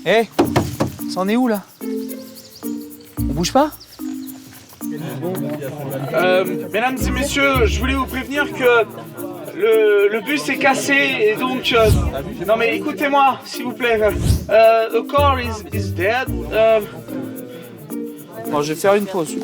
Hé, c'en est où là? On bouge pas? Mesdames et messieurs, je voulais vous prévenir que le bus est cassé et donc... non mais écoutez-moi, s'il vous plaît. The car is dead. Bon, je vais faire une pause.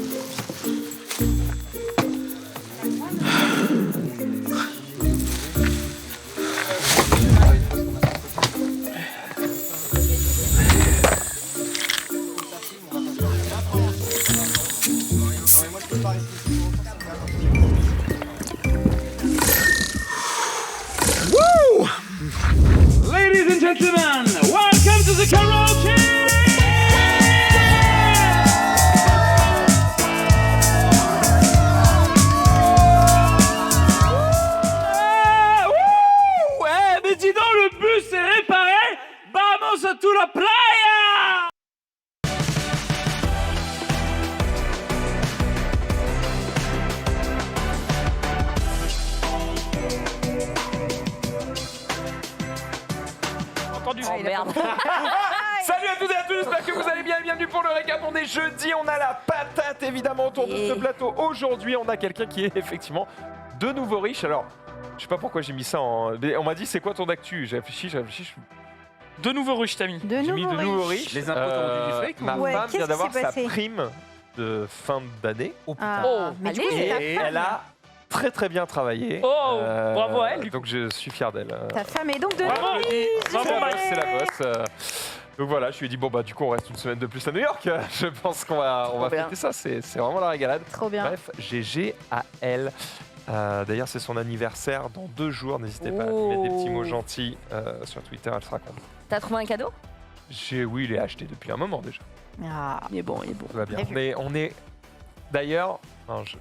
Ladies and gentlemen, welcome to the karaoke! Ouais, mais dis donc, le bus est réparé! Vamos a la playa! Entendu. Oh merde. Salut à toutes et à tous, j'espère que vous allez bien et bienvenue pour le récap. On est jeudi, on a la patate évidemment autour de ce plateau. Aujourd'hui, on a quelqu'un qui est effectivement de nouveau riche. Alors, je sais pas pourquoi j'ai mis ça en... On m'a dit, c'est quoi ton actu? J'ai réfléchi. De nouveau riche, t'as mis. J'ai mis de nouveau riche. Les impôts t'ont rendu du fric, Ma Ouais, femme qu'est-ce vient qui d'avoir s'est sa passé prime de fin d'année. Oh putain. Ah, Oh, mais du coup, allez. c'est ta Et femme. elle a très bien travaillé. Oh, bravo à elle, du coup. Donc je suis fier d'elle. Ta femme est donc de Bravo. nouveau C'est Bravo, la Max. boss, c'est la boss. Donc voilà, je lui ai dit bon bah du coup on reste une semaine de plus à New York. Je pense qu'on va bien. fêter ça, c'est vraiment la régalade. Trop bien. Bref, GG à elle. D'ailleurs c'est son anniversaire dans 2 jours. N'hésitez pas à lui mettre des petits mots gentils sur Twitter, elle sera contente. T'as trouvé un cadeau? Oui, il est acheté depuis un moment déjà. Ah, il est bon, il est bon. Tout va bien. Bien vu. On est d'ailleurs. Non, je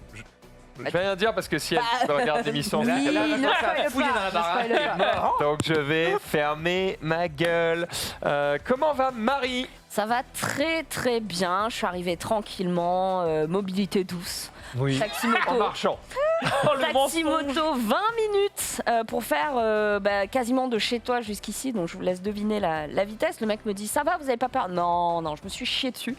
vais rien dire parce que si elle regarde l'émission, Oui, ne spoil pas, fouiller dans la ne baraque. spoil pas. donc je vais fermer ma gueule. Comment va Marie? Ça va très bien, je suis arrivée tranquillement, mobilité douce. Oui. En Taxi-moto. marchant. Oh, le mensonge. Taxi-moto, 20 minutes pour faire quasiment de chez toi jusqu'ici. Donc je vous laisse deviner la vitesse. Le mec me dit, ça va, vous avez pas peur? Non, je me suis chié dessus.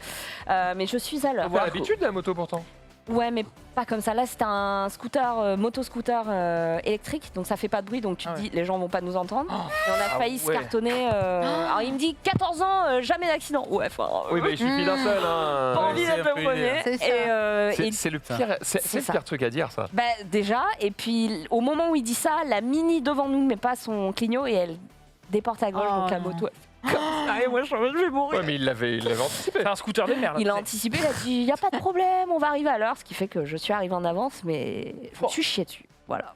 Mais je suis à l'heure. T'as l'habitude de la moto pourtant? Ouais, mais pas comme ça. Là, c'est un scooter, moto-scooter électrique, donc ça fait pas de bruit, donc tu te dis, les gens vont pas nous entendre. Et on a failli se ouais. cartonner. Alors il me dit 14 ans, jamais d'accident. Ouais, enfin. Oui, mais il suffit d'un seul. Hein. Pas envie d'être le premier. C'est ça. Et C'est le pire, c'est le ça. pire truc à dire ça. bah, déjà, et puis au moment où il dit ça, la Mini devant nous met pas son clignot et elle déporte à gauche, Oh donc la non. moto. Ah, et moi je vais mourir. Ouais, mais il l'avait anticipé. C'est un scooter de merde. Il a anticipé, il a dit y a pas de problème, on va arriver à l'heure, ce qui fait que je suis arrivée en avance, mais je me suis chiée dessus. Voilà.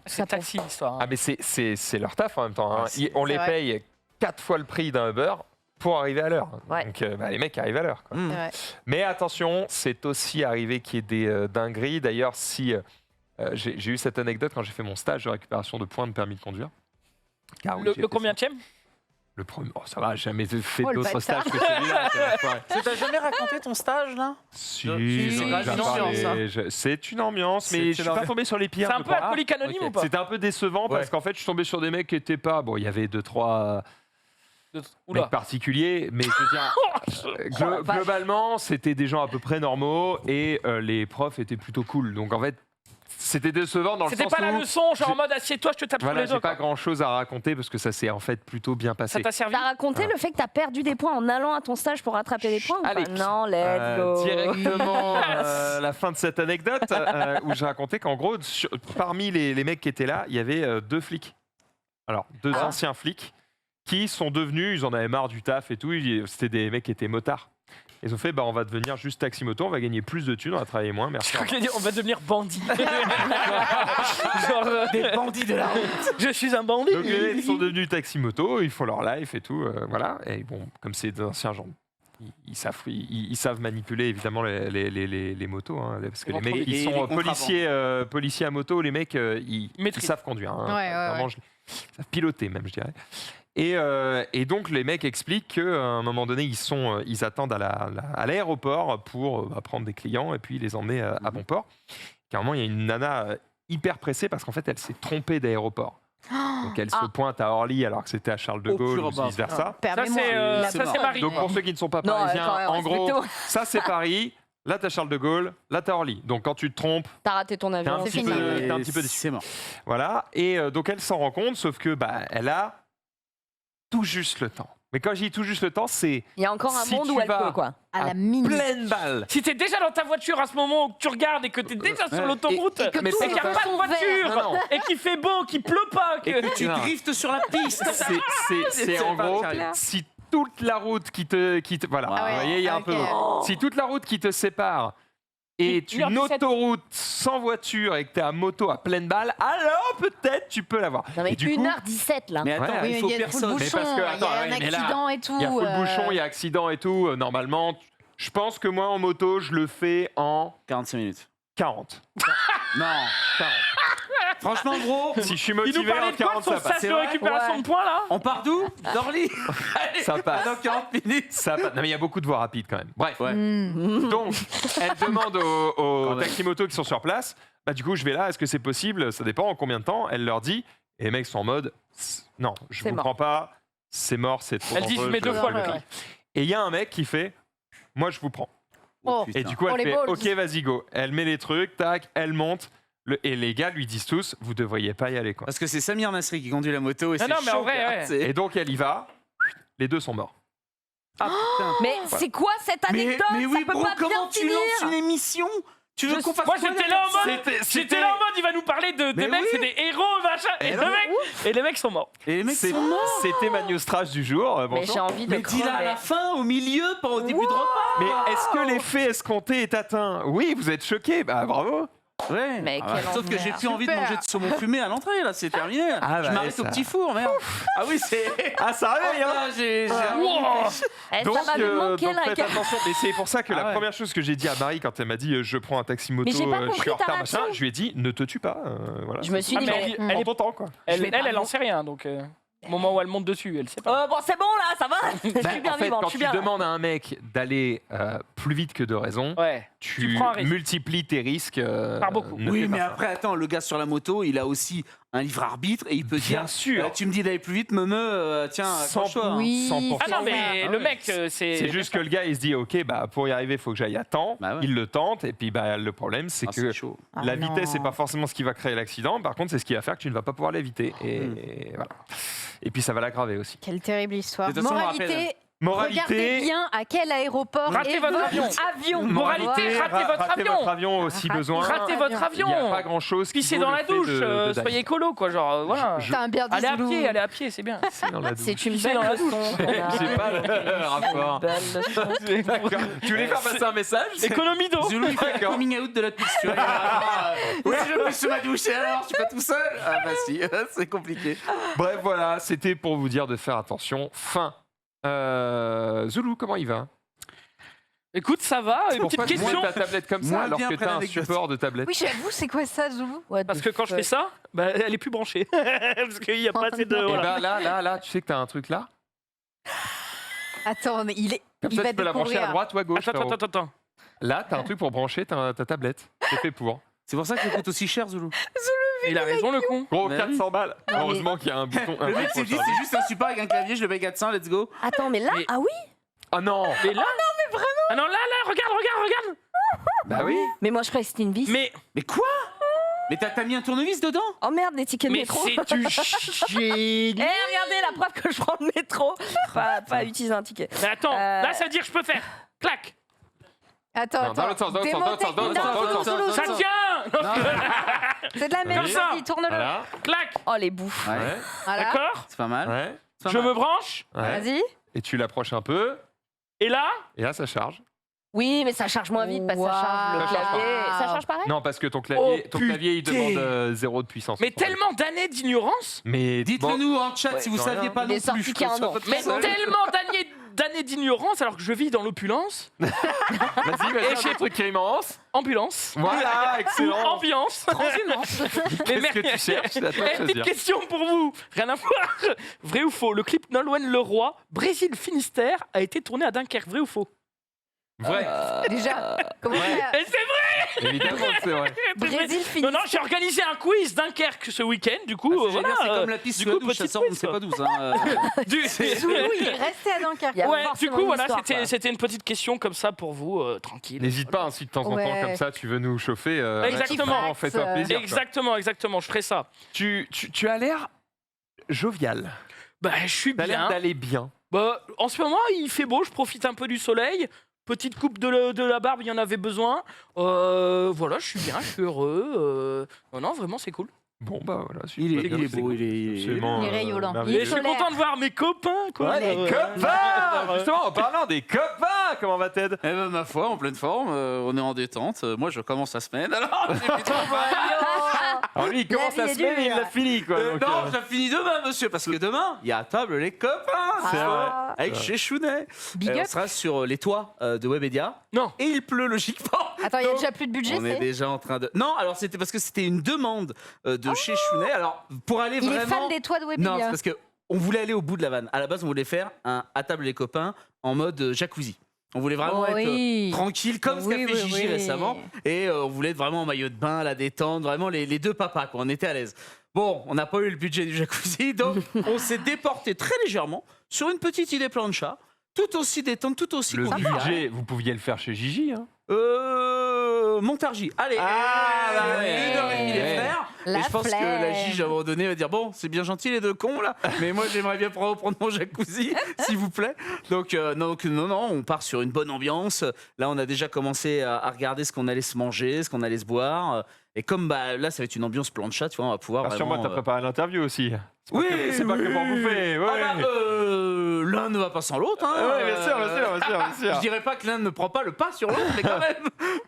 C'est taxi l'histoire. Ah, mais c'est leur taf en même temps. Hein. On c'est les vrai. paye 4 fois le prix d'un Uber pour arriver à l'heure. Ouais. Donc les mecs arrivent à l'heure. Quoi. Mmh. Ouais. Mais attention, c'est aussi arrivé qu'il y ait des dingueries. D'ailleurs, si j'ai eu cette anecdote quand j'ai fait mon stage de récupération de points de permis de conduire. Car oui, j'ai Le fait combienième? ça. Le premier. Oh, ça va, j'ai jamais fait Oh, le d'autres bâtard. stages que celui-là. Tu t'as jamais raconté ton stage là? Si, C'est j'en ai une ambiance, parlé. hein. C'est une ambiance, C'est mais une je suis pas ambiance. tombé sur les pires. C'est un je peu crois. alcoolique anonyme ou pas? C'était un peu décevant parce qu'en fait, je suis tombé sur des mecs qui étaient pas. Bon, il y avait 2-3 Oula. mecs particuliers, mais je veux dire, globalement, c'était des gens à peu près normaux et les profs étaient plutôt cool. Donc en fait, c'était décevant dans le C'était sens pas la où leçon, genre en j'ai- mode assieds-toi, je te tape voilà, tous les j'ai deux. pas grand chose à raconter parce que ça s'est en fait plutôt bien Ça passé. t'a servi? T'as raconté le fait que t'as perdu des points en allant à ton stage pour rattraper des points ou pas? Allez. Non, let's go. Directement la fin de cette anecdote où je racontais qu'en gros, parmi les mecs qui étaient là, il y avait 2 flics. Alors, 2 anciens flics qui sont devenus, ils en avaient marre du taf et tout, c'était des mecs qui étaient motards. Ils ont fait, bah, on va devenir juste taxi-moto, on va gagner plus de thunes, on va travailler moins, merci. Je crois qu'il a dit, on va devenir bandit. Genre, Des bandits de la route. je suis un bandit. Donc les mecs, ils sont devenus taxi-moto, ils font leur life et tout, voilà. Et bon, comme c'est des anciens gens, ils savent manipuler évidemment les motos, hein, parce que les mecs, ils sont policiers à moto, les mecs, ils maîtrisent. savent conduire. Hein, Ouais, vraiment, ils savent piloter même, je dirais. Et donc les mecs expliquent qu'à un moment donné, ils attendent à l'aéroport pour prendre des clients et puis les emmener à bon port. Qu'à un moment, il y a une nana hyper pressée parce qu'en fait, elle s'est trompée d'aéroport. Donc elle se pointe à Orly alors que c'était à Charles de Gaulle ou vice versa. Ça, Permets-moi. c'est Marie. Donc pour ceux qui ne sont pas Non, parisiens, quand même, en gros, respectez-moi. ça c'est Paris. Là t'as Charles de Gaulle, là t'as Orly. Donc quand tu te trompes, T'as raté ton t'es avion. un, c'est petit fini. peu, t'es un petit peu déçu. C'est mort. Voilà. Et donc elle s'en rend compte, sauf que elle a tout juste le temps. Mais quand je dis tout juste le temps, c'est Il y a encore un Si monde tu où elle vas- peut, quoi. À à la minute. pleine balle. Si t'es déjà dans ta voiture à ce moment où tu regardes et que t'es déjà sur l'autoroute et que Mais tout c'est et qu'il n'y a est pas de en vert. voiture Non, non. et qu'il fait beau, qu'il pleut pas, que... Tu Non. driftes sur la piste. C'est en pas gros, sérieux. si toute la route qui te voilà, Ah ouais, vous voyez, il y a un peu ok. d'eau. Si toute la route qui te sépare est une 1h17. autoroute sans voiture et que t'es à moto à pleine balle, alors peut-être tu peux l'avoir. Non, mais Et du coup, 1h17 là. Mais attends, Ouais, Oui, il mais faut il y a full personne. bouchon, parce que, il y a attends, un ouais, mais là, accident et tout. il y a full bouchon, il y a accident et tout. Normalement, je pense que moi en moto, je le fais en 45 minutes. 40. Non. 40. Franchement, gros, Si je suis Il nous motivé, parlait en de quoi 40, son ça passe. stage C'est de vrai récupération Ouais. de points là on part d'où D'Orly. Allez, Ça passe. dans 40 minutes. Ça passe. Non, mais il y a beaucoup de voies rapides quand même. Bref. Ouais. Donc, elle demande aux Quand même. taxi-motos qui sont sur place, du coup, je vais là, est-ce que c'est possible? Ça dépend en combien de temps. Elle leur dit, et les mecs sont en mode, non, je C'est vous mort. prends pas, c'est mort, c'est trop Elle dit, je dangereux, mets deux je- fois je le le prix. fais. Et il y a un mec qui fait, moi, je vous prends. Oh. Et du coup, Oh, elle les fait, balls. ok, vas-y, go. Elle met les trucs, tac, elle monte. Et les gars lui disent tous, vous devriez pas y aller, quoi. Parce que c'est Samir Nasri qui conduit la moto et Non, c'est non, mais en chaud, vrai, gars. ouais. C'est- Et donc, elle y va. Les deux sont morts. Ah putain. Mais c'est quoi cette anecdote? Mais oui, Ça peut bro, pas bien comment tu finir. lances une émission? Tu veux Je- qu'on fasse Moi quoi, j'étais là là en mode, C'était- il va nous parler des Mais mecs, oui. c'est des héros, machin, et les mecs sont morts. Et les mecs C'est- sont morts. C'était ma news trash du jour. Mais bonjour. j'ai envie de Mais dis-la à crever. la fin, au milieu, pas au début de repas. Mais est-ce que l'effet escompté est atteint? Oui, vous êtes choqués. Bah bravo. Ouais. Mais Ah ouais. quel Sauf que j'ai enfer. plus envie de Super. manger de saumon fumé à l'entrée, là, c'est terminé. Ah, je bah, m'arrête ça- au petit four, merde. Ah oui, c'est. Ah, ça réveille, hein. Ah, j'ai. Wow. Eh, Donc, ça va me manquer donc là. faites attention. Mais c'est pour ça que Ah la ouais. première chose que j'ai dit à Marie quand elle m'a dit je prends un taxi moto, Mais j'ai pas je suis compris en ta retard, machin, réaction. je lui ai dit ne te tue pas. Voilà. Je me suis Ah, dit, mais mais. elle est- Prends ton temps, quoi. Elle, vais elle, pas elle en voir. sait rien, donc au moment où elle monte dessus, elle sait pas. Bon, c'est bon là, ça va. Je Bah, suis bien en fait, vivante. quand Je suis tu bien. demandes à un mec d'aller plus vite que de raison, Ouais. tu prends un risque. multiplies tes risques. Par beaucoup. ne Oui, fais pas mais ça. après, attends, le gars sur la moto, il a aussi un livre arbitre et il peut Bien dire sûr. tu me dis d'aller plus vite, tiens, Sans- accroche-toi. Oui, 100%. Ah non, mais Ah le ouais. mec, C'est juste que le gars, il se dit, ok, pour y arriver, il faut que j'aille à temps. Bah ouais. Il le tente, et puis le problème, c'est Ah, que c'est chaud. Ah la non. vitesse, c'est pas forcément ce qui va créer l'accident. Par contre, c'est ce qui va faire que tu ne vas pas pouvoir l'éviter. Et voilà. Et puis, ça va l'aggraver aussi. Quelle terrible histoire. De toute façon, on Moralité, regardez Moralité, bien à quel aéroport Ratez est votre avion. Avion. Moralité, ratez votre avion. aussi Ratez besoin. Ratez votre Il n'y a avion. pas grand chose. Pissez dans la douche, soyez écolo, quoi, genre, voilà. T'as un bien Allez à Zoulou. pied, allez à pied, c'est bien. dans la douche. C'est une Pisser belle dans la leçon. J'ai pas le rapport. Belle leçon. D'accord. Tu voulais faire passer un message Économie d'eau. Zulu, il fait le D'accord. coming out de la piste. Tu vois, il va, oui, je pisse sous ma douche et alors, je suis pas tout seul. Ah bah si, c'est compliqué. Bref, voilà, c'était pour vous dire de faire attention. Fin. Zoulou, comment il va? Écoute, ça va, une Pourquoi petite tu question. montes ta tablette comme ça Moins alors bien que après t'as un l'anecdote. support de tablette? Oui, j'avoue, c'est quoi ça, Zoulou? Parce que quand je fais ça, elle est plus branchée. Parce qu'il n'y a pas assez de. Et Voilà. là, tu sais que t'as un truc là? Attends, il est. Comme il ça, va tu peux la brancher à découvrir. droite ou à gauche. Attends, frérot. attends. Là, t'as un truc pour brancher ta tablette. C'est fait pour. C'est pour ça que ça coûte aussi cher, Zulu. Il a raison, le con. Gros, Mais 400 balles. Non, mais- Heureusement qu'il y a un bouton. Le mec s'est dit, c'est juste un support avec un clavier, je le paye 400, let's go. Attends, mais là, Mais- ah oui. Ah non! Mais là. Ah non, là, regarde. Bah oui! Mais moi, je croyais que c'était une vis. Mais Mais quoi? Mais t'as mis un tournevis dedans? Oh merde, les tickets de Mais métro. c'est du génie. Eh, regardez la preuve que je prends le métro. Pas utiliser un ticket. Mais attends, Euh, là, ça veut dire que je peux faire. Clac. Attends, Non, dans l'autre sens, dans l'autre sens, dans l'autre sens, dans l'autre sens, dans l'autre sens. Zoulou, Ça Zoulou. tient. Non, C'est de la merde, Oui. vas-y, tourne-le. Voilà. Clac. Oh, les bouffes. Ouais, Ouais. Voilà. D'accord. c'est pas mal. Ouais. C'est pas Je mal. me branche. Ouais. Vas-y. Et tu l'approches un peu. Et là, Et là, ça charge. Oui, mais ça charge moins vite parce que ça charge le Waouh. clavier. Ça charge pareil? Non, parce que ton Oh, clavier il putain. demande 0 de puissance. mais tellement d'années d'ignorance. Mais Dites-le bon, nous en chat Ouais, si vous non, saviez rien. pas Il non est sorti plus. qu'il y a un an. Mais tellement d'années d'ignorance alors que je vis dans l'opulence. Vas-y, Et vas-y, j'ai- un truc qui rime en os. Ambulance. Voilà, Ou excellent. ambiance. Transhumance. Qu'est-ce que tu cherches? C'est à toi de Petite choisir. question pour vous. Rien à voir. Vrai ou faux? Le clip Nolwenn Leroy, Brésil Finistère, a été tourné à Dunkerque. Vrai ou faux? Vrai. Déjà, comment ça Et c'est vrai. Évidemment que c'est vrai. Brésil finit. Non, j'ai organisé un quiz Dunkerque ce week-end, du coup, C'est voilà. génial, c'est comme la piste du sous la coup, douche, ça petite sort, on ne quiz, sait quoi. pas d'où. Hein. Zoulou, il est resté à Dunkerque. Il y a Ouais, du forcément coup, une voilà, histoire, quoi. c'était une petite question comme ça pour vous, tranquille. N'hésite pas, si de temps en temps, Ouais. comme ça, tu veux nous chauffer. Exactement. Fais-toi plaisir. quoi. Exactement, je ferai ça. Tu as l'air jovial. Bah, je suis Tu as l'air bien. d'aller bien. Bah, en ce moment, il fait beau, je profite un peu du soleil. Petite coupe de la barbe, il y en avait besoin. Voilà, je suis bien, je suis heureux. Non, vraiment, c'est cool. Bon, bah voilà. Il est super, c'est beau, cool. il est. Absolument, Il est rayonnant. merveilleux. Et je suis solaire. content de voir mes copains, quoi. Ouais, les copains Justement, en parlant des copains, comment va Ted? Eh ben, ma foi, en pleine forme, on est en détente. Moi, je commence la semaine. Alors, j'ai mis 3 Alors lui, il commence La la vie est semaine et il dure. l'a fini, quoi. donc, Non, je la finis demain, monsieur, parce que demain, il y a à table les copains. C'est Ah. Avec chez Chounet. Big On up. sera sur les toits de Webedia. Non. Et il pleut logiquement. Attends, il y a Donc, déjà plus de budget, on est c'est déjà en train de. Non, alors c'était parce que c'était une demande de chez Chounet. Alors, pour aller Il est vraiment. fan des toits de Non, Webedia. c'est parce que on voulait aller au bout de la vanne. À la base, on voulait faire un à table les copains en mode jacuzzi. On voulait vraiment être Oui. tranquille comme ce qu'a Oui, fait oui, Gigi oui. récemment. Et on voulait être vraiment en maillot de bain, la détente, vraiment les deux papas, quoi. On était à l'aise. Bon, on n'a pas eu le budget du jacuzzi, donc on s'est déporté très légèrement sur une petite idée plancha, tout aussi détente, tout aussi Le convivial. budget, vous pouviez le faire chez Gigi. Hein. Montargis. Allez, bah ouais. 1h30 les frères. La Et je pense que la flemme. Gigi, à un moment donné, va dire bon, c'est bien gentil les deux cons là, mais moi j'aimerais bien reprendre mon jacuzzi, s'il vous plaît. Donc, non, on part sur une bonne ambiance. Là, on a déjà commencé à regarder ce qu'on allait se manger, ce qu'on allait se boire. Et comme bah, là, ça va être une ambiance plancha, tu vois, on va pouvoir. Rassure-moi, vraiment, t'as préparé l'interview aussi. Oui, C'est pas que pour bouffer. Ouais. Ah bah, l'un ne va pas sans l'autre. Hein. Ouais, bien sûr, bien sûr. Je dirais pas que l'un ne prend pas le pas sur l'autre, mais quand même.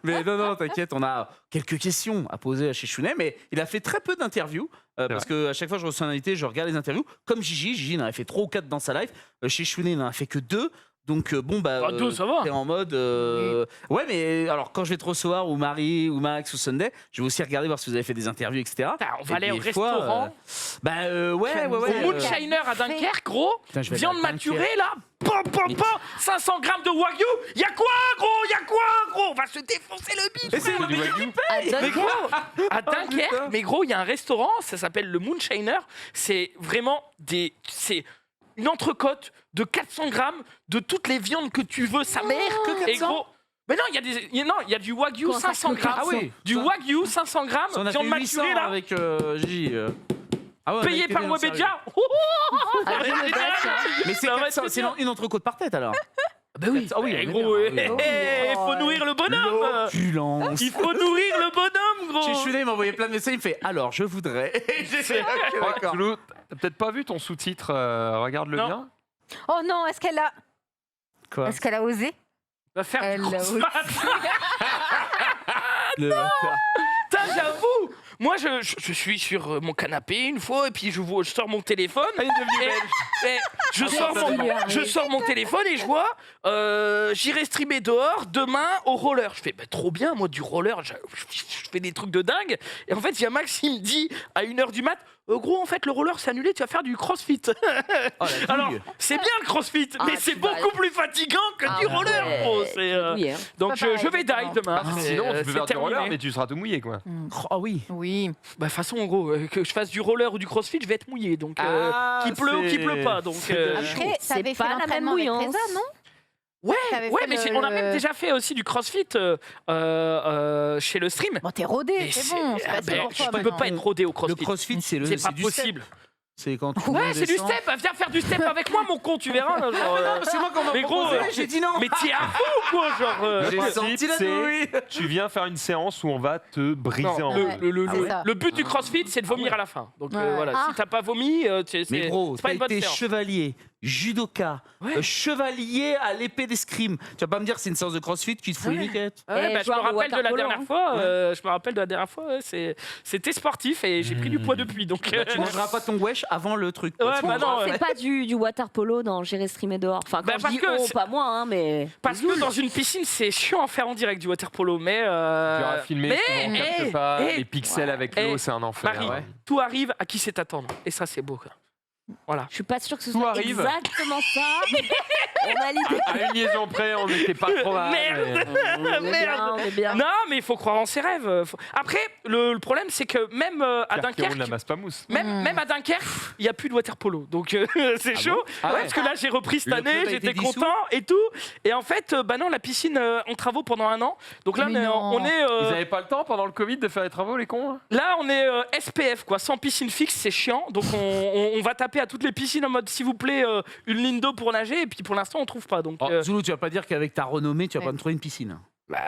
Mais non, t'inquiète, on a quelques questions à poser à chez Chounet, mais il a fait très peu d'interviews. Parce que à chaque fois que je reçois un invité, je regarde les interviews. Comme Gigi, il en a fait 3 ou 4 dans sa life. Chez Chounet, il n'en a fait que 2. Donc bon bah Ah, 2, ça va. t'es en mode ouais, mais alors quand je vais te recevoir ou Marie ou Max ou Sunday, je vais aussi regarder voir si vous avez fait des interviews, etc. Putain, on va Et aller au des fois, restaurant. ouais. Au Moonshiner à Dunkerque, gros. Putain, je vais Viande aller à maturée, là. Pom, pom, pom. 500 grammes de wagyu. Y'a quoi, gros? On va se défoncer le bif. Et c'est Du wagyu. Mais gros, à Dunkerque, mais gros, il y a un restaurant, ça s'appelle le Moonshiner. C'est vraiment c'est une entrecôte de 400 grammes de toutes les viandes que tu veux, sa mère. que Et 400? gros, mais non, il y a du wagyu Comment ça, 500 que grammes. 400? Ah oui. Du wagyu 500 grammes, On a fait viande 800 maturée là, avec Gigi. Ah ouais, on a payé été par bien sérieux. Webedia. Ah, je me bats, Mais c'est Ça va 400, être c'est bien. une entrecôte par tête alors. Bah oui, Ah oui, eh, on est gros, bien, oui. il faut nourrir le bonhomme. L'opulence. Il faut nourrir le bonhomme, gros. Chez Chounet, il m'a envoyé plein de messages, il me fait alors je voudrais. J'ai fait, ok, d'accord. Loulou, t'as peut-être pas vu ton sous-titre, regarde-le Non. bien. Oh non, est-ce qu'elle a osé Va faire Elle du l'a crossfit. Le bâtard. Putain, j'avoue. Moi, je suis sur mon canapé une fois et puis je sors mon téléphone. Et je sors mon téléphone et je vois j'irai streamer dehors demain au roller. Je fais bah, trop bien, moi du roller, je fais des trucs de dingue. Et en fait, il y a Max qui me dit à 1h du mat, gros, en fait, le roller c'est annulé, tu vas faire du crossfit. Oh, la Alors, douille. c'est bien le crossfit, Ah, mais c'est tu vas- beaucoup plus fatigant que Ah du ouais. roller, gros. Oui, hein. Donc, Pas pareil, je vais die exactement. demain. Parce que C'est, sinon, tu peux c'est faire du roller, terminé. mais tu seras tout mouillé, quoi. Ah oui. Oui. Bah, de toute façon, en gros, que je fasse du roller ou du crossfit, je vais être mouillé. Donc, qu'il pleut ou qu'il pleut pas. Donc, Après, C'est t'avais fait pas la même l'entraînement avec mouillance. Reza, non ouais, t'avais ouais, fait mais le- on a même déjà fait aussi du crossfit chez le stream. Bon, t'es rodé, Mais c'est bon. C'est facile pour je toi peux maintenant. pas être rodé au Le crossfit. crossfit, c'est C'est pas du step. possible. C'est quand tout le Ouais, monde c'est du descend. step. Viens faire du step avec moi, mon con, tu verras. Genre, Non, c'est moi qu'on m'a mais gros, proposé, j'ai dit non. mais t'es à fou, quoi, genre. J'ai principe, senti la c'est- douille. Tu viens faire une séance où on va te briser Non, en le, deux. le- le- Ah ouais. Ça. le but du crossfit, c'est de vomir à la fin. Donc Ouais. voilà, Ah. si t'as pas vomi, Mais gros, c'est pas t'as une bonne été séance. chevalier, judoka, Ouais. chevalier à l'épée d'escrime. Tu vas pas me dire que c'est une séance de crossfit qui te fout Ouais. une miquette. Ouais, Et bah, je me joueur de rappelle de la water-polo, dernière hein. fois. Je me rappelle de la dernière fois. C'était sportif et j'ai pris du poids depuis. Donc, Tu mangeras pas ton wesh avant le truc. Ouais, Tu bah mangeras- non, C'est pas du water polo dans J'irai streamer dehors. Enfin, quand Bah, je parce dis que oh, c'est- pas moi, hein, mais. parce que dans une piscine, c'est chiant à faire en direct du water polo. Mais Tu auras filmé, mais, souvent, on capte pas. eh, Les pixels avec l'eau, eh, c'est un enfer. Marie, ouais. tout arrive à qui sait t'attendre. Et ça, c'est beau. Quoi. Voilà. Je suis pas sûre que ce Tout soit arrive. exactement ça. On a l'idée. À une liaison près, on n'était pas trop mal. Merde. On est bien, on est bien. Non, mais il faut croire en ses rêves. Après, le problème, c'est que même à Dunkerque, n'amasse pas mousse. même à Dunkerque, il n'y a plus de water polo. Donc c'est chaud. Ah ouais. Parce que là, j'ai repris cette Le année, club a j'étais été dissous content et tout. Et en fait, bah non, la piscine en travaux pendant 1 an. Donc là, Mais non. on est Ils n'avaient pas le temps pendant le Covid de faire les travaux, les cons hein. là, on est SPF, quoi, sans piscine fixe, c'est chiant. Donc on va taper à toutes les piscines en mode, s'il vous plaît, une ligne d'eau pour nager. Et puis pour l'instant, on trouve pas. Donc, Oh, Zoulou, tu vas pas dire qu'avec ta renommée, tu vas pas me trouver une piscine. bah,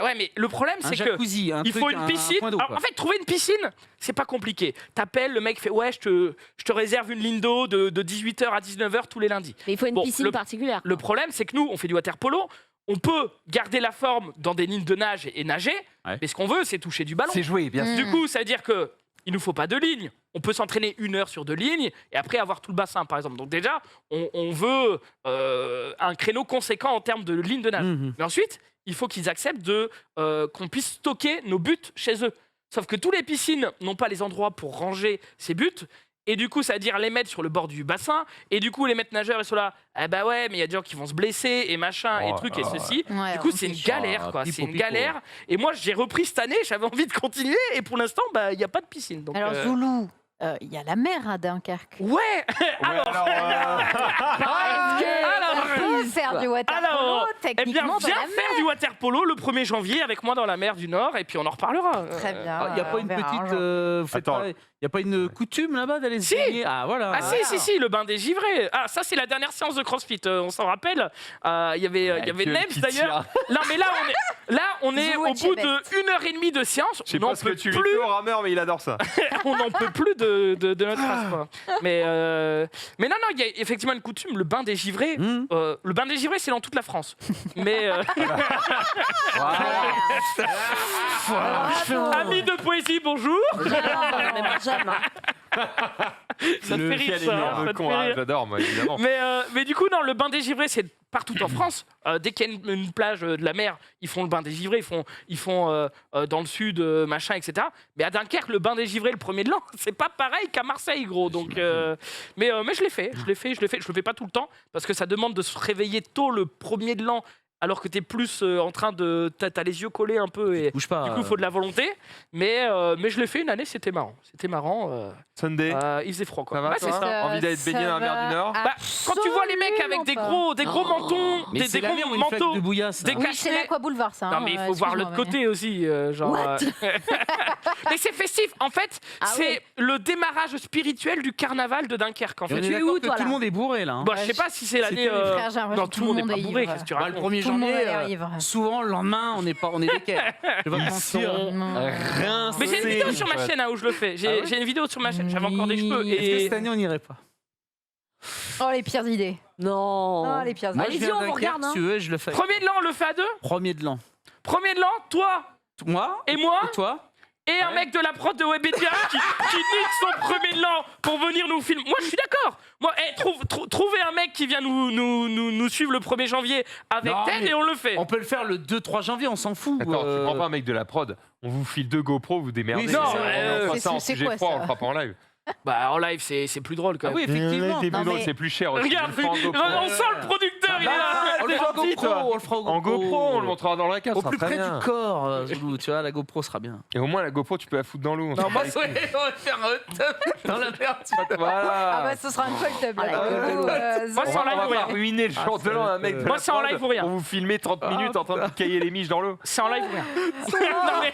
ouais, mais le problème, Un c'est que jacuzzi, un il truc, faut une un piscine. point d'eau, Alors, quoi. en fait, trouver une piscine, c'est pas compliqué. T'appelles, le mec fait ouais, je te réserve une ligne d'eau de 18h à 19h tous les lundis. Mais il faut une Bon, piscine particulière. Le problème, c'est que nous, on fait du water polo. On peut garder la forme dans des lignes de nage et nager, Ouais. mais ce qu'on veut, c'est toucher du ballon. C'est joué, bien sûr. Du coup, ça veut dire que il nous faut pas 2 lignes. On peut s'entraîner 1 heure sur 2 lignes et après avoir tout le bassin, par exemple. Donc déjà, on veut un créneau conséquent en termes de lignes de nage. Mhm. Mais ensuite, il faut qu'ils acceptent qu'on puisse stocker nos buts chez eux. Sauf que tous les piscines n'ont pas les endroits pour ranger ces buts. Et du coup, ça veut dire les mettre sur le bord du bassin. Et du coup, les maîtres nageurs, ils sont là. Ah bah ouais, mais il y a des gens qui vont se blesser et machin et Oh trucs là et là. ceci. Ouais, Du coup, on c'est une fait galère, quoi. pipo, C'est une pipo. galère. Et moi, j'ai repris cette année. J'avais envie de continuer. Et pour l'instant, bah, il n'y a pas de piscine. Donc, Alors, Zoulou, il y a la mer à Dunkerque. ouais. Alors, On peut faire du water polo, alors, eh bien, techniquement, dans viens la faire mer. du water polo le 1er janvier avec moi dans la mer du Nord. Et puis, on en reparlera. Très bien. Il n'y a pas on une verra un petite. jour. Vous faites Attends. pas- y a pas une coutume là-bas d'aller se Si. baigner Ah voilà. Ah si, le bain des givrés. Ah, ça, c'est la dernière séance de CrossFit. On s'en rappelle. Il y avait Nems d'ailleurs. Non, mais là, on est Zoulou au et bout Chebet. de 1h30 de séance. Je sais On n'en pas ce que peut tu lui plus. fais au rameur, mais il adore ça. On n'en peut plus de notre race, quoi. Mais non, il y a effectivement une coutume, le bain des givrés. Hmm. Le bain des givrés, c'est dans toute la France. Mais amis de poésie, bonjour. Mais moi, j'aime, hein. Ça te fait rire, ça, hein, ça te con, fait hein, rire. j'adore, moi, évidemment. Mais du coup, non, le bain des givrés, c'est partout en France. Dès qu'il y a une plage de la mer, ils font le bain des givrés, ils font dans le sud, machin, etc. Mais à Dunkerque, le bain des givrés, le 1er de l'an, c'est pas pareil qu'à Marseille, gros. Donc, mais je l'ai fait. Je le fais pas tout le temps parce que ça demande de se réveiller tôt le 1er de l'an. Alors que t'es plus en train de... T'as les yeux collés un peu et Bouge pas. du coup, il faut de la volonté. Mais je l'ai fait une année, c'était marrant. C'était marrant. Sunday, Il faisait froid, quoi. ça va, Ouais, c'est toi ça. Envie d'aller te baigner dans la mer du Nord Bah, quand tu vois les mecs avec des gros mentons, Mais des c'est la gros mer ou une flaque manteaux, de bouillasse des là Oui, cachets. c'est l'Aqua Boulevard, ça. Non, hein, mais il faut voir l'autre excuse-moi, côté aussi. What Mais c'est festif. En fait, Ah c'est le démarrage spirituel du carnaval de Dunkerque. En Et on fait. est es d'accord où, que toi, tout le là monde est bourré là. hein. Bah, je sais pas si c'est l'année. mais frère, j'ai l'impression Non, tout le monde est pas bourré. Qu'est-ce que tu Bah, le racontes 1er Tout le monde janvier, a l'air ivre. souvent le lendemain, on est d'équerre. Je vais pas te mentir. Non. Mais j'ai une vidéo sur ma chaîne hein, où je le fais. Ah ouais J'ai une vidéo sur ma chaîne. J'avais encore des cheveux. Est-ce que Et cette année on n'irait pas Oh, les pires idées. Non. Oh, les pires Moi idées. je Allez-y, viens on vous Dunkerque, regarde, hein. si tu veux, je le fais. 1er de l'an, on le fait à 2. 1er de l'an. 1er de l'an, toi Moi et moi Et toi et un mec de la prod de Webedia qui nique son 1er de l'an pour venir nous filmer. Moi, je suis d'accord. Moi, trouvez un mec qui vient nous suivre le 1er janvier avec Non, tel mais et on le fait. On peut le faire le 2-3 janvier, on s'en fout. Attends, tu prends pas un mec de la prod, on vous file 2 GoPro, vous démerdez. Oui, c'est ça. on fera ça en C'est sujet quoi, froid, ça on le fera pas en live. Bah, en live, c'est plus drôle quand Ah même. oui, effectivement. C'est plus Non, drôle, mais- c'est plus cher aussi. Regarde, On le fera en GoPro. on sent le producteur, il est là. On le T'es fera en gentil, GoPro, toi. on le fera En GoPro, on le montrera dans la case, Au ça plus sera près très bien. du corps, Zoulou, tu vois, la GoPro sera bien. Et au moins, la GoPro, tu peux la foutre dans l'eau. Non, moi, on va faire un hot tub dans la mer. Voilà. Ah bah ce sera un cocktail. Ah, la gueule. Moi, On c'est en va live ou pas rien. ruiner le jour de l'an, un mec de Moi, la c'est en prod live ou rien. pour vous filmer 30 minutes en train de cailler les miches dans l'eau. C'est en live ou rien. Non, mais-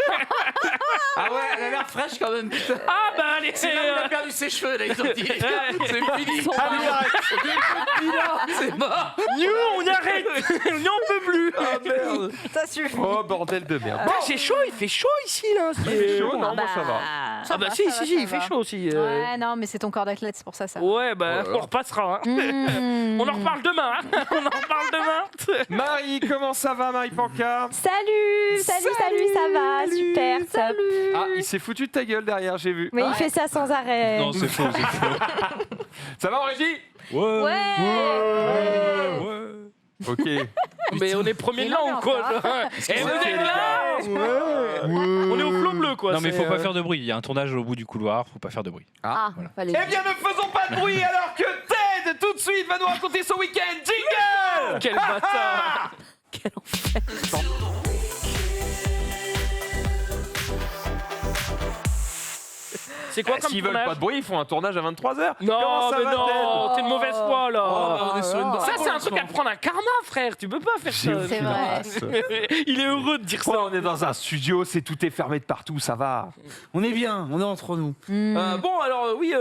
Ah ouais, elle a l'air fraîche quand même, putain. Ah bah, allez, C'est là où il a perdu ses cheveux, là, ils ont dit. C'est fini. Son Allez, bain. arrête. C'est mort. Nous, on arrête. Nous, on peut plus. Ah merde. Ça suffit. Oh, bordel de merde. Bah, c'est chaud, il fait chaud ici, là. Il fait chaud, non, moi ça va. Ah bah si, il fait chaud aussi. Ouais, non, mais c'est ton corps d'athlète, c'est pour ça. Ouais, bah, on repassera. hein. On en reparle demain. hein. On en reparle demain. Marie, comment ça va, Marie Panka? Salut, ça va, super, top. Ah, il s'est foutu de ta gueule derrière, j'ai vu. Mais il fait ça sans arrêt. Non, c'est faux, c'est faux. Ça va, Régis? Ouais. Ok. Mais on est premier de l'an ou quoi Eh, vous êtes là On est au flot bleu, quoi. Non, mais faut pas faire de bruit. Il y a un tournage au bout du couloir, faut pas faire de bruit. Fallait Eh bien, ne faisons pas de bruit alors que Ted, tout de suite, va nous raconter son week-end. Jingle. Quel bâtard. Quel enfer. C'est quoi comme S'ils veulent tournage pas de bruit, ils font un tournage à 23h. Non, Comment ça mais va, non, t'es de mauvaise foi là. on est sur une bonne Ça, c'est un avance, truc à te prendre un karma, frère. Tu peux pas faire ça. C'est vrai. Il est heureux de dire ça. Quoi, on est dans un studio, tout est fermé de partout, ça va. On est bien, on est entre nous. Bon, alors oui,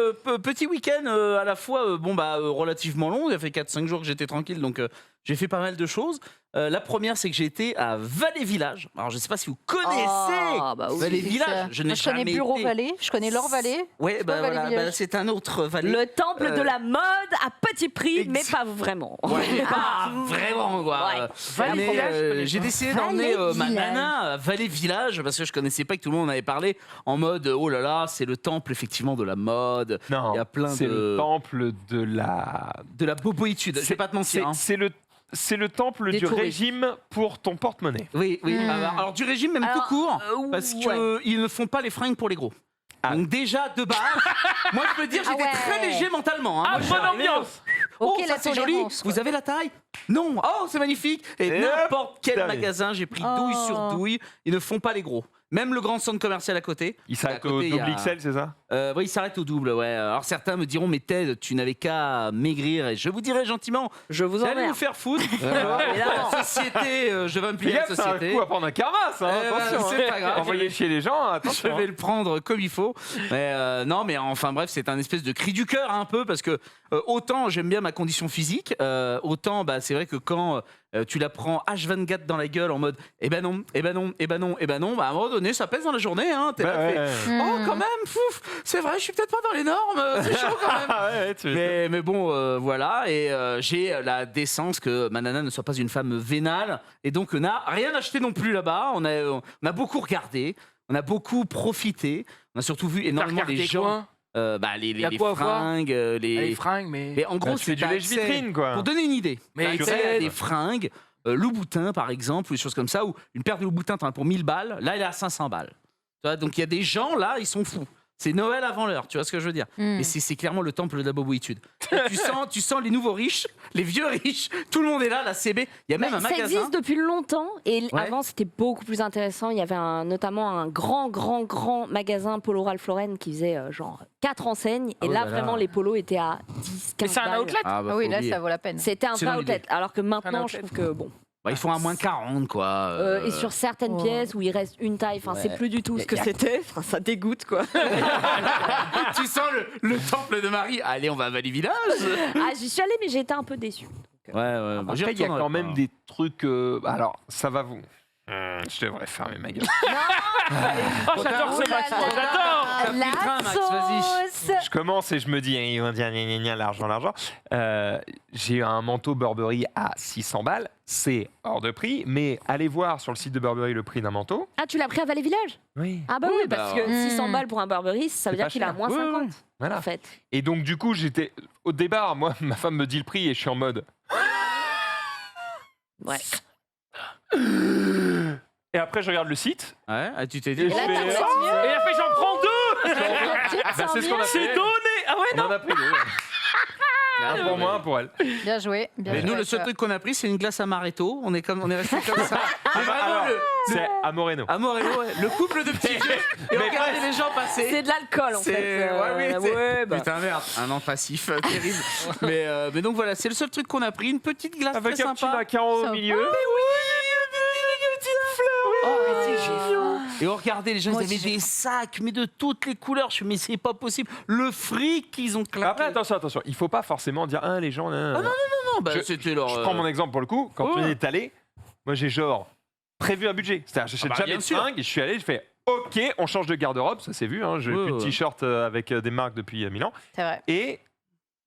petit week-end à la fois relativement long. Il a fait 4-5 jours que j'étais tranquille, donc j'ai fait pas mal de choses. La première, c'est que j'ai été à Vallée-Village. Alors, je sais pas si vous connaissez Vallée-Village. Je n'ai Je connais jamais Bureau été. Vallée, je connais Laure Vallée. Ouais, pas Vallée-Village. c'est un autre Vallée. Le temple de la mode à petit prix, mais pas vraiment. Ouais, pas vraiment, quoi. Ouais. Mais, j'ai décidé d'emmener ma Vallée-Village. nana à Vallée-Village parce que je connaissais pas, que tout le monde en avait parlé en mode oh là là, c'est le temple effectivement de la mode. Non, Il y a plein c'est de le temple de la... de la boboïtude. Je vais pas te mentir. hein. C'est le temple Des du touristes. régime pour ton porte-monnaie. Oui. Alors du régime même tout court, parce qu'ils ne font pas les fringues pour les gros. Ah. Donc déjà de base, moi je peux dire j'étais très léger mentalement. Ah, Moi, je suis bonne arrivé, ambiance. Oh, Ok, ça la c'est joli. tolérance, quoi. Vous avez la taille? Non. Oh, c'est magnifique. Et Et n'importe quel putain, magasin, j'ai pris douille sur douille. Ils ne font pas les gros. Même le grand centre commercial à côté. Il s'arrête À côté, au il y a- double XL, c'est ça? Oui, il s'arrête au double. Ouais. Alors certains me diront, mais Ted, tu n'avais qu'à maigrir. Et je vous dirai gentiment, Je vous allez vous emmerde. faire foutre. La société, je vais me plier à la C'est un société. coup à prendre un karma, ça. Attention, c'est pas grave. Envoyer chez les gens, Je attention. vais le prendre comme il faut. Mais non, mais enfin bref, c'est un espèce de cri du cœur un peu parce que autant j'aime bien ma condition physique, autant c'est vrai que quand tu la prends H24 dans la gueule en mode eh ben non, à un moment donné ça pèse dans la journée. Hein, t'es Bah, là, ouais, fait, ouais. oh quand même, c'est vrai, je suis peut-être pas dans les normes, c'est chaud quand même. Ah ouais, Mais bon, voilà, et j'ai la décence que ma nana ne soit pas une femme vénale, et donc on n'a rien acheté non plus là-bas. On a beaucoup regardé, on a beaucoup profité, on a surtout vu énormément les gens, les quoi à voir fringues, Les fringues, mais. Mais en gros, c'est du lèche-vitrine, quoi. Pour donner une idée, Mais t'as accès Ted. à des fringues, Louboutin par exemple, ou des choses comme ça, où une paire de Louboutin, t'en as pour 1000 balles, là elle est à 500 balles. Tu vois, donc il y a des gens là, ils sont fous. C'est Noël avant l'heure, tu vois ce que je veux dire. Et c'est clairement le temple de la boboïtude. Tu sens les nouveaux riches, les vieux riches, tout le monde est là, la CB. Il y a même un Ça magasin. existe depuis longtemps et Ouais. avant c'était beaucoup plus intéressant. Il y avait notamment un grand magasin Polo Ralph Lauren qui faisait genre 4 enseignes et là vraiment les polos étaient à 10, 15 Mais c'est un balles. outlet. Ah, Ah oui, faut là, oublier. ça vaut la peine. C'était un C'est vrai dans l'idée. outlet. Alors que maintenant, Un je outlet. trouve que bon. Ils font à moins 40 quoi. Et sur certaines pièces où il reste une taille, enfin c'est plus du tout ce que c'était. Enfin, ça dégoûte quoi. Tu sens le temple de Marie. Allez, on va à Vallée-Village. Ah, j'y suis allée mais j'ai été un peu déçue. Ouais. Après, il y a quand même des trucs. Alors, ça va vous. Je devrais fermer ma gueule. Oh, j'adore ce match. Oh là là. J'adore. T'as pris le train, Max, vas-y. sauce. Je commence et je me dis, ils vont dire gna, gna, gna, l'argent. J'ai un manteau Burberry à 600 balles. C'est hors de prix, mais allez voir sur le site de Burberry le prix d'un manteau. Ah, tu l'as pris à Vallée-Village? Oui. Ah bah oui, parce que 600 Hmm. balles pour un Burberry, ça veut C'est dire pas qu'il a cher. moins Oui, 50 oui. Voilà. en fait. Et donc, du coup, j'étais au départ. Moi, ma femme me dit le prix et je suis en mode. Ouais. Et après, je regarde le site. Ouais, tu t'es dit. Et Et là, je t'as fais, reçu oh, mieux. Et elle fait j'en prends deux. bah, c'est ce qu'on a C'est fait. donné. Ah ouais, On non. en a pris deux. Un pour moi, un pour elle. Bien joué. Bien Mais joué nous, à le seul toi. truc qu'on a pris, c'est une glace amaretto. On est resté comme ça. Mais vraiment, Alors, le c'est à Moreno. Amorello, ouais, le couple de petits vieux. Et Mais regardez les gens passer. C'est de l'alcool en C'est- fait. ouais, oui, c'est- ouais, bah. Putain, merde, un an passif terrible. mais donc voilà, c'est le seul truc qu'on a pris. Une petite glace Avec très un petit sympa. macaron au Sympa. milieu. Oh, mais c'est génial. Et on regardait, les gens, Moi ils avaient aussi, des sacs, mais de toutes les couleurs. Je me dis, mais c'est pas possible. Le fric qu'ils ont claqué. Après, attention, il faut pas forcément dire les gens. non, bah, je- c'était leur. Je prends mon exemple pour le coup. Quand ouais. on est allé, moi j'ai genre prévu un budget. C'est-à-dire, j'achète bah, jamais bien de sûr. fringues. Je suis allé, je fais OK, on change de garde-robe. Ça s'est vu. Hein, j'ai Ouais, plus de ouais. t-shirt avec des marques depuis 1000 ans. C'est vrai. Et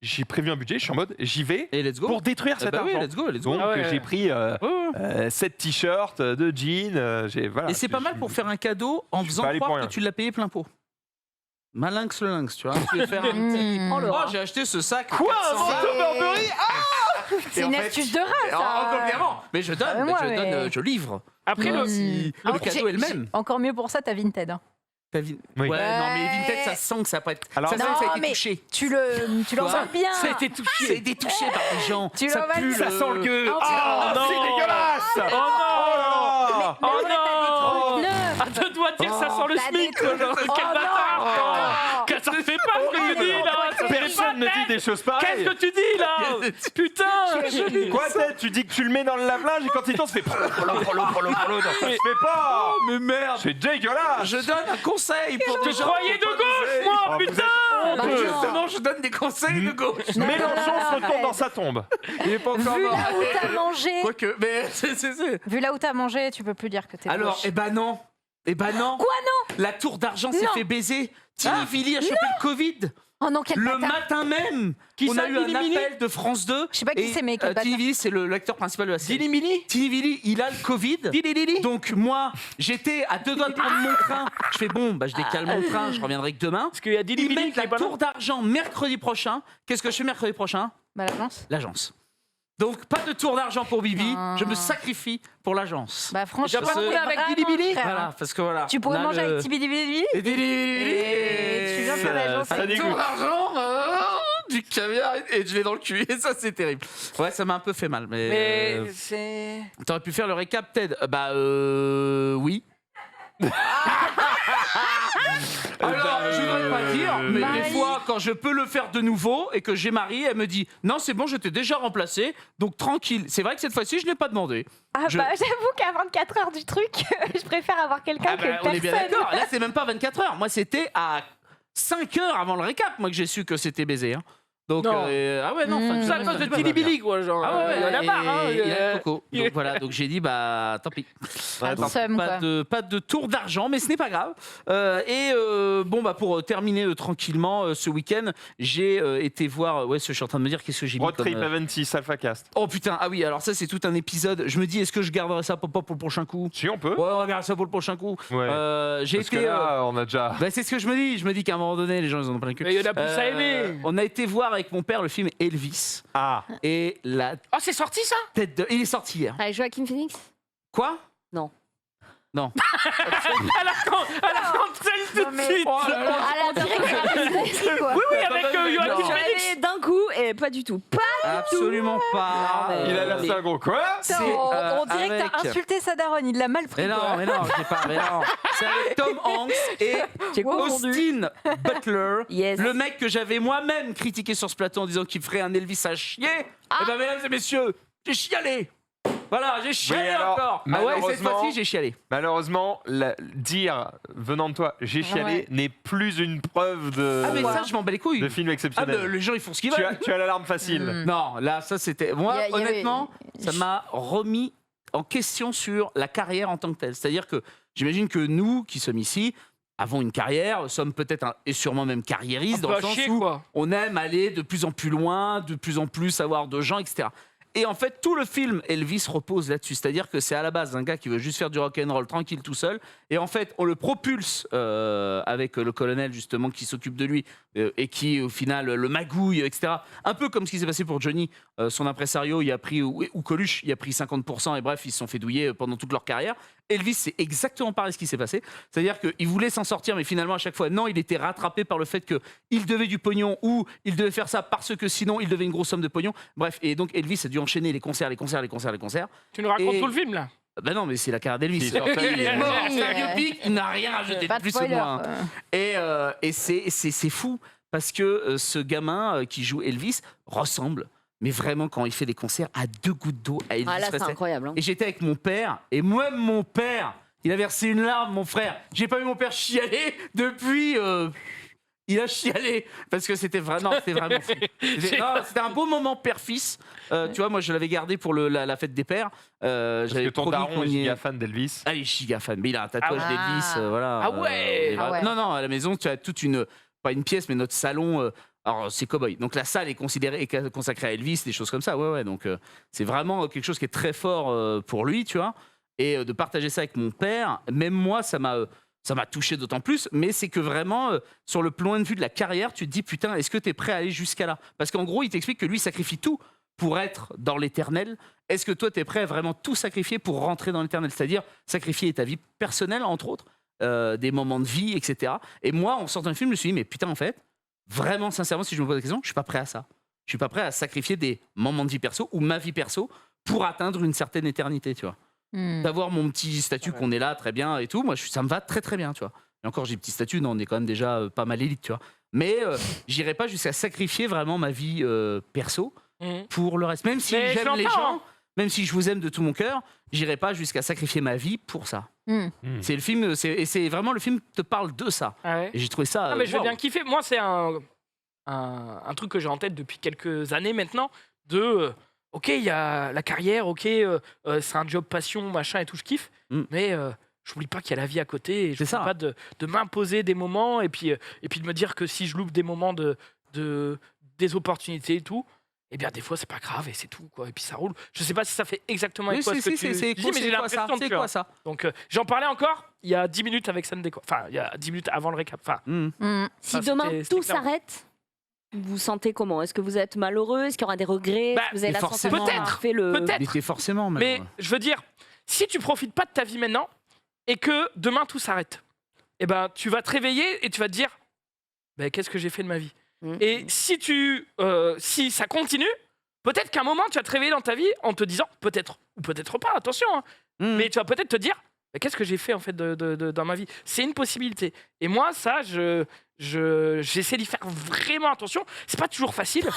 j'ai prévu un budget. Je suis en mode, j'y vais Et let's go. pour détruire Ah cet bah oui, argent. let's go, let's go. Donc Ah ouais. j'ai pris Ouais, ouais. 7 t-shirts, 2 jeans. Voilà, Et c'est pas je- mal pour faire un cadeau en je suis faisant pas allé pour croire rien. que tu l'as payé plein pot. Malinx le lynx, tu vois. Tu veux faire un petit. Mmh. Oh, j'ai acheté ce sac. Quoi, un 400 manteau balles. Burberry C'est Et en une fait, astuce de rat, ça. Clairement. Mais je donne, moi, je livre. Après, Même le, si le cadeau est le même. Encore mieux pour ça, t'as Vinted. Hein. Oui. Ouais, non, mais Vinted, ça sent que ça peut être. Alors- ça sent que ça a Non, été mais touché. Tu l'envoies bien. Ça a été touché. Ça a été touché par des gens. Tu ça l'envoies pue bien. Ça sent le gueux. Oh, Ah, non. c'est dégueulasse. Oh non là là. Oh non Neuf. À deux doigts de dire ça sent le T'as SMIC, des quoi, genre, trucs. quel Oh bâtard non. quoi. Que ça te fait pas ce que tu dis là ça te fait Personne ne pas, dit des choses Qu'est-ce pareilles. que tu dis là Putain Quoi, Ted, tu dis que tu le mets dans le lave-linge et quand il tombe, ça fait prolo. Ça se fait pas. Mais merde. C'est dégueulasse. Je donne un conseil pour Je des gens croyais qui ont de pas gauche, moi, Oh, vous putain Bah, non. Justement, je donne des conseils de gauche. Non, Mélenchon se retourne arrête. dans sa tombe. Il est pas encore Vu mort. là où t'as mangé, Quoique, mais vu là où t'as mangé, tu peux plus dire que t'es Alors, gauche. eh ben non. Eh ben non. Quoi, non? La tour d'argent s'est Non. fait baiser. Tilly Villy a chopé le Covid. Oh non, quel Le bâtard. matin même, Qui on ça, a eu un Dilly Milly appel de France 2. Je sais pas qui c'est, mais quel Tilly bâtard. Villy, c'est l'acteur principal de la série. Dilly Milly Tilly Villy, il a le Covid. Donc moi, j'étais à 2 doigts de prendre mon train. Je fais bon, bah je décale mon train, je reviendrai que demain. Parce qu'il y a Dilly Ils Milly mettent qui est la pas là. tour d'argent mercredi prochain. Qu'est-ce que je fais mercredi prochain? Bah, l'agence. L'agence. Donc pas de tour d'argent pour Bibi, Ah. je me sacrifie pour l'agence. Bah, franchement, J'ai pas monté monté avec Dilly Milly Voilà, parce que voilà. Tu pourrais on a manger le- avec Tibi Dibi. Et Et tu viens faire l'agence. ça un dégoûte. tour d'argent, du caviar et je l'ai dans le cul. Et ça, c'est terrible. Ouais, ça m'a un peu fait mal. Mais, Mais c'est... t'aurais pu faire le récap, Ted. Bah, oui. Alors, je voudrais pas dire, mais Marie. des fois, quand je peux le faire de nouveau et que j'ai Marie, elle me dit non, c'est bon, je t'ai déjà remplacé, donc tranquille. C'est vrai que cette fois-ci, je l'ai pas demandé. Ah Je- bah j'avoue qu'à 24 heures du truc, je préfère avoir quelqu'un Ah bah, que on est bien personne. d'accord. Là, c'est même pas 24 heures. Moi, c'était à 5 heures avant le récap, moi, que j'ai su que c'était baisé. Hein. Donc, Non. ah ouais, non. enfin, C'est à cause de Dilly Milly, quoi, genre. Ah ouais, il y en a marre, hein. il y a le coco. il- Donc voilà, donc j'ai dit bah tant pis. Ah, Donc, somme, quoi. pas de tour d'argent, mais ce n'est pas grave. Bon bah pour terminer tranquillement ce week-end, j'ai été voir. Ouais, je suis en train de me dire qu'est-ce que j'ai mis Road Trip comme. Aventis, AlphaCast. Oh putain, ah oui, alors ça c'est tout un épisode. Je me dis est-ce que je garderai ça pour le prochain coup? Si on peut. Ouais, on regarde ça pour le prochain coup. Ouais. J'ai Parce que été. là, on a déjà. Bah, c'est ce que je me dis. Je me dis qu'à un moment donné, les gens ils en ont plein le cul. Mais il y en a plus à aimer. On a été voir avec mon père le film Elvis Ah. et la Oh, c'est sorti, ça tête de. Il est sorti hier. Avec Joaquin Phoenix Quoi? Non. Non. À la cancel tout de suite Oh là là. À la direction. quoi. Oui, avec Joaquin Non. Phoenix J'avais d'un coup et pas du tout. Pas Absolument pas. Non, mais- Il a l'air Mais- c'est un gros quoi? C'est, On dirait que t'as avec- insulté sa daronne, il l'a mal pris. Mais non, quoi. mais non, j'ai pas. Mais non. C'est avec Tom Hanks et J'ai confondu. Austin Butler, Yes. le mec que j'avais moi-même critiqué sur ce plateau en disant qu'il ferait un Elvis à chier. Et ben mesdames et messieurs, j'ai chialé. Voilà, j'ai chialé alors, encore. Ah ouais, cette malheureusement- fois-ci, j'ai chialé. Malheureusement, dire venant de toi, j'ai chialé Ouais. n'est plus une preuve de, Ah mais ça, je m'en bats les couilles. de film Ah mais exceptionnel. les gens ils font ce qu'ils Tu veulent. as, tu as l'alarme facile. Non, là, ça c'était. Moi, Il y avait- honnêtement, ça m'a remis en question sur la carrière en tant que telle. C'est-à-dire que j'imagine que nous, qui sommes ici, avons une carrière, sommes peut-être et sûrement même carriéristes, dans le sens chier, où quoi. on aime aller de plus en plus loin, de plus en plus avoir de gens, etc. Et en fait, tout le film Elvis repose là-dessus. C'est-à-dire que c'est à la base un gars qui veut juste faire du rock'n'roll tranquille tout seul. Et en fait, on le propulse avec le colonel, justement, qui s'occupe de lui et qui, au final, le magouille, etc. Un peu comme ce qui s'est passé pour Johnny. Son impresario, il a pris, ou Coluche, il a pris 50%. Et bref, ils se sont fait douiller pendant toute leur carrière. Elvis, c'est exactement pareil ce qui s'est passé. C'est-à-dire qu'il voulait s'en sortir, mais finalement, à chaque fois, non, il était rattrapé par le fait qu'il devait du pognon ou il devait faire ça parce que sinon, il devait une grosse somme de pognon. Bref, et donc Elvis a dû enchaîner les concerts. Tu nous racontes Et- tout le film, là Ben non, mais c'est la carrière d'Elvis. Il sort Il est mort, Oui, c'est un biopic, il n'a rien rajouté Pas de de plus ou de spoiler. moins. Et c'est fou parce que ce gamin qui joue Elvis ressemble, mais vraiment quand il fait des concerts, à 2 gouttes d'eau à Elvis Ah là, c'est Presley. incroyable. hein. Et j'étais avec mon père, et même mon père, il a versé une larme, mon frère. J'ai pas vu mon père chialer depuis. Il a chialé parce que c'était vraiment fou. C'était un beau moment père-fils. Tu vois, moi je l'avais gardé pour la fête des pères. Parce que J'avais ton promis daron qu'on est y giga fan d'Elvis. Ah, il est giga fan, mais il a un tatouage Ah. d'Elvis, voilà. Ah ouais. et voilà. Ah ouais. Non, non, à la maison, tu as toute une, pas une pièce, mais notre salon. Alors, c'est Cowboy. Donc, la salle est considérée, est consacrée à Elvis, des choses comme ça. Ouais, ouais. Donc, c'est vraiment quelque chose qui est très fort pour lui, tu vois. Et de partager ça avec mon père, même moi, ça m'a touché d'autant plus. Mais c'est que vraiment, sur le point de vue de la carrière, tu te dis, putain, est-ce que tu es prêt à aller jusqu'à là? Parce qu'en gros, il t'explique que lui, il sacrifie tout pour être dans l'éternel, est-ce que toi, tu es prêt à vraiment tout sacrifier pour rentrer dans l'éternel? C'est-à-dire sacrifier ta vie personnelle, entre autres, des moments de vie, etc. Et moi, en sortant du film, je me suis dit, mais putain, en fait, vraiment, sincèrement, si je me pose la question, je suis pas prêt à ça. Je suis pas prêt à sacrifier des moments de vie perso ou ma vie perso pour atteindre une certaine éternité, tu vois. D'avoir mon petit statut qu'on est là, très bien et tout, moi, ça me va très très bien, tu vois. Et encore, j'ai petit statut, non, on est quand même déjà pas mal élite, tu vois. Mais j'irai pas jusqu'à sacrifier vraiment ma vie perso pour le reste. Même si j'aime les gens, même si je vous aime de tout mon cœur, j'irai pas jusqu'à sacrifier ma vie pour ça. C'est le film, c'est vraiment le film te parle de ça. Ah ouais. Et j'ai trouvé ça. Ah, mais je vais bien kiffer. Moi, c'est un truc que j'ai en tête depuis quelques années maintenant. Ok, il y a la carrière, ok, c'est un job passion, machin et tout, je kiffe. Mais j'oublie pas qu'il y a la vie à côté. Et je n'oublie pas de m'imposer des moments et puis de me dire que si je loupe des moments des opportunités et tout, eh bien des fois c'est pas grave et c'est tout quoi. Et puis ça roule. Je sais pas si ça fait exactement ce que tu dis, mais j'ai l'impression que c'est quoi ça? Donc j'en parlais encore il y a 10 minutes avec Sunday. Enfin, il y a 10 minutes avant le récap. Enfin, Si demain tout s'arrête, vous sentez comment? Est-ce que vous êtes malheureux? Est-ce qu'il y aura des regrets? Vous avez la sensation peut-être. Forcément. Mais je veux dire, si tu profites pas de ta vie maintenant et que demain tout s'arrête, eh ben tu vas te réveiller et tu vas te dire, qu'est-ce que j'ai fait de ma vie? Et si ça continue, peut-être qu'à un moment tu vas te réveiller dans ta vie en te disant, peut-être ou peut-être pas, attention, hein, mais tu vas peut-être te dire, qu'est-ce que j'ai fait en fait dans ma vie? C'est une possibilité. Et moi, ça, j'essaie d'y faire vraiment attention. C'est pas toujours facile.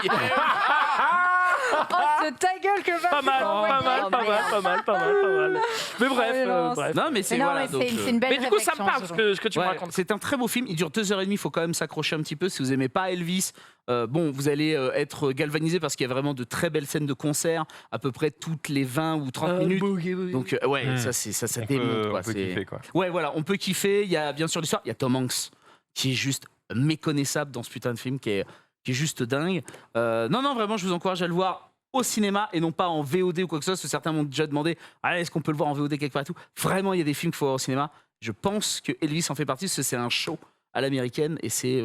C'est ta gueule que va. Pas mal. Mais bref. Non, mais c'est voilà. C'est une belle Mais du coup, ça me réflexion, parle ce que tu me racontes. C'est un très beau film. Il dure 2h30. Il faut quand même s'accrocher un petit peu. Si vous aimez pas Elvis, vous allez être galvanisé parce qu'il y a vraiment de très belles scènes de concert à peu près toutes les 20 ou 30 minutes. Donc ça démonte. On peut kiffer quoi. Ouais, voilà, on peut kiffer. Il y a bien sûr l'histoire. Il y a Tom Hanks qui est juste méconnaissable dans ce putain de film, qui est juste dingue. Non, vraiment, je vous encourage à le voir au cinéma et non pas en VOD ou quoi que ce soit. Parce que certains m'ont déjà demandé, est-ce qu'on peut le voir en VOD quelque part et tout. Vraiment, il y a des films qu'il faut voir au cinéma. Je pense que Elvis en fait partie parce que c'est un show à l'américaine et c'est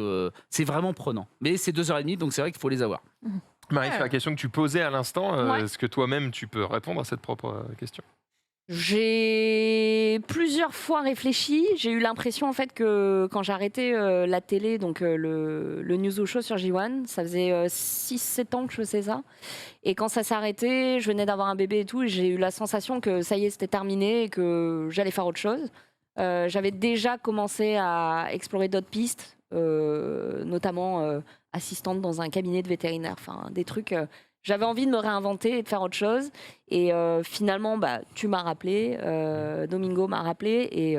vraiment prenant. Mais c'est 2h30, donc c'est vrai qu'il faut les avoir. Marie, sur la question que tu posais à l'instant, est-ce que toi-même tu peux répondre à cette propre question? J'ai plusieurs fois réfléchi. J'ai eu l'impression en fait que quand j'ai arrêté la télé, donc le News Show sur J1, ça faisait 6-7 ans que je faisais ça. Et quand ça s'est arrêté, je venais d'avoir un bébé et tout, et j'ai eu la sensation que ça y est, c'était terminé et que j'allais faire autre chose. J'avais déjà commencé à explorer d'autres pistes, notamment assistante dans un cabinet de vétérinaire, enfin des trucs... J'avais envie de me réinventer et de faire autre chose. Et finalement, tu m'as rappelé, Domingo m'a rappelé, et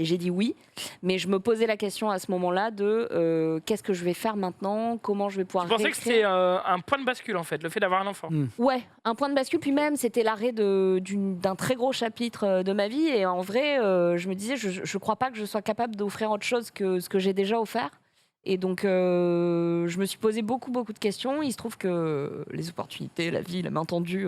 j'ai dit oui. Mais je me posais la question à ce moment-là de qu'est-ce que je vais faire maintenant? Comment je vais pouvoir réécrire? Je pensais que c'était un point de bascule, en fait, le fait d'avoir un enfant. Ouais, un point de bascule. Puis même, c'était l'arrêt d'un très gros chapitre de ma vie. Et en vrai, je me disais, je ne crois pas que je sois capable d'offrir autre chose que ce que j'ai déjà offert. Et donc, je me suis posé beaucoup de questions. Il se trouve que les opportunités, la vie, la main tendue,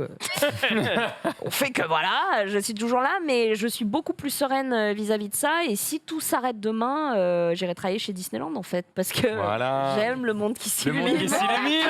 ont fait que voilà, je suis toujours là, mais je suis beaucoup plus sereine vis-à-vis de ça. Et si tout s'arrête demain, j'irai travailler chez Disneyland, en fait, parce que j'aime le monde qui s'illumine. Le monde qui s'illumine.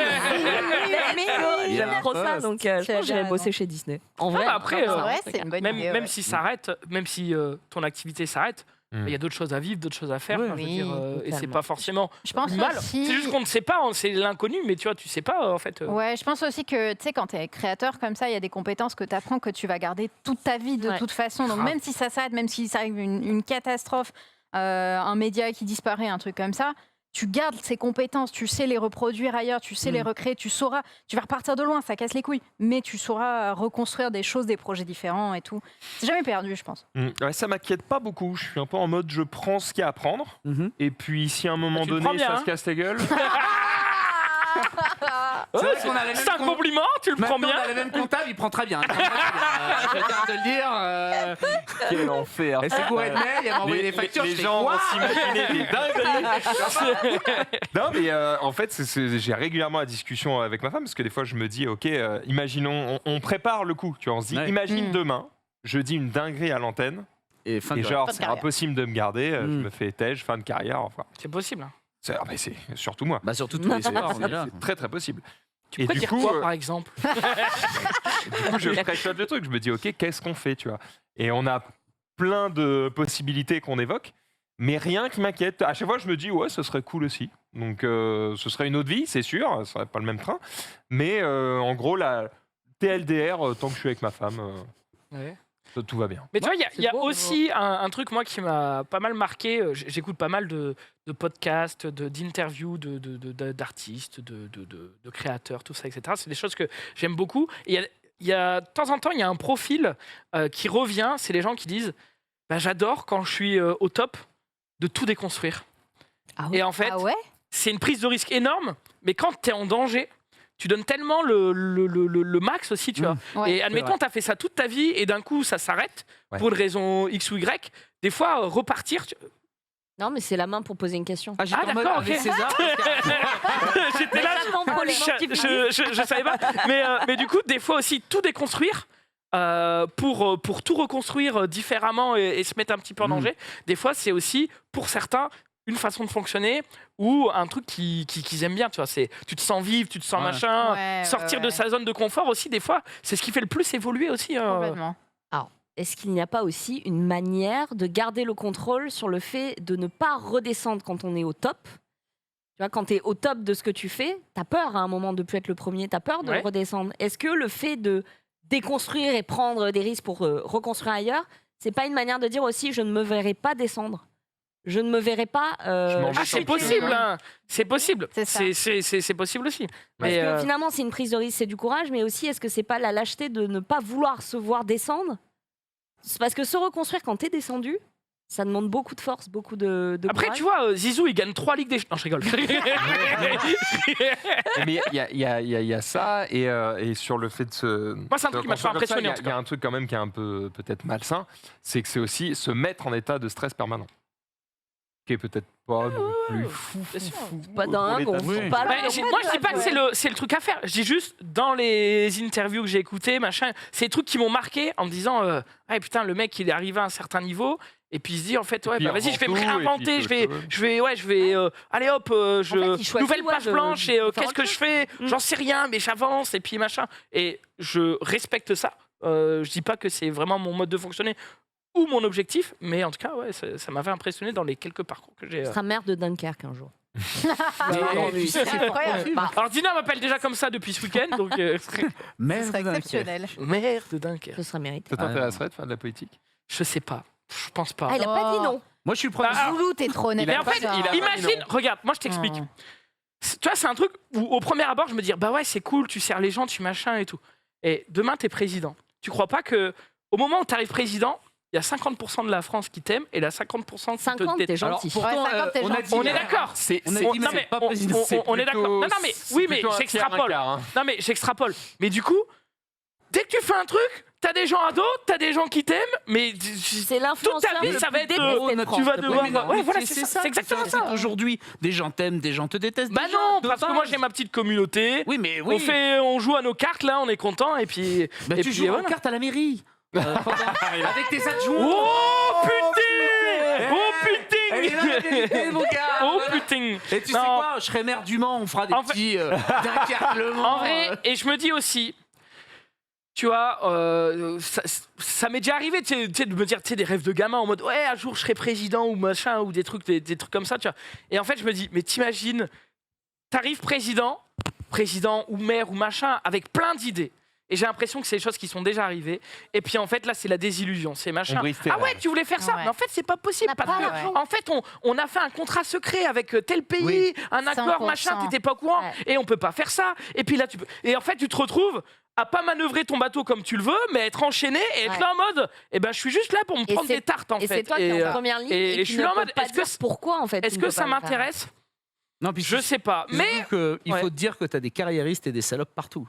J'aime trop ça, donc je pense que j'irai bosser chez Disney. En vrai, après, c'est une bonne idée, même si ça arrête, même si ton activité s'arrête, il y a d'autres choses à vivre, d'autres choses à faire. Et c'est pas forcément mal. C'est juste qu'on ne sait pas, c'est l'inconnu, mais tu vois, tu sais pas en fait. Ouais, je pense aussi que tu sais, quand tu es créateur comme ça, il y a des compétences que tu apprends que tu vas garder toute ta vie de toute façon. Donc même si ça s'arrête, même si ça arrive une catastrophe, un média qui disparaît, un truc comme ça, tu gardes ces compétences, tu sais les reproduire ailleurs, tu sais les recréer, tu sauras, tu vas repartir de loin, ça casse les couilles, mais tu sauras reconstruire des choses, des projets différents et tout. C'est jamais perdu, je pense. Ouais, ça m'inquiète pas beaucoup. Je suis un peu en mode, je prends ce qu'il y a à prendre, et puis si à un moment donné ça se casse la gueule. C'est un compliment, tu le prends bien. On a le même comptable, il prend très bien. Je tiens à te le dire. Quel enfer. Et c'est bourré de mail, il m'a envoyé des factures. Les gens vont s'imaginer des dingueries. Non, mais en fait, j'ai régulièrement la discussion avec ma femme parce que des fois, je me dis, ok, imaginons, on prépare le coup. Tu vois, on se dit, imagine demain, je dis une dinguerie à l'antenne. Et genre, c'est impossible de me garder. Je me fais têche, fin de carrière. Enfin. C'est possible. C'est surtout moi. Surtout tous les soirs, on est là. C'est très très possible. Tu Et pourrais du dire coup, quoi, par exemple? Du coup, je screenshot le truc. Je me dis, ok, qu'est-ce qu'on fait, tu vois? Et on a plein de possibilités qu'on évoque, mais rien qui m'inquiète. À chaque fois, je me dis, ouais, ce serait cool aussi. Donc, ce serait une autre vie, c'est sûr. Ce serait pas le même train. Mais en gros, la TLDR, tant que je suis avec ma femme, Ouais. tout va bien. Mais tu vois, il c'est y a beau, aussi un truc, moi, qui m'a pas mal marqué. J'écoute pas mal de podcasts, d'interviews d'artistes, de créateurs, tout ça, etc. C'est des choses que j'aime beaucoup. Et de temps en temps, il y a un profil qui revient. C'est les gens qui disent bah, j'adore quand je suis au top de tout déconstruire. Ah Et en fait, Ah ouais? c'est une prise de risque énorme, mais quand tu es en danger, tu donnes tellement le max aussi, tu vois. Ouais. Et admettons, tu as fait ça toute ta vie et d'un coup, ça s'arrête Ouais. pour une raison X ou Y. Des fois, repartir. Non, mais c'est la main pour poser une question. Ah, j'étais Ah, en mode d'accord, avec ok. César. J'étais là, J'attends pour les gens qui je savais pas. Mais du coup, des fois aussi, tout déconstruire. Pour tout reconstruire différemment et se mettre un petit peu en danger, des fois c'est aussi pour certains une façon de fonctionner ou un truc qu'ils aiment bien, tu vois, c'est tu te sens vivre, tu te sens Ouais. machin, Ouais, sortir ouais, de ouais. sa zone de confort aussi des fois, c'est ce qui fait le plus évoluer aussi. Complètement. Est-ce qu'il n'y a pas aussi une manière de garder le contrôle sur le fait de ne pas redescendre quand on est au top? Tu vois, quand tu es au top de ce que tu fais, tu as peur à un moment de plus être le premier, tu as peur de Ouais. redescendre. Est-ce que le fait de déconstruire et prendre des risques pour reconstruire ailleurs, c'est pas une manière de dire aussi je ne me verrai pas descendre? Je ne me verrai pas. Je m'en vais Ah, c'est sans possible, hein. C'est possible, C'est ça. c'est possible aussi. Parce Mais, que finalement, c'est une prise de risque, c'est du courage, mais aussi, est-ce que c'est pas la lâcheté de ne pas vouloir se voir descendre? C'est parce que se reconstruire quand t'es descendu, ça demande beaucoup de force, beaucoup de après, courage. tu vois, Zizou, il gagne 3 Ligues des... Non, je rigole. Mais il y a ça, et sur le fait de se. Moi, c'est un truc qui m'a toujours construire comme ça, impressionné, en tout Il y a un truc quand même qui est un peu peut-être malsain, c'est que c'est aussi se mettre en état de stress permanent. Qui est peut-être pas non plus fou. bien sûr. Pas pour dingue, l'état on de- fout pas Bah, là. moi, je dis pas que c'est le truc à faire. Je dis juste, dans les interviews que j'ai écoutées, machin, c'est des trucs qui m'ont marqué en me disant ah, putain, le mec, il est arrivé à un certain niveau. Et puis il se dit, en fait, ouais, puis bah, il vas-y, je vais me revend tout, et réinventer. puis Je vais allez hop, En fait, il choisit, nouvelle ouais, page de blanche. Et faire qu'est-ce autre que je chose. fais? J'en sais rien, mais j'avance. Et puis machin. Et je respecte ça. Je dis pas que c'est vraiment mon mode de fonctionner ou mon objectif, mais en tout cas, ouais, ça m'avait impressionné dans les quelques parcours que j'ai. Tu seras maire de Dunkerque un jour. C'est incroyable. Alors Dina m'appelle déjà comme ça depuis ce week-end, donc Ce Merde, serait exceptionnel. mère de Dunkerque. Ce sera mérité. Ça t'intéresserait de faire de la politique? Je sais pas, je pense pas. Ah, il a pas dit non. Moi, je suis le premier. Ah, Zoulou, t'es trop honnête. Il a Mais en pas fait, dit- il a pas dit imagine, non. regarde, moi je t'explique. Oh. Tu vois, c'est un truc où au premier abord, je me dis, bah ouais, c'est cool, tu sers les gens, tu machin et tout. Et demain, t'es président. Tu crois pas que au moment où t'arrives président, il y a 50% de la France qui t'aime et la 50% qui 50, te t'es déteste. gentil. pourtant, Ouais, 50, t'es on a gentil. dit. On est d'accord. C'est On a On- dit, non, mais mais c'est pas on- président. on est d'accord. Non, non, mais oui, mais plutôt un tiers, un j'extrapole. quart, hein. Non, mais j'extrapole. Mais du coup, dès que tu fais un truc, t'as des gens ados, t'as des gens qui t'aiment, mais C'est toute l'influenceur ta vie, le ça va plus être. détesté de France. Tu vas Ouais, devoir. mais non, Ouais, mais voilà, c'est ça. C'est exactement ça. Aujourd'hui, des gens t'aiment, des gens te détestent. Bah des gens non, de parce que base. moi j'ai ma petite communauté. Oui, mais oui. On joue à nos cartes là, on est content et puis. Bah, et tu puis joues voilà. en carte à la mairie. Avec tes adjoints. Oh putain! Oh Elle est là, la putain! vérité, mon gars. Oh Voilà. putain! Et tu sais Non. quoi, je serai maire du Mans, on fera des En fait- petits Dunkerque Le Mans. En vrai, et je me dis aussi, tu vois, ça m'est déjà arrivé tu sais, de me dire, tu sais, des rêves de gamin en mode, ouais, un jour je serai président ou machin, ou des trucs comme ça, tu vois. Et en fait, je me dis, mais t'imagines, t'arrives président ou maire ou machin, avec plein d'idées. Et j'ai l'impression que c'est des choses qui sont déjà arrivées. Et puis en fait, là, c'est la désillusion, c'est machin. On brise tes Ah ouais, rêves. tu voulais faire ça, Ouais. mais en fait, c'est pas possible. On n'a Parce pas que, l'argent. en fait, on a fait un contrat secret avec tel pays, Oui. un accord, 100%. machin, t'étais pas au courant, Ouais. et on peut pas faire ça. Et puis là, et en fait, tu te retrouves à pas manœuvrer ton bateau comme tu le veux, mais être enchaîné et être Ouais. là en mode, eh ben, je suis juste là pour me Et prendre c'est- des tartes en Et fait. c'est toi qui es en euh, première ligne et et je qui suis ne là en peux mode, pas est-ce que dire pourquoi en fait. est-ce tu que ne ça peux pas le faire. m'intéresse? Non, puis Je sais pas. mais Mais il Ouais. faut te dire que tu as des carriéristes et des salopes partout.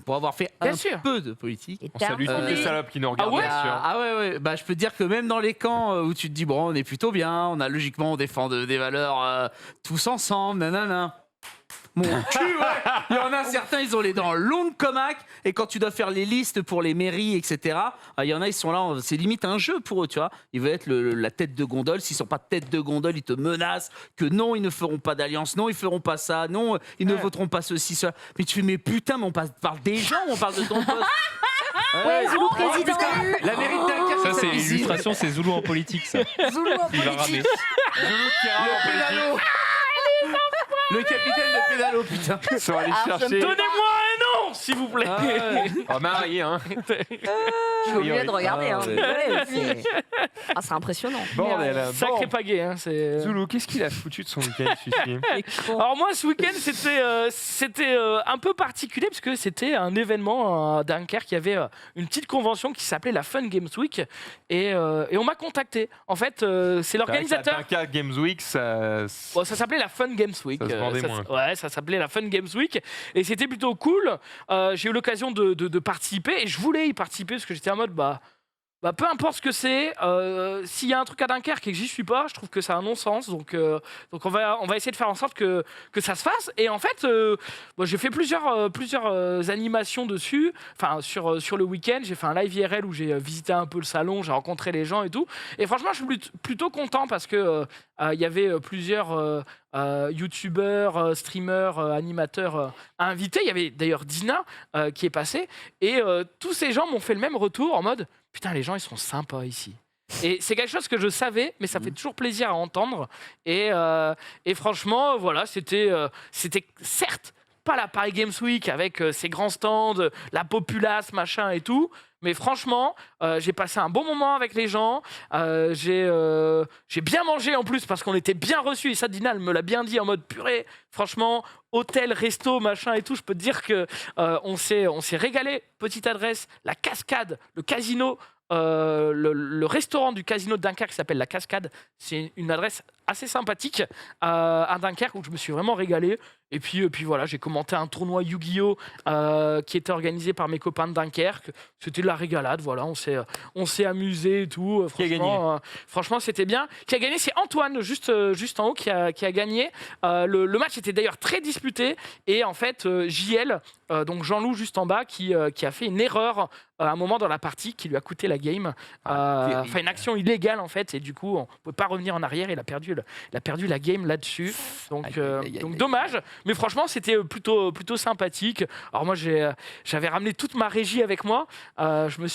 Pour avoir fait Bien un sûr. peu de politique. Et On t'as salue un toutes les fondé. salopes qui nous regardent, ouais bien sûr. Ah ouais, ouais. Bah, je peux te dire que même dans les camps où tu te dis, bon, on est plutôt bien, on a logiquement, on défend des valeurs tous ensemble, nanana. Mon cul, ouais. Il y en a certains, ils ont les dents longues comme Mac, et quand tu dois faire les listes pour les mairies, etc., il y en a, ils sont là, c'est limite un jeu pour eux, tu vois. Ils veulent être la tête de gondole. S'ils sont pas tête de gondole, ils te menacent que non, ils ne feront pas d'alliance, non, ils feront pas ça, non, ils ne voteront pas ceci, cela. Mais tu fais, mais putain, mais on parle des gens, on parle de ton poste. Ouais, Zoulou président. La mairie de Dunkerque, Ça, c'est une l'illustration, c'est Zoulou en politique, ça. Zoulou en Il va ramer. politique. Le pédalo. Le capitaine de pédalo, putain. Ils sont allés Alors, chercher. Donnez-moi un nom, s'il vous plaît. Oh, Marie, hein. Je suis obligée de regarder. Hein. Ouais, C'est impressionnant. Bordel. Sacré Bon. pagaie, hein. Zoulou, qu'est-ce qu'il a foutu de son week-end, celui-ci? Alors moi, ce week-end, c'était un peu particulier parce que c'était un événement à Dunkerque. Il y avait une petite convention qui s'appelait la Fun Games Week et on m'a contacté. En fait, c'est l'organisateur. Dunkerque Games Week, ça. Bon, ça s'appelait la Fun Games Week. Ça se vendait moins. Ouais, ça s'appelait la Fun Games Week. Et c'était plutôt cool. J'ai eu l'occasion de participer et je voulais y participer parce que j'étais en mode, bah, peu importe ce que c'est, s'il y a un truc à Dunkerque et que j'y suis pas, je trouve que ça a un non-sens. Donc on va essayer de faire en sorte que ça se fasse. Et en fait, j'ai fait plusieurs animations dessus. Enfin, sur le week-end, j'ai fait un live IRL où j'ai visité un peu le salon, j'ai rencontré les gens et tout. Et franchement, je suis plutôt content parce que il y avait plusieurs youtubeurs, streamers, animateurs invités. Il y avait d'ailleurs Dina qui est passée. Et tous ces gens m'ont fait le même retour en mode putain, les gens, ils sont sympas ici. Et c'est quelque chose que je savais, mais ça fait toujours plaisir à entendre. Et franchement, voilà, c'était certes pas la Paris Games Week avec ses grands stands, la populace, machin et tout. Mais franchement, j'ai passé un bon moment avec les gens. J'ai bien mangé en plus parce qu'on était bien reçus. Et ça, Dina, elle me l'a bien dit en mode purée. Franchement, hôtel, resto, machin et tout, je peux te dire que on s'est régalé. Petite adresse, la Cascade, le casino. Le restaurant du casino de Dunkerque qui s'appelle La Cascade, c'est une adresse assez sympathique à Dunkerque où je me suis vraiment régalé. Et puis voilà, j'ai commenté un tournoi Yu-Gi-Oh qui était organisé par mes copains de Dunkerque. C'était de la régalade, voilà, on s'est amusé et tout. Qui a gagné franchement, c'était bien. Qui a gagné, c'est Antoine, juste en haut, qui a gagné. Le match était d'ailleurs très disputé. Et en fait, JL, donc Jean-Loup juste en bas, qui a fait une erreur à un moment dans la partie qui lui a coûté la game. Enfin, une action illégale en fait. Et du coup, on ne pouvait pas revenir en arrière. Il a perdu la game là-dessus. Donc dommage. Mais franchement, c'était plutôt sympathique. Alors moi, j'avais ramené toute ma régie avec moi. Je me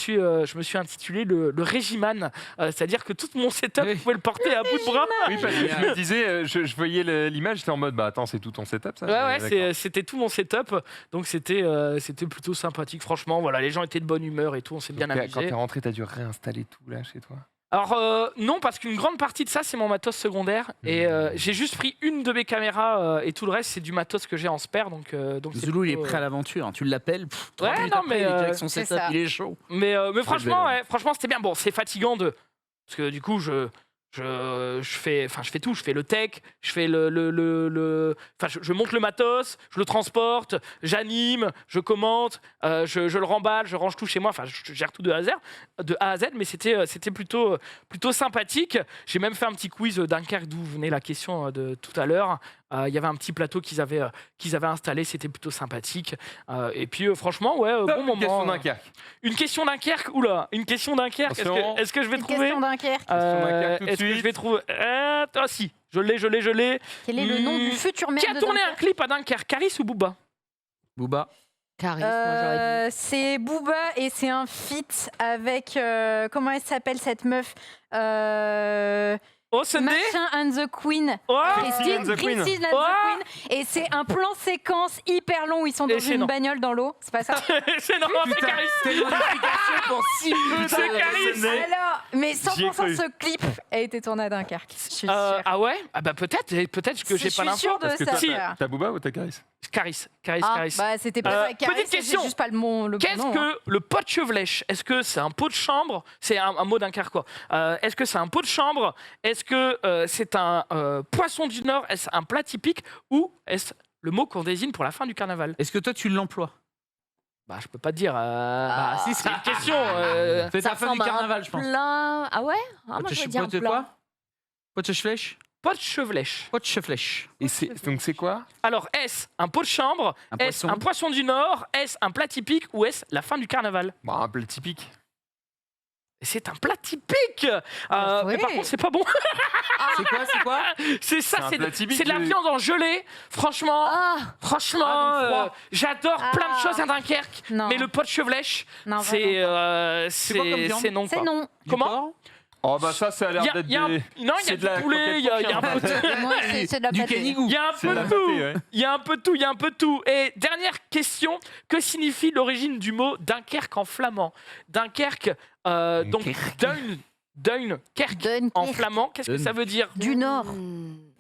suis intitulé le Régiman. C'est-à-dire que tout mon setup, je pouvais le porter à bout de bras. Oui, parce que je me disais, je voyais l'image, j'étais en mode, bah attends, c'est tout ton setup, ça? Ouais, c'était tout mon setup. Donc c'était plutôt sympathique. Franchement, voilà, les gens étaient de bonne humeur et tout. On s'est bien amusé. Quand t'es rentré, t'as dû réinstaller tout là chez toi? Alors non, parce qu'une grande partie de ça, c'est mon matos secondaire. Et j'ai juste pris une de mes caméras et tout le reste, c'est du matos que j'ai en spare. Donc Zoulou, il est prêt à l'aventure. Hein. Tu l'appelles. Ouais, non, mais il est avec son setup, il est chaud. Mais franchement, franchement, c'était bien. Bon, c'est fatigant parce que du coup, je fais tout, je fais le tech, je fais je monte le matos, je le transporte, j'anime, je commente, je le remballe, je range tout chez moi, enfin je gère tout de A à Z, mais c'était plutôt sympathique. J'ai même fait un petit quiz Dunkerque d'où venait la question de tout à l'heure. Il y avait un petit plateau qu'ils avaient installé, c'était plutôt sympathique. Et puis franchement, ouais, bon moment. Une question Dunkerque. Une question Dunkerque, oula, une question Dunkerque. Est-ce que je vais Une trouver question Dunkerque. Est-ce que je vais trouver si, je l'ai. Quel est le nom du futur maire Qui a de tourné un Dunkerque? clip à Dunkerque, Caris ou Booba? Booba. Caris, moi j'aurais dit. C'est Booba et c'est un feat avec comment elle s'appelle cette meuf Oh, Sunday. Machin and the Queen. Oh, Christine and the Queen. and the Queen. Et c'est un plan séquence hyper long où ils sont dans Et c'est une non. bagnole dans l'eau. C'est pas ça? c'est normal, c'est Caris. Pour si peu C'est Caris. Alors, mais J'y ai 100% cru. ce clip a été tourné à Dunkerque. Je suis sûre. Ah ouais? Ah bah peut-être que j'ai pas Je suis sûre l'info. de Est-ce que ça. Si. t'as Booba ou t'as Caris? Caris. Bah, c'était pas avec Caris, petite c'est question. juste pas le bon le bon Qu'est-ce nom, hein. que le pot de chevelèche? Est-ce que c'est un pot de chambre? C'est un mot dunkerquois. Est-ce que c'est un pot de chambre? Est-ce que c'est un poisson du Nord? Est-ce un plat typique? Ou est-ce le mot qu'on désigne pour la fin du carnaval? Est-ce que toi, tu l'emploies? Bah, je peux pas te dire. si, c'est une question. C'est la fin du carnaval, je pense. Plein... Ah ouais? Ah, moi je Pote- vais dire pote plein. quoi? Pote flèche? pot de chevelèche. Pot de chevlèche. Et donc c'est quoi? Alors, est-ce un pot de chambre? Un Est-ce poisson. un poisson du Nord? Est-ce un plat typique? Ou est-ce la fin du carnaval? Bon, un peu le typique. C'est un plat typique. Oui. Mais par contre, c'est pas bon. C'est quoi C'est ça, C'est un c'est plat typique c'est de la du- viande en gelée. Franchement, donc froid. j'adore plein de Ah. choses à Dunkerque. Non. mais le pot de chevelèche, Non, c'est quoi comme viande c'est non. c'est quoi. non. Comment? Oh bah ça a l'air d'être Il y a des... non, il y c'est a de la du poulet, il y a un peu de Moi, c'est de la Du pâtée. canigou. il y a un C'est peu de la de tout. pâtée, ouais. Il y a un peu de tout, il y a un peu de tout. Et dernière question, que signifie l'origine du mot Dunkerque en flamand? Dunkerque, donc Dunkerque en Dunkerque. flamand, qu'est-ce que Dun. ça veut dire? Du Nord.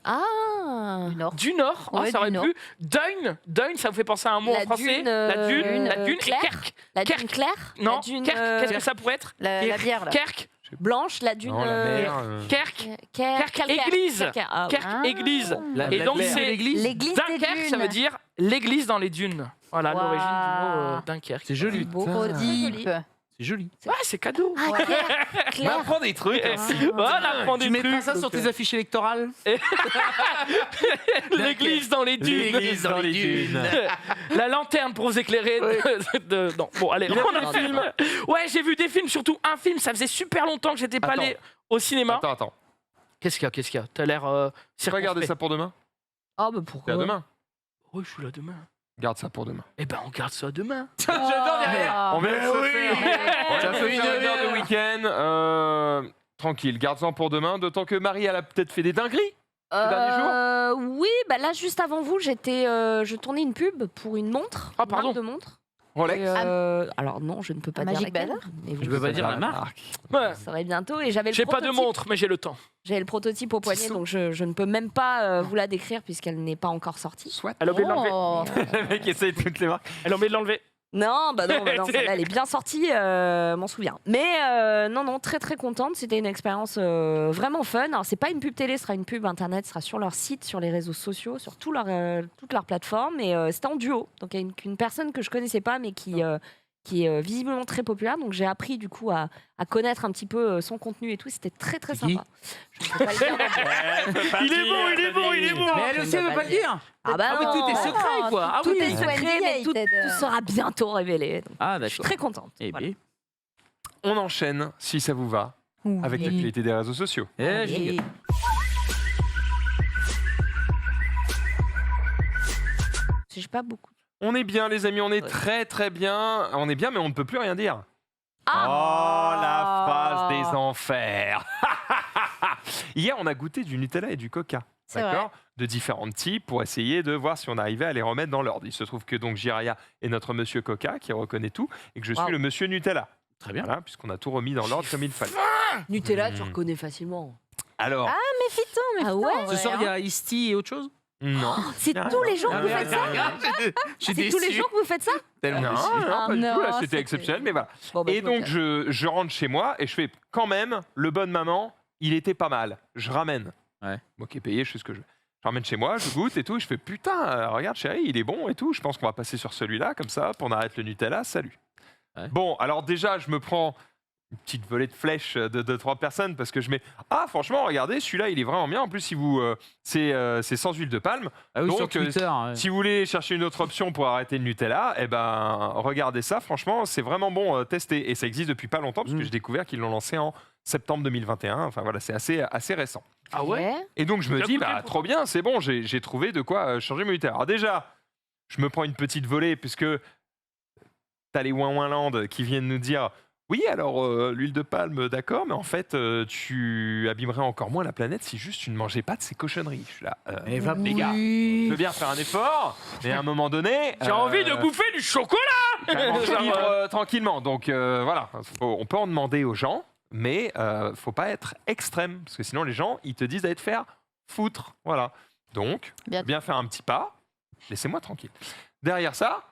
Ah. Du Nord. Du Nord, Ouais, ça aurait du Nord. pu. Dun, ça vous fait penser à un mot La en français? dune, la dune, la dune, dune et claire. Kerk. La Kerk. dune claire. Non, La dune Kerk, qu'est-ce que ça pourrait être? La bière, là. Kerk, blanche, la dune. Non, la mer... Kerk, Kerk, Kerk, église. calcaire. Ah, Kerk, Ah. église. Et La donc claire. c'est l'église. L'église des Dunkerque, ça dunes. veut dire l'église dans les dunes. Voilà Waouh. l'origine du mot Dunkerque. C'est joli. Beau Putain. deep. C'est joli. Ouais, c'est cadeau. Ah, claire. On apprend des trucs. Voilà, prends Tu des mettras trucs. ça sur tes affiches électorales? L'église dans les dunes. L'église dans les dunes. La lanterne pour vous éclairer. Non, bon, allez, on a un film. Ouais, j'ai vu des films, surtout un film. Ça faisait super longtemps que j'étais pas Attends. allé au cinéma. Attends. Qu'est-ce qu'il y a T'as l'air Tu vas garder ça pour demain? Ah, bah C'est pourquoi? à demain. Oui, je suis là demain. Garde ça pour demain. Eh ben, on garde ça demain. J'adore derrière. On vient de se faire... On vient de se Une faire une heure de heure. week-end. Tranquille, garde-en pour demain. D'autant que Marie, elle a peut-être fait des dingueries ces derniers jours. Oui, bah là, juste avant vous, je tournais une pub pour une montre. Ah, une pardon. marque de montre. Rolex. Et, alors non, je ne peux pas dire Magic laquelle, Bazar mais vous Je peux pas le dire la marque. Ouais. saurez bientôt. Et j'avais le J'ai pas de prototype. montre, mais j'ai le temps. J'avais le prototype au poignet, donc je ne peux même pas vous la décrire puisqu'elle n'est pas encore sortie. Soit. Elle a oublié de l'enlever. Oh. Le mec essaye toutes les marques. Elle a oublié de l'enlever. Non, bah non, celle-là, elle est bien sortie, m'en souviens. Mais non, très très contente. C'était une expérience vraiment fun. Alors, c'est pas une pub télé, ce sera une pub internet, ce sera sur leur site, sur les réseaux sociaux, sur toutes leurs plateformes. Et c'était en duo. Donc, il y a une personne que je connaissais pas, mais qui est visiblement très populaire. Donc, j'ai appris du coup à connaître un petit peu son contenu et tout. C'était très très C'est qui sympa. Je ne peux pas le dire. Il est bon. Mais elle aussi, elle veut pas le dire. Ah bah oui, non. tout est secret, quoi. Ah Tout oui. est secret, mais tout sera bientôt révélé. Donc, Ah, je suis d'accord. très contente. Eh Voilà. bien. On enchaîne, si ça vous va, avec l'actualité des réseaux sociaux. Eh, jingle. J'ai pas beaucoup. On est bien, les amis, on est Ouais. très très bien. On est bien, mais on ne peut plus rien dire. Ah. Oh, la phrase des enfers. Hier, on a goûté du Nutella et du Coca. C'est D'accord, de différents types pour essayer de voir si on arrivait à les remettre dans l'ordre. Il se trouve que donc Jiraya est notre monsieur Coca qui reconnaît tout et que je suis Wow. le monsieur Nutella. Très bien. Voilà, puisqu'on a tout remis dans l'ordre comme il fallait. Nutella, tu Hmm. reconnais facilement. Alors, Mais Ah ouais. Ce soir, il y a Ice-T et autre chose? non. C'est Ah, tous les jours que ah, vous mais faites ça J'ai C'est tous les jours que vous faites ça Tellement Non, déçu. non, pas du non, tout, là, c'était- c'était exceptionnel, mais voilà. Bon, bah, Et donc, Coca. je rentre chez moi et je fais quand même, le bonne maman, il était pas mal. Je ramène. Ouais. Moi qui ai payé, je fais ce que je veux. Je ramène chez moi, je goûte et tout. Et je fais putain, regarde chérie, il est bon et tout. Je pense qu'on va passer sur celui-là, comme ça, pour on arrête le Nutella. Salut. Ouais. Bon, alors déjà, je me prends une petite volée de flèches de 3 personnes parce que je mets ah franchement regardez celui-là il est vraiment bien en plus si vous c'est sans huile de palme. Ah oui, sur Donc, Twitter. ouais. Si vous voulez chercher une autre option pour arrêter le Nutella, eh ben, regardez ça. Franchement, c'est vraiment bon. Tester. Et ça existe depuis pas longtemps parce que j'ai découvert qu'ils l'ont lancé en septembre 2021. Enfin voilà, c'est assez récent. Ah ouais? Et donc je me Tu l'as dis, goûté, bah, pourtant trop bien, c'est bon, j'ai trouvé de quoi changer mon Nutella. Alors déjà, je me prends une petite volée puisque t'as les Ouin-Ouinland qui viennent nous dire. Oui, alors l'huile de palme, d'accord, mais en fait, tu abîmerais encore moins la planète si juste tu ne mangeais pas de ces cochonneries. Je suis là, Et va, les gars, je veux bien faire un effort, mais à un moment donné, J'ai envie de bouffer du chocolat. faut Genre, vivre tranquillement. Donc voilà, on peut en demander aux gens, mais faut pas être extrême, parce que sinon les gens, ils te disent d'aller te faire foutre. Voilà. Donc, Bien. bien faire un petit pas, laissez-moi tranquille. Derrière ça,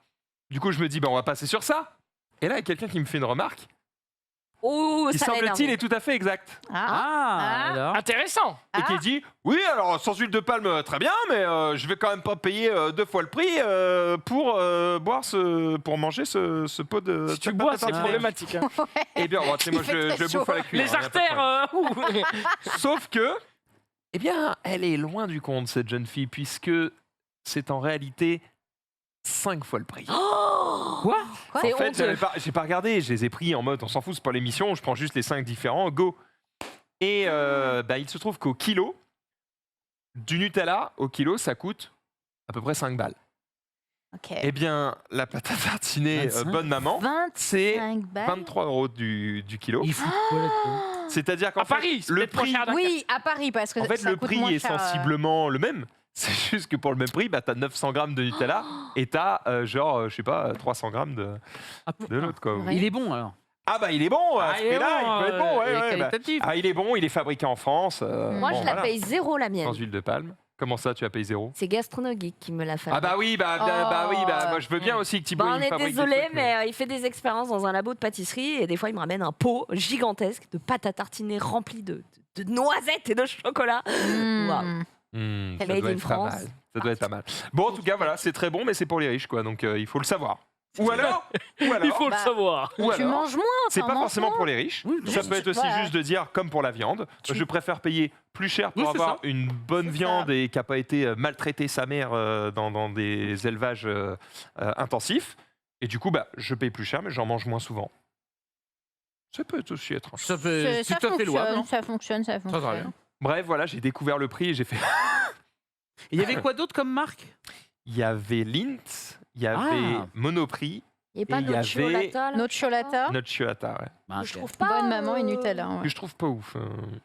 du coup, je me dis, bah, on va passer sur ça. Et là, il y a quelqu'un qui me fait une remarque Oh, qui ça semble-t-il l'énerve. est tout à fait exact. Ah, alors. Intéressant. Et qui dit oui alors sans huile de palme très bien mais je vais quand même pas payer 2 fois le prix pour manger ce pot de Si tu bois, c'est Ah. problématique. hein. Eh bien bon, tu sais, moi Il fait je très bouffe à la cuillère. Les hein, y a pas de artères. problème. Sauf que Eh bien, elle est loin du compte, cette jeune fille, puisque c'est en réalité 5 fois le prix. Quoi? C'est En fait, honteux. j'ai pas regardé, je les ai pris en mode on s'en fout, c'est pas l'émission, je prends juste les 5 différents, go. Et il se trouve qu'au kilo, du Nutella au kilo, ça coûte à peu près 5 balles. Ok. Eh bien, la pâte à tartiner 25. Bonne Maman, c'est 25 balles. 23 € du kilo. Il fout quoi là-dedans? C'est-à-dire qu'en À fait, Paris, c'est le peut-être moins prix, cher d'un Oui, à Paris, parce que en fait, ça le coûte prix moins est cher, sensiblement le même. C'est juste que pour le même prix, bah, tu as 900 grammes de Nutella et tu as je sais pas, 300 grammes de l'autre. Quoi. Ouais. Il est bon alors. Ah bah il est bon, à ce prix-là, il peut être bon. il est ouais, bah. qualitatif. Ah, il est bon, il est fabriqué en France. Moi, bon, je la voilà. paye 0 la mienne. Sans huile de palme. Comment ça, tu as payé 0? C'est Gastronogeek qui me l'a fait. Ah bah oui, moi je veux bien aussi que Thibaut Bon, il on me est fabrique des désolé, trucs, mais il fait des expériences dans un labo de pâtisserie et des fois il me ramène un pot gigantesque de pâte à tartiner rempli de noisettes et de chocolat. Mmh. Waouh. Ça Made doit in être pas France. mal. Ça doit être pas mal. Bon, en tout cas, voilà, c'est très bon, mais c'est pour les riches, quoi. Donc il faut le savoir. Ou alors, Il faut le Bah, savoir. ou Tu alors, manges moins. c'est t'en pas manges forcément moins. pour les riches. Ça Juste, peut être aussi voilà. juste de dire, comme pour la viande, je préfère payer plus cher pour Oui, c'est avoir ça. une bonne C'est viande et qui n'a pas été maltraitée sa mère dans des élevages intensifs. Et du coup, bah, je paye plus cher, mais j'en mange moins souvent. Ça peut être aussi étrange. Ça fait Ça tout à fait louable. fonctionne, ça fonctionne, ça Très bien. fonctionne. Bref, voilà, j'ai découvert le prix et j'ai fait. Et il y avait quoi d'autre comme marque? Il y avait Lindt, il y avait Ah. Monoprix, Il n'y a pas Et il y notre avait Nocciolata, là Nocciolata, Nocciolata, ouais. Bah, Je ok. trouve pas. Bonne Maman et Nutella. Ouais, Que je trouve pas ouf.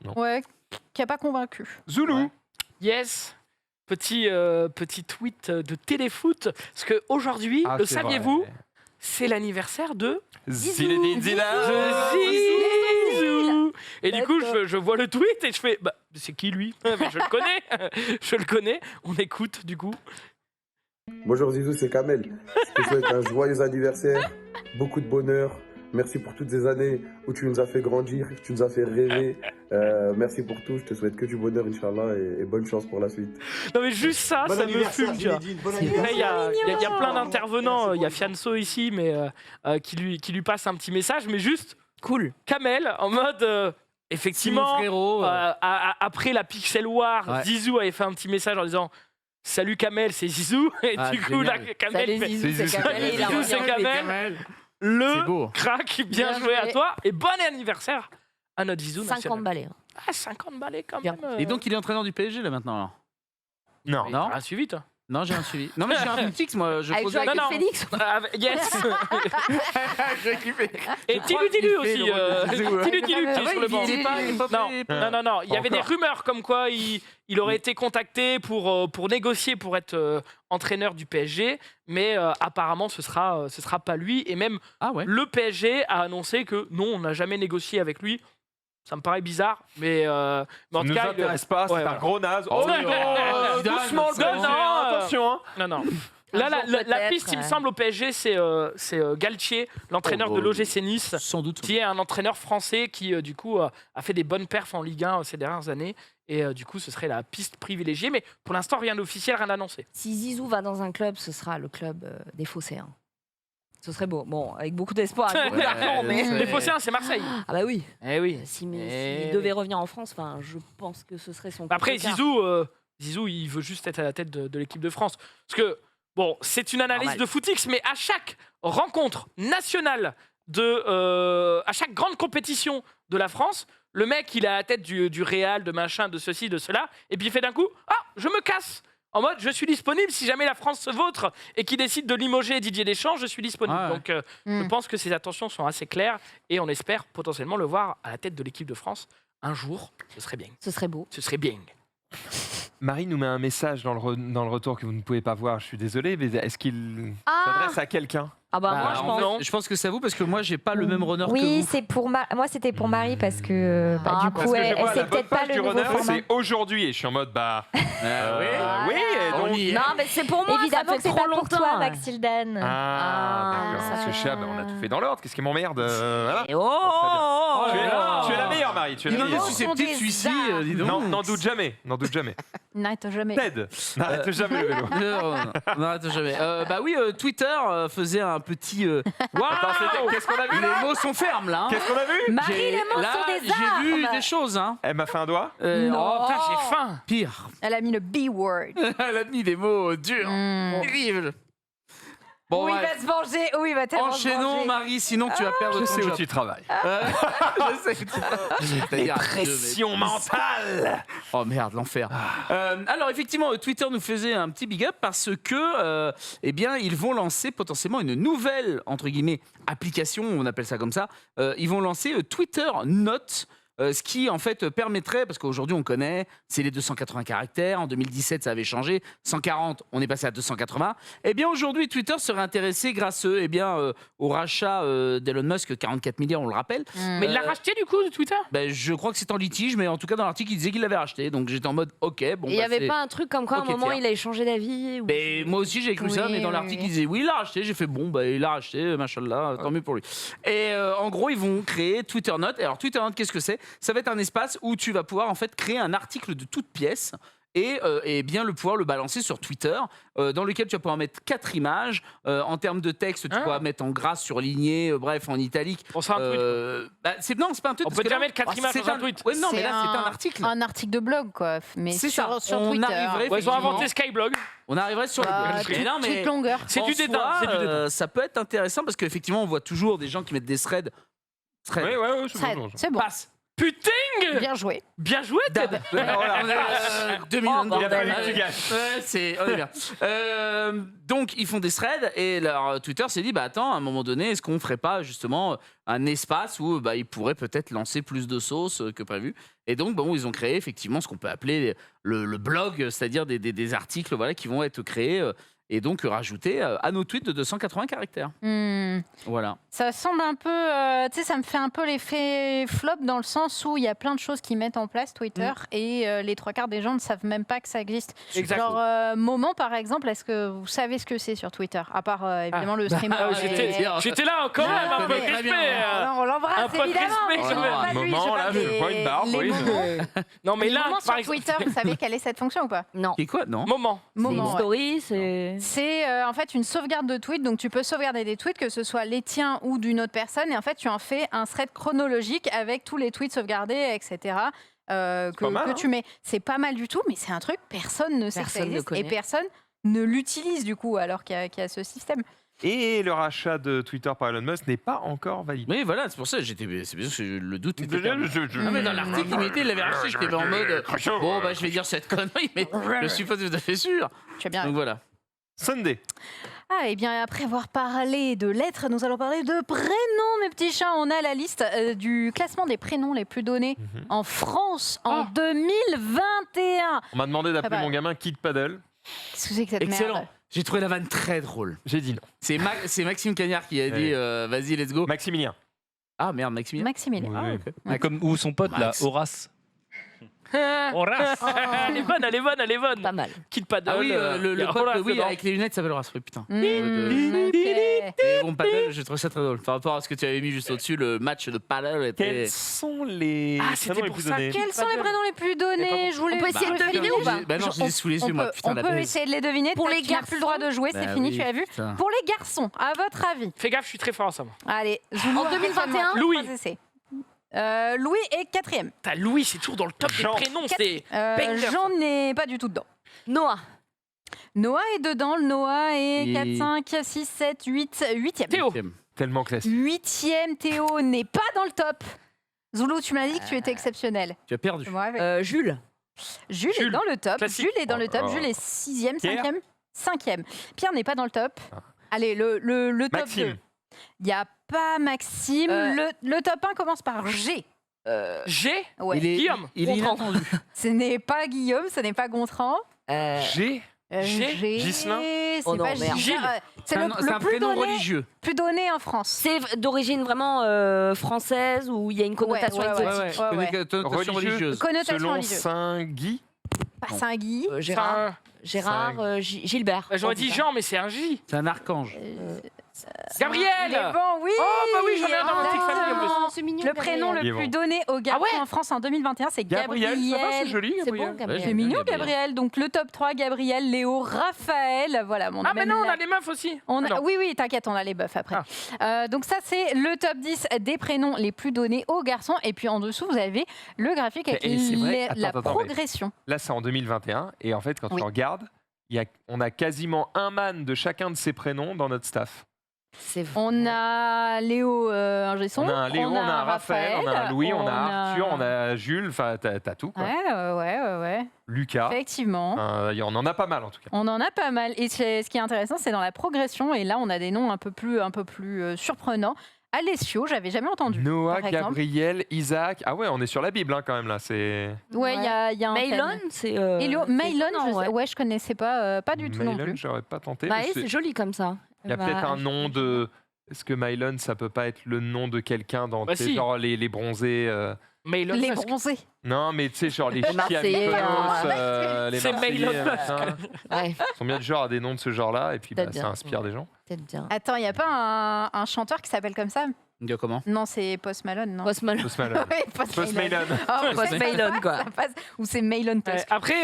Non. Ouais, qui a pas convaincu. Zoulou. Ouais. Yes. Petit tweet de téléfoot. Parce qu'aujourd'hui, Ah, le c'est saviez-vous, vrai. c'est l'anniversaire de Zinedine Zidane. Zizou. Et du coup, je vois le tweet et je fais bah, c'est qui lui? Mais je le connais. Je le connais. On écoute du coup. Bonjour Zizou, c'est Kamel. Je te souhaite un joyeux anniversaire, beaucoup de bonheur. Merci pour toutes ces années où tu nous as fait grandir, tu nous as fait rêver. Merci pour tout. Je te souhaite que du bonheur, Inch'Allah, et bonne chance pour la suite. Non mais juste ça, ça me fume. Tu vois. Après, il y a plein d'intervenants. Il y a Fianso ici, mais qui lui passe un petit message, mais juste cool. Kamel en mode effectivement. Frérot. Après la Pixel War, Ouais. Zizou avait fait un petit message en disant salut Kamel, c'est Zizou. Et Ah, du coup, là, génial. Kamel Salut fait, Zizou, c'est Zizou. Kamel, il a Zizou, rien c'est fait. Kamel. C'est Le beau. crack, bien Bien joué à joué. toi et bon anniversaire à notre Zizou 50 national. balais. hein. Ah, 50 balais quand Bien. même. Et donc, il est entraîneur du PSG là maintenant alors? Non. non, Non. t'as rien suivi toi. Non, j'ai un suivi. Non, mais j'ai un fixe, moi. Je Avec posais Joaquin non, non. Phoenix. Yes. J'ai kiffé. Et Tilu Tilu aussi. Tilu Tilu qui Ah est ouais, sur le banc. il est pas Non, non, non. Il y avait des rumeurs comme quoi il aurait été contacté pour négocier pour être entraîneur du PSG, mais apparemment ce sera pas lui. Et même Ah ouais. le PSG a annoncé que non, on n'a jamais négocié avec lui. Ça me paraît bizarre, mais en Ça tout ne nous cas, intéresse pas, c'est Ouais, un voilà. gros naze. Oh, non, Zidane, doucement le c'est PSG, bon. hein, attention. Hein. non, non. Un Là, jour, la peut-être, piste, il me semble, au PSG, c'est Galtier, l'entraîneur Oh, de l'OGC Nice, Sans doute. qui est un entraîneur français qui, du coup, a fait des bonnes perfs en Ligue 1 ces dernières années. Et du coup, ce serait la piste privilégiée. Mais pour l'instant, rien d'officiel, rien d'annoncé. Si Zizou va dans un club, ce sera le club des Phocéens. Ce serait beau. Bon, avec beaucoup d'espoir, avec beaucoup Ouais, d'argent, mais. c'est- Les Phocéens, c'est Marseille. Ah bah oui. Eh oui. S'il Eh devait oui. revenir en France, enfin, je pense que ce serait son. Après, coup de cœur. Zizou, il veut juste être à la tête de l'équipe de France. Parce que, bon, c'est une analyse Normal. de footix, mais à chaque rencontre nationale, à chaque grande compétition de la France, le mec, il est à la tête du Real, de machin, de ceci, de cela, et puis il fait d'un coup, ah, je me casse. En mode, je suis disponible si jamais la France se vautre et qu'il décide de limoger Didier Deschamps, je suis disponible. Ah ouais. Donc, je pense que ses intentions sont assez claires et on espère potentiellement le voir à la tête de l'équipe de France un jour. Ce serait bien. Ce serait beau. Ce serait bien. Marie nous met un message dans le retour que vous ne pouvez pas voir. Je suis désolé, mais est-ce qu'il Ah. s'adresse à quelqu'un? Ah bah, Bah, moi, je en pense. fait, non. je pense que c'est à vous parce que moi j'ai pas le même runner que Oui, vous. c'est pour moi c'était pour Marie parce que Ah, du Parce coup que je elle vois la sait bonne peut-être pas page le du nouveau runner, format. c'est aujourd'hui. Et je suis en mode, bah. Oui. Oui, et On donc. y est. Non, mais c'est pour moi. Évidemment ça que fait c'est trop pas pour longtemps. toi, Maxildan. Ah, d'accord. Ah. Parce que je sais, on a tout fait dans l'ordre. Qu'est-ce qui m'emmerde voilà. Et oh, Tu es, là là. tu es la meilleure, Marie. Tu es Il la en est meilleure. Ils sont susceptible de des suicide, dis donc. Non, n'en doute jamais. N'en doute jamais. N'arrête jamais. Ted, n'arrête jamais le vélo. On n'arrête jamais. Bah oui, Twitter faisait un petit. Waouh. Qu'est-ce qu'on a vu Les là mots sont fermes là. Hein. Qu'est-ce qu'on a vu Marie, les mots Là, sont des j'ai vu armes. des choses. Hein. Elle m'a fait un doigt. Non. Oh, putain, j'ai faim. Pire. Elle a mis le B-word. Elle a mis des mots durs, terribles. Bon, Où il bref. va se venger, où il va tellement se Enchaînons, venger. Marie, sinon tu vas perdre Je ton sais où job. tu travailles. Je sais que tu C'est-à-dire, Pression mentale. Oh merde, l'enfer. Alors effectivement, Twitter nous faisait un petit big up parce que, eh bien, ils vont lancer potentiellement une nouvelle entre guillemets application, on appelle ça comme ça. Ils vont lancer Twitter Notes. Ce qui en fait permettrait, parce qu'aujourd'hui on connaît, c'est les 280 caractères, en 2017 ça avait changé, 140 on est passé à 280, et bien aujourd'hui Twitter serait intéressé grâce eh bien, au rachat d'Elon Musk, 44 milliards on le rappelle. Mais il l'a racheté du coup de Twitter? Ben, je crois que c'est en litige, mais en tout cas dans l'article il disait qu'il l'avait racheté, donc j'étais en mode ok, bon. Et il n'y bah, avait c'est- pas un truc comme quoi à un Ok, moment tiens. il a changé d'avis ou... Mais moi aussi j'ai cru ça, Oui, mais dans oui, l'article oui. il disait oui il l'a racheté, j'ai fait bon bah il l'a racheté, machallah, tant mieux pour lui. Et en gros ils vont créer Twitter Notes. Et alors Twitter Notes qu'est-ce que c'est? Ça va être un espace où tu vas pouvoir en fait créer un article de toute pièce et bien pouvoir le balancer sur Twitter, dans lequel tu vas pouvoir mettre 4 images. En termes de texte, tu pourras mettre en gras, surligné, bref, en italique. On sera un tweet. Non, c'est pas un tweet. On parce peut que déjà là- mettre 4 images c'est dans un tweet. Ouais, non, mais C'est là, c'est un article. Un article de blog, quoi. Mais C'est sur, ça. sur On Twitter. arriverait Ouais, ils ont effectivement. inventé Skyblog. On arriverait sur Bah, le Mais non, mais tweet longueur. C'est en du dédain, soi, c'est du dédain. ça peut être intéressant parce qu'effectivement, on voit toujours des gens qui mettent des threads. Oui, ouais, Très- C'est bon. Passe. Putain. Bien joué. Bien joué, Ted. On est, 2022. Il a fallu que Ouais, tu gagnes. on est bien. Donc, ils font des threads et leur Twitter s'est dit, bah attends, à un moment donné, est-ce qu'on ferait pas justement un espace où bah, ils pourraient peut-être lancer plus de sauce que prévu. Et donc, bon, ils ont créé effectivement ce qu'on peut appeler le blog, c'est-à-dire des articles voilà, qui vont être créés et donc rajoutés à nos tweets de 280 caractères. Voilà. Ça semble un peu, tu sais, ça me fait un peu l'effet flop dans le sens où il y a plein de choses qu'ils mettent en place Twitter et les 3/4 des gens ne savent même pas que ça existe. Exact. Genre Moment par exemple, est-ce que vous savez ce que c'est sur Twitter à part évidemment le streamer Ah, et- J'étais là quand même, un peu connais très crispé. bien. On l'embrasse Un peu de évidemment. respect, mais quand je même. parle pas de lui, Moment, je là, parle je vois une barbe, les oui. moments, Non, mais les là, moments par sur exemple. Twitter, vous savez quelle est cette fonction ou pas? Non. Et quoi, non? Moment. C'est une Moment, ouais. story, c'est... C'est en fait une sauvegarde de tweets, donc tu peux sauvegarder des tweets, que ce soit les tiens ou d'une autre personne, et en fait tu en fais un thread chronologique avec tous les tweets sauvegardés, etc. pas mal, hein. Tu mets. C'est pas mal du tout, mais c'est un truc, personne ne sait que ça Personne ne existe, et connaît. personne ne l'utilise du coup, alors qu'il y a ce système. Et le rachat de Twitter par Elon Musk n'est pas encore validé. Oui, voilà, c'est pour ça que c'est bien sûr que le doute était permis. Je- Non, mais dans l'article, il mettait, il l'avait racheté, j'étais en mode bon, bah je vais dire cette connerie, mais je suis pas tout à fait sûr. Tu as bien. Donc voilà. Sunday. Ah, et bien après avoir parlé de lettres, nous allons parler de prénoms, mes petits chats. On a la liste du classement des prénoms les plus donnés en France en 2021. On m'a demandé d'appeler Ah bah. mon gamin Kid Paddle. Qu'est-ce que c'est que cette Excellent. merde? J'ai trouvé la vanne très drôle. J'ai dit non. C'est Maxime Cagnard qui a dit vas-y, let's go. Maximilien. Ah merde, Maximilien. Maximilien. Oui, oui. Ouais. Comme ou son pote là, Max. Horace. Horace. Elle est bonne, elle est bonne, elle est bonne. Pas mal. Kid Paddle. Ah oui, le il y a pote, Horace oui, dedans. avec les lunettes, ça s'appelle Horace. Oui, putain. Ok. Et bon, paddle, j'ai trouvé ça très drôle. Par rapport à ce que tu avais mis juste au-dessus, le match de paddle était. Quels sont les Ah, c'était prénoms les pour plus ça. donnés Quels sont les prénoms les plus donnés? Je voulais. On peut essayer de je deviner vais ou pas Bah non, je les ai sous les yeux, moi, putain, on la peut baise. essayer de les deviner. Pour Pour les les garçons, plus le droit de jouer, c'est Bah fini, oui, tu as vu. putain. Pour les garçons, à votre avis? Fais gaffe, je suis très fort à ça. moi. Allez, Zoulou, En 2021, Louis. Louis est 4e. Putain, Louis, c'est toujours dans le top Jean. des prénoms. C'est Banger. Jean n'est pas du tout dedans. Noah. Noah est dedans. Le Noah est Et- 4, 5, 6, 7, 8, 8e. Théo. Tellement classique. 8e, Théo n'est pas dans le top. Zoulou, tu m'as dit que tu étais exceptionnel. Tu as perdu. Ouais, ouais. Jules. Jules est Jules. dans le top. Classique. Jules est dans le top. Oh. Jules est 6e, Pierre. 5e, 5e. Pierre n'est pas dans le top. Allez, le top Maxime. 2. Il n'y a pas Maxime. Le top 1 commence par G. G. Ouais. Guillaume. Il est Gontran. inattendu. Ce n'est pas Guillaume, ce n'est pas Gontran. G. G. Gislain. C'est Oh non, pas merde. Gilles. Gilles. C'est C'est le, un le plus, prénom donné, religieux. plus donné en France. C'est d'origine vraiment française ou il y a une connotation ouais, exotique. Ouais, ouais. Ouais, Connotation Religieux. religieuse. Connotation Selon religieuse. Saint-Guy. Pas Saint-Guy. Gérard, Gilbert. J'aurais dit Jean, mais c'est un J. C'est un archange. Gabriel. Il est bon, oui. Oh, bah oui, j'en ai un dans mon Exactement. truc famille en plus. C'est mignon. Le prénom Il est le plus bon. donné aux garçons en France en 2021, c'est Gabriel, Gabriel. ça va, c'est joli, C'est Gabriel. bon, Gabriel. C'est mignon, Gabriel. Donc le top 3, Gabriel, Léo, Raphaël. Voilà, mon Ah, mais non, on a les meufs aussi. On a- Ah, non. oui, t'inquiète, on a les buffs après. Donc ça, c'est le top 10 des prénoms les plus donnés aux garçons. Et puis en dessous, vous avez le graphique avec Et c'est vrai. la Attends, mais progression. Là, c'est en 2021. Et en fait, quand tu regardes, on a quasiment un man de chacun de ces prénoms dans notre staff. C'est vrai. On a Léo, ingé son. On a un Léo, on a un Raphaël, on a un Louis, on a Arthur, on a Jules. Enfin, t'as tout, quoi. Ouais. Lucas. Effectivement. On en a pas mal, en tout cas. On en a pas mal. Et ce qui est intéressant, c'est dans la progression. Et là, on a des noms un peu plus surprenants. Alessio, j'avais jamais entendu. Noah, par exemple. Gabriel, Isaac. Ah ouais, on est sur la Bible, hein, quand même, là. C'est... Ouais, il y a un Maylon, thème. c'est. Maylon, je connaissais pas du tout non Maylon, plus. j'aurais pas tenté. Bah, mais c'est joli comme ça. Il y a Bah, peut-être un nom de... Est-ce que Mylon, ça peut pas être le nom de quelqu'un dans Bah, tu sais, si. genre les bronzés Maylon Les Musk. bronzés. Non, mais tu sais, genre les Marseillais, Chiaviconos, les C'est Marseillais, Maylon machin. Ouais, Ils sont bien du genre à des noms de ce genre-là, et puis Peut-être ça bien. inspire des gens. peut-être bien. Attends, il n'y a pas un chanteur qui s'appelle comme ça? Dire comment? Non, c'est Post Malone, non? Post Malone. Post Malone. Oui, Post Post Malone. Malone. Oh, Post ça Malone, passe, quoi. ça passe. Ou c'est Malone Tusk. Après,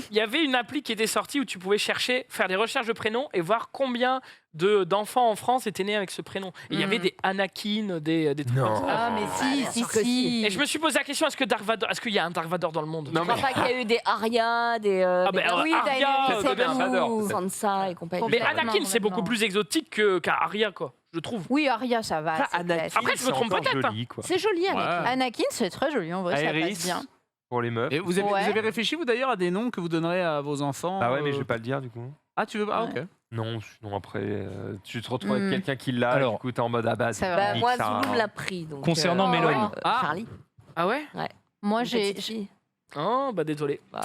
il y avait une appli qui était sortie où tu pouvais chercher, faire des recherches de prénoms et voir combien d'enfants en France étaient nés avec ce prénom. Et il y avait des Anakin, des trucs Non. comme ça. Ah, mais si, bien si, sûr que si. Et je me suis posé la question, est-ce qu'il y a un Dark Vador dans le monde? Non, Je crois pas qu'il y a eu des Arya, des. Ah, des- ben, oui, Arya, d'ailleurs, c'est bien, j'adore. Sansa et compagnie. Mais Complètement, Anakin, c'est beaucoup complètement. plus exotique qu'un Arya, quoi, je trouve. Oui, Arya, ça va. Ça, c'est Anakin, classique. Après, je me c'est trompe encore peut-être, joli, quoi. C'est joli, Anakin. Anakin, c'est très joli, en vrai, ça Aerys, passe bien. pour les meufs. Et vous avez, Ouais. vous avez réfléchi, vous d'ailleurs, à des noms que vous donnerez à vos enfants? Ah ouais, mais je vais pas le dire, du coup. Ah, tu veux pas? Ah, Ouais. ok. Non, sinon après, tu te retrouves avec Hmm. quelqu'un qui l'a, Alors, du coup t'es en mode ah bah c'est c'est vrai. Bah, nique moi, ça. Zulu me l'a pris. Donc, Concernant Mélone. Ah. Charlie. Ah ouais? Moi, Une j'ai. petite fille. Oh, bah désolé. Bah,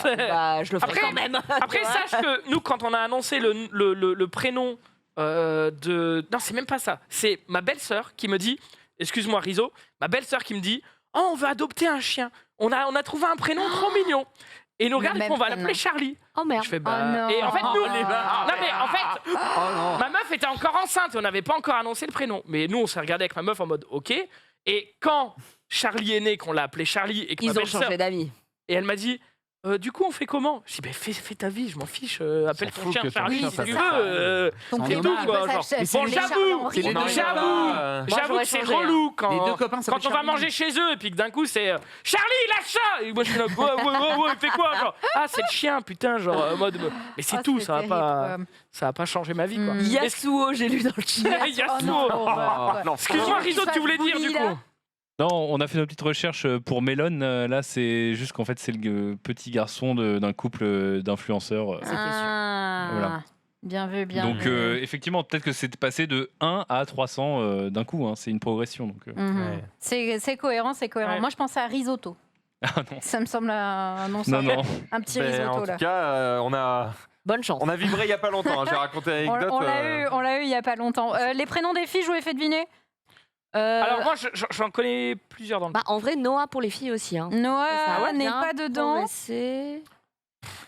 je le ferai Après- quand même. Après, Tu vois. sache que nous, quand on a annoncé le prénom de... Non, c'est même pas ça. C'est ma belle-sœur qui me dit... Excuse-moi, Rizzo. Ma belle-sœur qui me dit... Oh, on va adopter un chien. On a trouvé un prénom trop mignon. Et il nous regarde et même on va prénom. l'appeler Charlie. Oh merde. Je fais Oh bah... non. Et en fait, nous... Oh, Non, mais en fait... Oh non. Ma meuf était encore enceinte et on n'avait pas encore annoncé le prénom. Mais nous, on s'est regardé avec ma meuf en mode OK. Et quand Charlie est né, qu'on l'a appelé Charlie et que ma Ils ont belle-sœur... changé d'avis. Et elle m'a dit, du coup, on fait comment? Je dis, bah, fais ta vie, je m'en fiche. Appelle S'en ton fout chien que ton Charlie chien si s'appelle tu Charlie. veux. Donc, C'est les tout, deux, quoi. ça, Genre. c'est Bon, les j'avoue, C'est les deux j'avoue, j'aurais que c'est changé, relou Les quand, deux copains quand s'appellent on va Charlie. manger chez eux et puis que d'un coup c'est Charlie, lâche ça! Et moi je suis là, ouais, il fait quoi? Genre, ah, c'est le chien, putain, genre, en mode. Mais c'est Ah, tout, c'est ça va terrible, pas changer ma vie, quoi. Mm. Yasuo, j'ai lu dans le chat. Yasuo. Oh non, l'horreur, quoi. non, Excuse-moi, Rizzo, tu voulais dire du coup? Non, on a fait nos petites recherches pour Mélone. Là, c'est juste qu'en fait, c'est le petit garçon d'un couple d'influenceurs. Ah, Voilà. Bien vu, bien Donc, vu. effectivement, peut-être que c'est passé de 1 à 300 d'un coup. Hein. C'est une progression. Donc, Mhm. Ouais. C'est cohérent, c'est cohérent. Ouais. Moi, je pensais à risotto. Ah non. Ça me semble un nom Non, simple. non. Un petit Ben, risotto, en là. tout cas, Bonne chance. on a vibré il y a pas longtemps, hein. J'ai raconté l'anecdote. On l'a eu il y a pas longtemps. Les prénoms des filles, je vous ai fait deviner. Alors moi, j'en connais plusieurs dans le. Bah, en vrai, Noah pour les filles aussi. Hein. Noah Ça n'est bien pas dedans. progressé.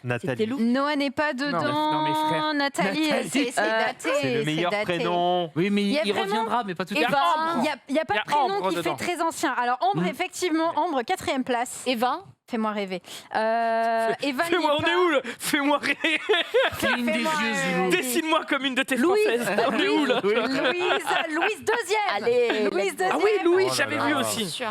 C'était Nathalie. Lou. Noah n'est pas dedans. non, mes frères. Nathalie, c'est daté. C'est le meilleur daté. prénom. Oui, mais Il y a il vraiment- reviendra, mais pas tout de suite. Eva, Ambre. il n'y a pas Il y a de prénom Ambre qui dedans. fait très ancien. Alors, Ambre, effectivement, Ambre, 4e place. Eva. Fais-moi rêver. Eva Fais-moi, on est où là? Fais-moi rêver. Cligne des yeux, Zulu. Dessine-moi comme une de tes Louise. françaises. On est où là? Louise 2e. Allez. Louise 2e. Ah oui, Louis, Oh là j'avais là. vu Ah, aussi. sûr.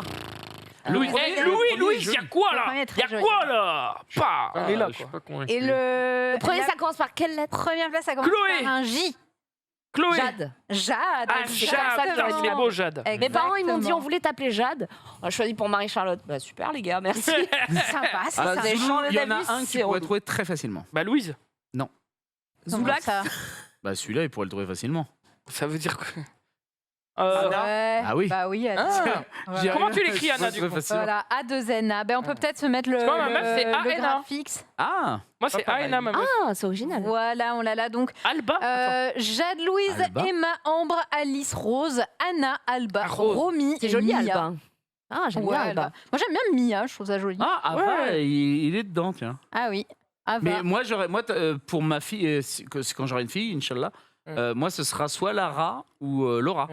Louis, Ah, eh, le Louis, il y a quoi Le là? premier est Il très y a joli. quoi là? Pas, on est là Je suis quoi. pas convaincu. Et le Premier, la ça commence par quelle lettre? première place, ça commence Chloé. par un J. Chloé. Jade. Jade. Ah, c'est Jade, comme ça que putain, j'aurais c'est dit. beau, Jade. Mes parents, ils m'ont dit Exactement. on voulait t'appeler Jade. On a choisi pour Marie-Charlotte. Bah super les gars, merci. Sympa, c'est Ah, ça. Zulu, Zulu, changé il y en a d'avis, un c'est qui pourrait relou. trouver très facilement. Bah, Louise, Comment Zoulax. ça Bah celui-là, il pourrait le trouver facilement. ça veut dire quoi? Ouais. Ah oui. Bah oui. Ah. Voilà. Comment tu l'écris, Anna, du coup? Voilà, A2NA. Ben, on peut peut-être se mettre le, Parce que moi, ma meuf, c'est le ANA. graphique. Ah, Moi, c'est Aena, ma meuf. Ah, c'est original. Voilà, on l'a là. Donc, Alba? Attends. Jade, Louise, Alba. Emma, Ambre, Alice, Rose, Anna, Alba, Ah, Rose. Romy. C'est et joli Mia. Alba. Ah, j'aime bien Voilà. Alba. Moi, j'aime bien Mia, je trouve ça joli. ah, Ava, Ouais. il est dedans, tiens. Ah oui. Ava. Mais moi, pour ma fille, quand j'aurai une fille, Inch'Allah, moi, ce sera soit Lara ou Laura.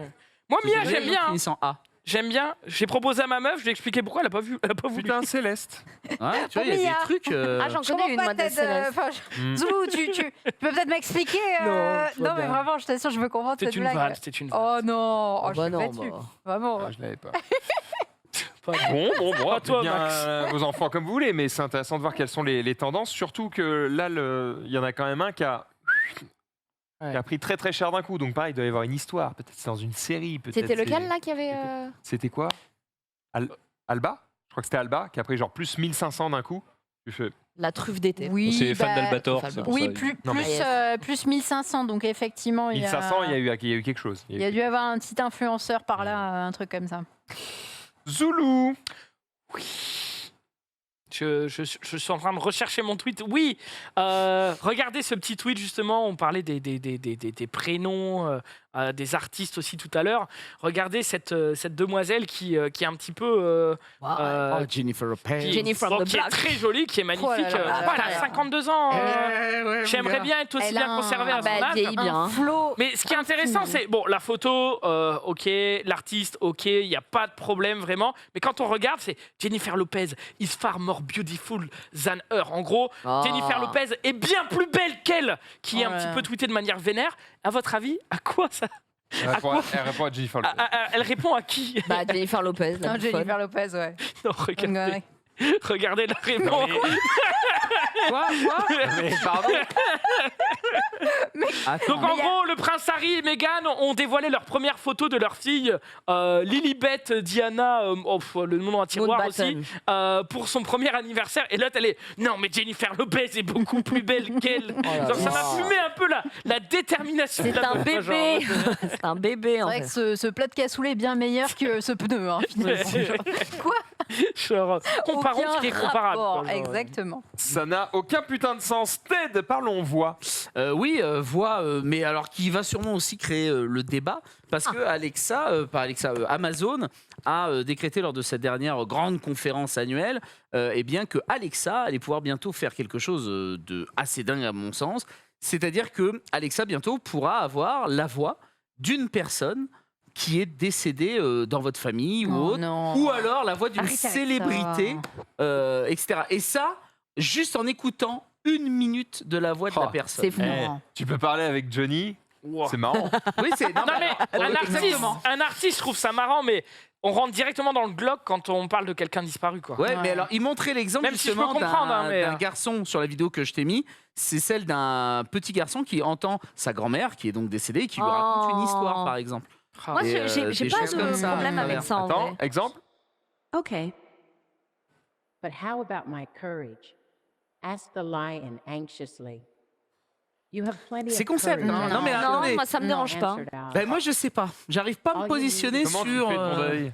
Moi, Mia, Parce que j'aime bien. hein. Finissant A. J'aime bien. J'ai proposé à ma meuf, je lui ai expliqué pourquoi elle a pas voulu. Putain, Céleste. Ouais, tu vois, il y a des trucs. Ah, j'en connais une, moi, de Céleste. Zoulou, tu peux peut-être m'expliquer Non, mais vraiment, je t'assure, je veux comprendre cette blague. C'était une Oh non, Oh, je suis non, battue. Vraiment. Ah, je l'avais pas. Bon, toi, bien Max. vos enfants comme vous voulez, mais c'est intéressant de voir quelles sont les tendances. Surtout que là, il y en a quand même un qui a pris très très cher d'un coup. Donc pareil, il doit y avoir une histoire. Peut-être c'est dans une série. C'était lequel là qui avait. C'était quoi Alba. Je crois que c'était Alba qui a pris genre plus 1500 d'un coup. Tu fais. La truffe d'été. Oui, C'est les fans bah, d'Albator. c'est pour Oui, ça. plus 1500, donc effectivement, 1500, il y a eu quelque chose. il y a dû avoir un petit influenceur par là, un truc comme ça. Zoulou. Je suis en train de rechercher mon tweet. Oui, regardez ce petit tweet justement. On parlait des prénoms, des artistes aussi tout à l'heure. Regardez cette demoiselle qui est un petit peu. Jennifer Lopez. Jennifer Bon, the qui est Black. très jolie, qui est magnifique. Oh là là, Elle a 52 ans. J'aimerais bien être aussi Elle a bien un- conservée à son elle âge. vieillit bien. Un flow. Mais ce qui est intéressant, c'est bon, la photo, ok, l'artiste, ok, il n'y a pas de problème vraiment. Mais quand on regarde, c'est Jennifer Lopez is far more beautiful than her. En gros, Oh. Jennifer Lopez est bien plus belle qu'elle, qui est un Ouais. petit peu tweetée de manière vénère. À votre avis, à quoi ça Elle répond à Jennifer Lopez. Elle répond à qui Bah, Jennifer Lopez. la Non, bouffonne. Jennifer Lopez, ouais. Non, regardez, Ouais. regardez la réponse. Quoi Mais pardon. Attends. Donc en gros, le prince Harry et Meghan ont dévoilé leur première photo de leur fille, Lilibet Diana, le nom à tiroir aussi, Mountbatten. pour son premier anniversaire. Et l'autre, elle est non, mais Jennifer Lopez est beaucoup plus belle qu'elle. là Donc ça là. m'a fumé un peu la détermination. de C'est la un meuf, bébé. genre. C'est un bébé C'est en vrai fait. que ce plat de cassoulet est bien meilleur que ce pneu, hein, finalement. Quoi Genre, comparons Aucun ce qui est comparable. rapport, quoi, genre. exactement. Ça n'a aucun putain de sens. Ted, parlons voix. Oui, voix, mais alors qui va sûrement aussi créer le débat, parce que Amazon a décrété lors de sa dernière grande conférence annuelle, eh bien que Alexa allait pouvoir bientôt faire quelque chose de assez dingue à mon sens, c'est-à-dire que Alexa bientôt pourra avoir la voix d'une personne qui est décédée dans votre famille ou autre, non. ou alors la voix d'une Arrête avec célébrité, etc. Et ça, juste en écoutant 1 minute de la voix de la personne. C'est fou. Tu peux parler avec Johnny. Wow. C'est marrant. Oui, c'est Non, mais exactement. un artiste, je trouve ça marrant, mais on rentre directement dans le Glock quand on parle de quelqu'un disparu, quoi. Ouais, Ouais. mais alors il montrait l'exemple Même si je peux justement comprendre, hein, mais, d'un garçon sur la vidéo que je t'ai mis. C'est celle d'un petit garçon qui entend sa grand-mère qui est donc décédée et qui lui raconte une histoire, par exemple. Moi, Et, j'ai des pas choses comme de ça, problème à avec travers. ça en Attends, vrai. exemple. Okay. But how about my courage? Asked the lion anxiously. You have plenty C'est of concept, courage hein. and Non, mais all attendez. Non, moi ça me dérange pas. answered out. Ben, moi je sais pas, j'arrive pas à me positionner Comment tu sur. fais ton deuil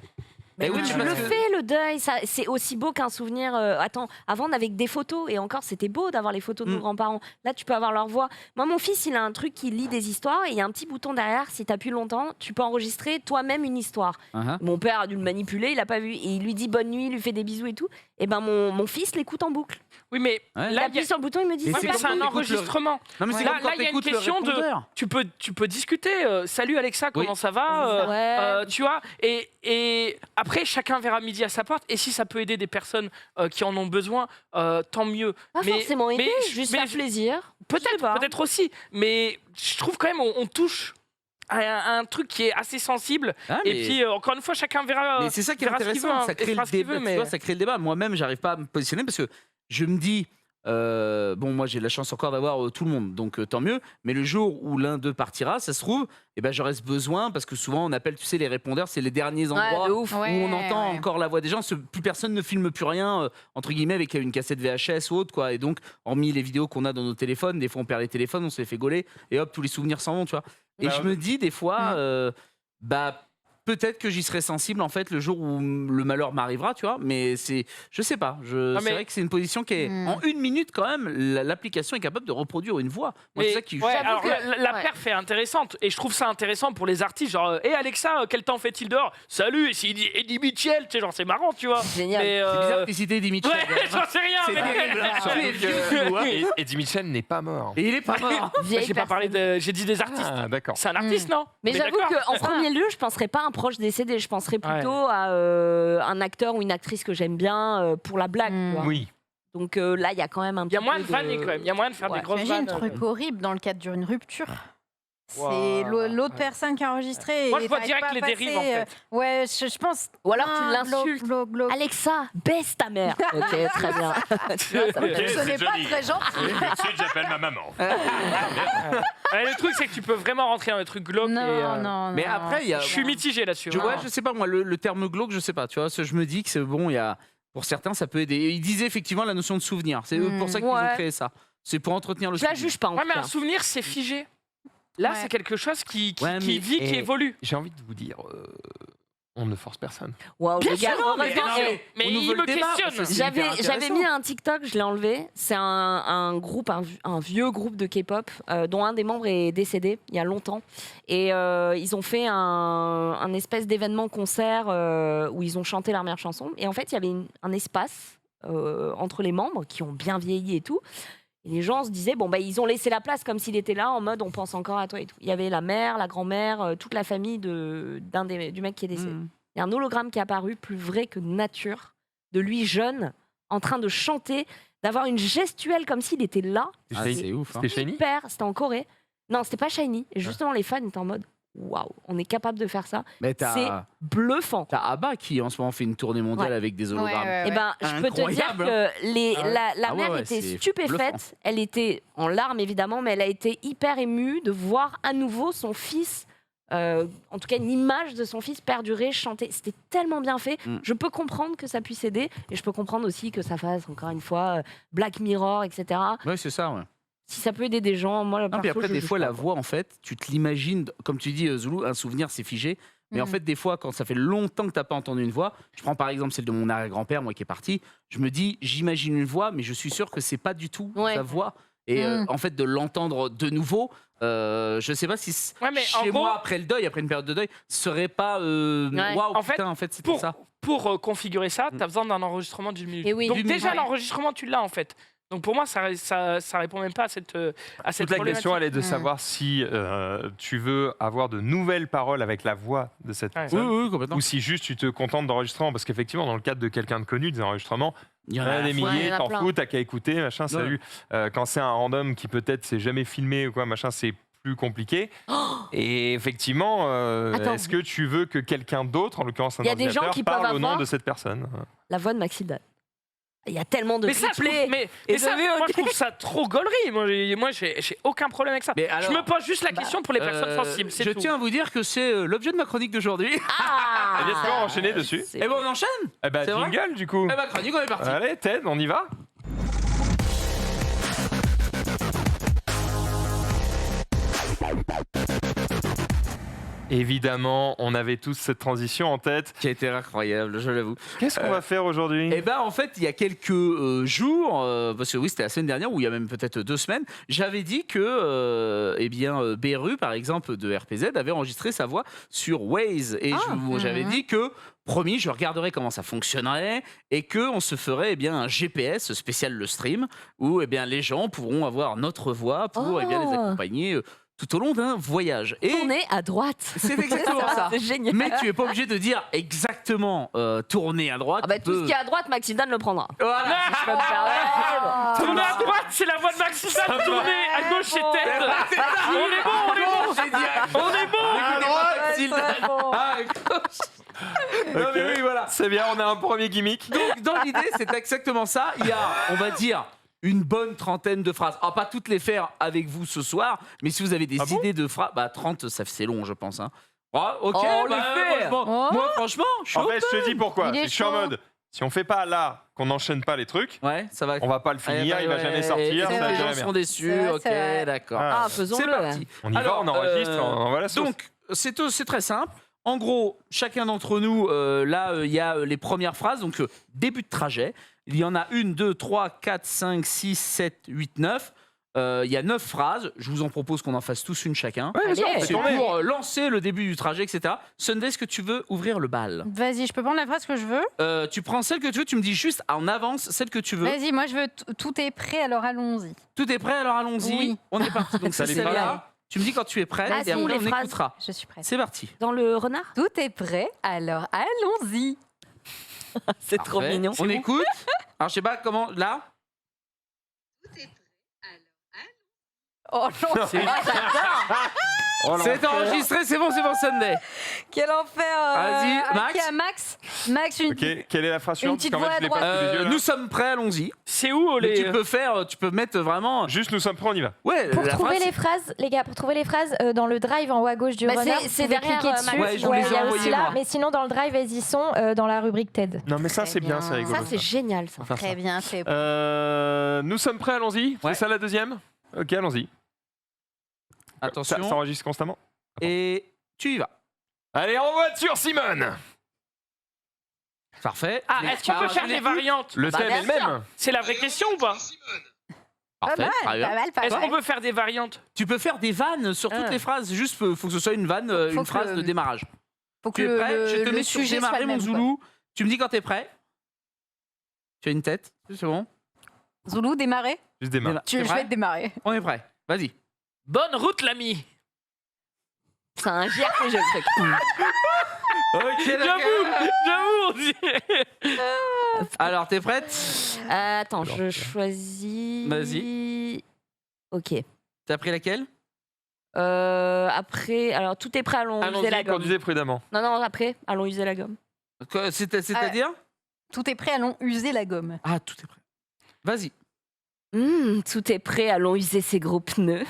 Mais oui, Tu mais le parce que- fais le deuil, ça, c'est aussi beau qu'un souvenir. Attends, avant on avait que des photos et encore c'était beau d'avoir les photos de nos grands-parents. Là tu peux avoir leur voix. Moi mon fils il a un truc qui lit des histoires et il y a un petit bouton derrière. Si tu appuies longtemps, tu peux enregistrer toi-même une histoire. Uh-huh. Mon père a dû le manipuler, il a pas vu et il lui dit bonne nuit, il lui fait des bisous et tout. Et ben mon fils l'écoute en boucle. Oui, mais Ouais. Il là, il y appuie a... sur le bouton, il me dit Mais Ouais, c'est mais comme c'est quand un t'écoutes le- enregistrement. Non, mais c'est Là, comme quand il y a une t'écoutes le question de. répondeur. Tu peux discuter. Salut Alexa, comment Oui. ça va Ouais. Tu vois, et après, chacun verra midi à sa porte. Et si ça peut aider des personnes qui en ont besoin, tant mieux. Pas forcément aider, juste faire je- plaisir. Je sais pas. Peut-être aussi. Mais je trouve quand même on touche à un truc qui est assez sensible. Ah, Et mais- puis, encore une fois, chacun verra. Mais c'est ça qui est verra ce qu'il intéressant, veut, hein, ça et crée fera le ce qu'il débat. veut, Tu mais- vois, ça crée le débat. Moi-même, j'arrive pas à me positionner parce que je me dis, bon, moi j'ai la chance encore d'avoir tout le monde, donc tant mieux. Mais le jour où l'un d'eux partira, ça se trouve, eh ben j'aurai ce besoin parce que souvent on appelle, tu sais, les répondeurs, c'est les derniers endroits de ouf. où on entend encore la voix des gens. Plus personne ne filme plus rien entre guillemets avec une cassette VHS ou autre, quoi. Et donc, hormis les vidéos qu'on a dans nos téléphones, des fois on perd les téléphones, on se les fait gauler et hop, tous les souvenirs s'en vont, tu vois. Et Bah, je me dis des fois, bah peut-être que j'y serai sensible en fait le jour où le malheur m'arrivera, tu vois. Mais je sais pas. mais- C'est vrai que c'est une position qui est en 1 minute quand même. L'application est capable de reproduire une voix. Moi, c'est Mais ça qui. ouais, alors, que- la ouais. perf est intéressante et je trouve ça intéressant pour les artistes. Genre, hé Alexa, quel temps fait-il dehors? Salut, et s'il dit Eddie Mitchell, tu sais, genre c'est marrant, tu vois. Génial. Mais, C'est bizarre de citer Eddie Mitchell. Ouais, j'en sais rien. C'est mais... terrible. hein. Surtout Tu es que- vieux, nous, hein. Et Eddie Mitchell n'est pas mort. Et il est pas mort. Vieille J'ai pas parlé personne. j'ai dit des artistes. Ah, d'accord. C'est un artiste, non? Mais j'avoue d'accord. qu'en premier lieu, je penserais pas à un proche décédé. Je penserais plutôt à un acteur ou une actrice que j'aime bien pour la blague. tu vois. Oui. Donc là, il y a quand même un Il y a petit moins peu de vanner quand même. Il y a moyen de faire des grosses Imagine vannes. un truc horrible dans le cadre d'une rupture. C'est Wow. l'autre personne qui a enregistré. Moi, et je vois t'arrives direct pas à les dérives, en passer, fait. Ouais, je pense. Ou alors tu Ah, l'insultes. glauque. Alexa, baisse ta mère. Ok, très bien. Tu vois, ça me fait- Ce n'est pas très gentil. Tout de suite, j'appelle ma maman. Le truc, c'est que tu peux vraiment rentrer dans les trucs glauques. Non. Mais après, il y a. Je suis mitigé là-dessus. Je sais pas, moi, le terme glauque, je sais pas. Tu vois, je me dis que c'est bon, il y a. Pour certains, ça peut aider. Ils disaient effectivement la notion de souvenir. C'est pour ça qu'ils ont créé ça. C'est pour entretenir le Je la souvenir. juge pas en Ouais, tout mais un cas. souvenir, c'est figé. Là, c'est quelque chose qui Ouais, mais- vit, qui évolue. J'ai envie de vous dire, on ne force personne. Waouh, Bien le gars, sûr, mais heureusement, non, eh, mais on nous il veut le me débat, questionne. parce que c'est hyper J'avais intéressant. mis un TikTok, je l'ai enlevé. C'est un groupe, un vieux groupe de K-pop dont un des membres est décédé il y a longtemps. Et ils ont fait un espèce d'événement concert où ils ont chanté leur meilleure chanson. Et en fait, il y avait un espace entre les membres qui ont bien vieilli et tout. Et les gens se disaient, bon, bah, ils ont laissé la place comme s'il était là, en mode on pense encore à toi et tout. Il y avait la mère, la grand-mère, toute la famille du mec qui est décédé. Il y a un hologramme qui est apparu, plus vrai que nature, de lui jeune, en train de chanter, d'avoir une gestuelle comme s'il était là. Ah, c'est ouf. Hein. C'était Shiny. Super, c'était en Corée. Non, c'était pas Shiny. Et justement, les fans étaient en mode waouh, on est capable de faire ça. Mais C'est bluffant. T'as Abba qui en ce moment fait une tournée mondiale Ouais. avec des hologrammes. Eh ben, je peux te dire Incroyable, que la Ah ouais, mère ouais, était c'est stupéfaite. bluffant. Elle était en larmes évidemment, mais elle a été hyper émue de voir à nouveau son fils. En tout cas, une image de son fils perdurer, chanter. C'était tellement bien fait. Je peux comprendre que ça puisse aider, et je peux comprendre aussi que ça fasse encore une fois Black Mirror, etc. Ouais, c'est ça, ouais. Si ça peut aider des gens, moi, Non, perso, puis après, je des juge fois, pas, la quoi. voix, en fait, tu te l'imagines, comme tu dis, Zoulou, un souvenir, c'est figé. Mais en fait, des fois, quand ça fait longtemps que tu n'as pas entendu une voix, je prends par exemple celle de mon arrière-grand-père, moi qui est parti, je me dis, j'imagine une voix, mais je suis sûr que c'est pas du tout sa voix. Et en fait, de l'entendre de nouveau, je sais pas si mais en chez gros- moi, après le deuil, après une période de deuil, ce serait pas waouh, En putain, en fait, c'était ça. Pour configurer ça, tu as besoin d'un enregistrement d'une minute. Et oui. Donc D'une déjà, minute. l'enregistrement, tu l'as en fait. Donc pour moi, ça répond même pas à cette Toute la problématique. question, elle est de savoir si tu veux avoir de nouvelles paroles avec la voix de cette personne, Oui, complètement. ou si juste tu te contentes d'enregistrement. Parce qu'effectivement, dans le cadre de quelqu'un de connu, des enregistrements, Il il y en a des il y milliers, en a t'en plein. fous, t'as qu'à écouter, machin, salut. Quand c'est un random qui peut-être s'est jamais filmé ou quoi, machin, c'est plus compliqué. Et effectivement, Attends. est-ce que tu veux que quelqu'un d'autre, en l'occurrence un Il y a des gens ordinateur, qui peuvent parle au nom avoir- de cette personne? La voix de Maxime. Il y a tellement de Mais ça, je trouve, replays mais et ça, de moi, VOD. je trouve ça trop gaulerie. Moi, j'ai aucun problème avec ça. Mais alors, je me pose juste la question pour les personnes sensibles. C'est Je tout. tiens à vous dire que c'est l'objet de ma chronique d'aujourd'hui. Ah Eh bien, tu peux enchaîner dessus. Et bon, on enchaîne. Eh ben, C'est vrai jingle, du coup. Eh ben, chronique, on est parti. Allez, Ted, on y va. Évidemment, on avait tous cette transition en tête. Qui a été incroyable, je l'avoue. Qu'est-ce qu'on va faire aujourd'hui? Eh ben, en fait, il y a quelques jours, parce que oui, c'était la semaine dernière, ou il y a même peut-être 2 semaines, j'avais dit que, Beru, par exemple, de RPZ, avait enregistré sa voix sur Waze. Et j'avais dit que, promis, je regarderais comment ça fonctionnerait et qu'on se ferait un GPS spécial le stream, où les gens pourront avoir notre voix pour les accompagner tout au long d'un voyage. Et Tourner à droite. c'est exactement ça. C'est génial. Mais tu n'es pas obligé de dire exactement tourner à droite. Ah bah, Tu tout ce peux- qui est à droite, Maxime Dan le prendra. Voilà, Je peux me permettre. Tourner à droite, c'est la voix de Maxime. Tourner à gauche, c'est Ted. On est bon. J'ai dit à On est bon. Écoutez pas Maxime. Ah, à gauche. Non, mais oui, voilà. C'est bien, on a un premier gimmick. Donc, dans l'idée, c'est exactement ça. Il y a, on va dire, une bonne trentaine de phrases. Alors, pas toutes les faire avec vous ce soir, mais si vous avez des idées de phrases, 30, c'est long, je pense. Hein. Ah, ok, on les fait. Moi, franchement, je suis En fait, je te dis pourquoi. Il est Je suis en chaud. mode, si on fait pas là, qu'on n'enchaîne pas les trucs, Ouais, ça va. on va pas le finir, il va jamais sortir, c'est ça va vrai. Les gens jamais seront bien. déçus, C'est vrai, ok, c'est vrai. d'accord. Ah. Ah, faisons-le. C'est parti. On y va, on enregistre, on envoie la sauce. Donc, c'est très simple. En gros, chacun d'entre nous, il y a les premières phrases. Donc, début de trajet. Il y en a 1, 2, 3, 4, 5, 6, 7, 8, 9. Il y a 9 phrases. Je vous en propose qu'on en fasse tous une chacun. Ouais, bien sûr, on fait C'est tourner. pour lancer le début du trajet, etc. Sunday, est-ce que tu veux ouvrir le bal? Vas-y, je peux prendre la phrase que je veux. Tu prends celle que tu veux, tu me dis juste en avance celle que tu veux. Vas-y, moi je veux tout est prêt, alors allons-y. Tout est prêt, alors allons-y. Oui. On est parti. Donc, Ça c'est n'est pas celle-là. là. Tu me dis quand tu es prêt Vas-y, et après les on phrases. écoutera. Je suis prête. C'est parti. Dans le renard. Tout est prêt, alors allons-y. C'est trop Parfait. mignon. On écoute. Alors je sais pas comment. Là. Oh non, C'est Oh, c'est l'enfer. enregistré, c'est bon Sunday. quel enfer. Vas-y, Max. Qui a Max Max, une... Ok, quelle est la phrase suivante? petite Parce qu'en voix fait, je l'ai à pas droite. sous les yeux, là. Nous sommes prêts, allons-y. C'est où Mais les. tu peux mettre vraiment. Juste, nous sommes prêts, on y va. Ouais. Pour la trouver phrase, les phrases, les gars, pour trouver les phrases dans le drive en haut à gauche du Bah, runner, c'est vous pouvez derrière, cliquer Max. dessus. Ouais, je vous les ai il y a envoyés, aussi là, moi. mais sinon dans le drive, elles y sont dans la rubrique TED. Non, mais ça, Très c'est bien, bien. c'est rigolo. Ça, c'est génial, ça. On va faire Très ça. bien, c'est Nous sommes prêts, allons-y. Ouais. C'est ça la deuxième? Ok, allons-y. Attention. Ça enregistre constamment. Et tu y vas. Allez, en voiture, Simone. Parfait. Ah, est-ce qu'on peut faire des variantes? Le thème est le même. C'est la vraie question ou pas? Parfait. très bien. Est-ce qu'on peut faire des variantes? Tu peux faire des vannes sur toutes Ah. les phrases. Juste, faut que ce soit une vanne, Faut une que phrase le- de démarrage. Faut Tu es prêt? Je te le mets sur sujet soit démarrer, le mon même, quoi. Zoulou. Tu me dis quand t'es prêt. Tu as une tête. C'est bon. Zoulou, démarrer. Juste démarre. Déma- Je T'es vais prêt te démarrer. On est prêt. Vas-y. Bonne route, l'ami. C'est un JRPG le truc. Ok, J'avoue, on dirait. Alors, t'es prête? Attends, je choisis. Vas-y. Ok. T'as pris laquelle? Après, alors tout est prêt, allons user la Allons-y, gomme. conduisez prudemment. Non, après, allons user la gomme. C'est-à-dire? Tout est prêt, allons user la gomme. Ah, tout est prêt. Vas-y. Tout est prêt, allons user ces gros pneus.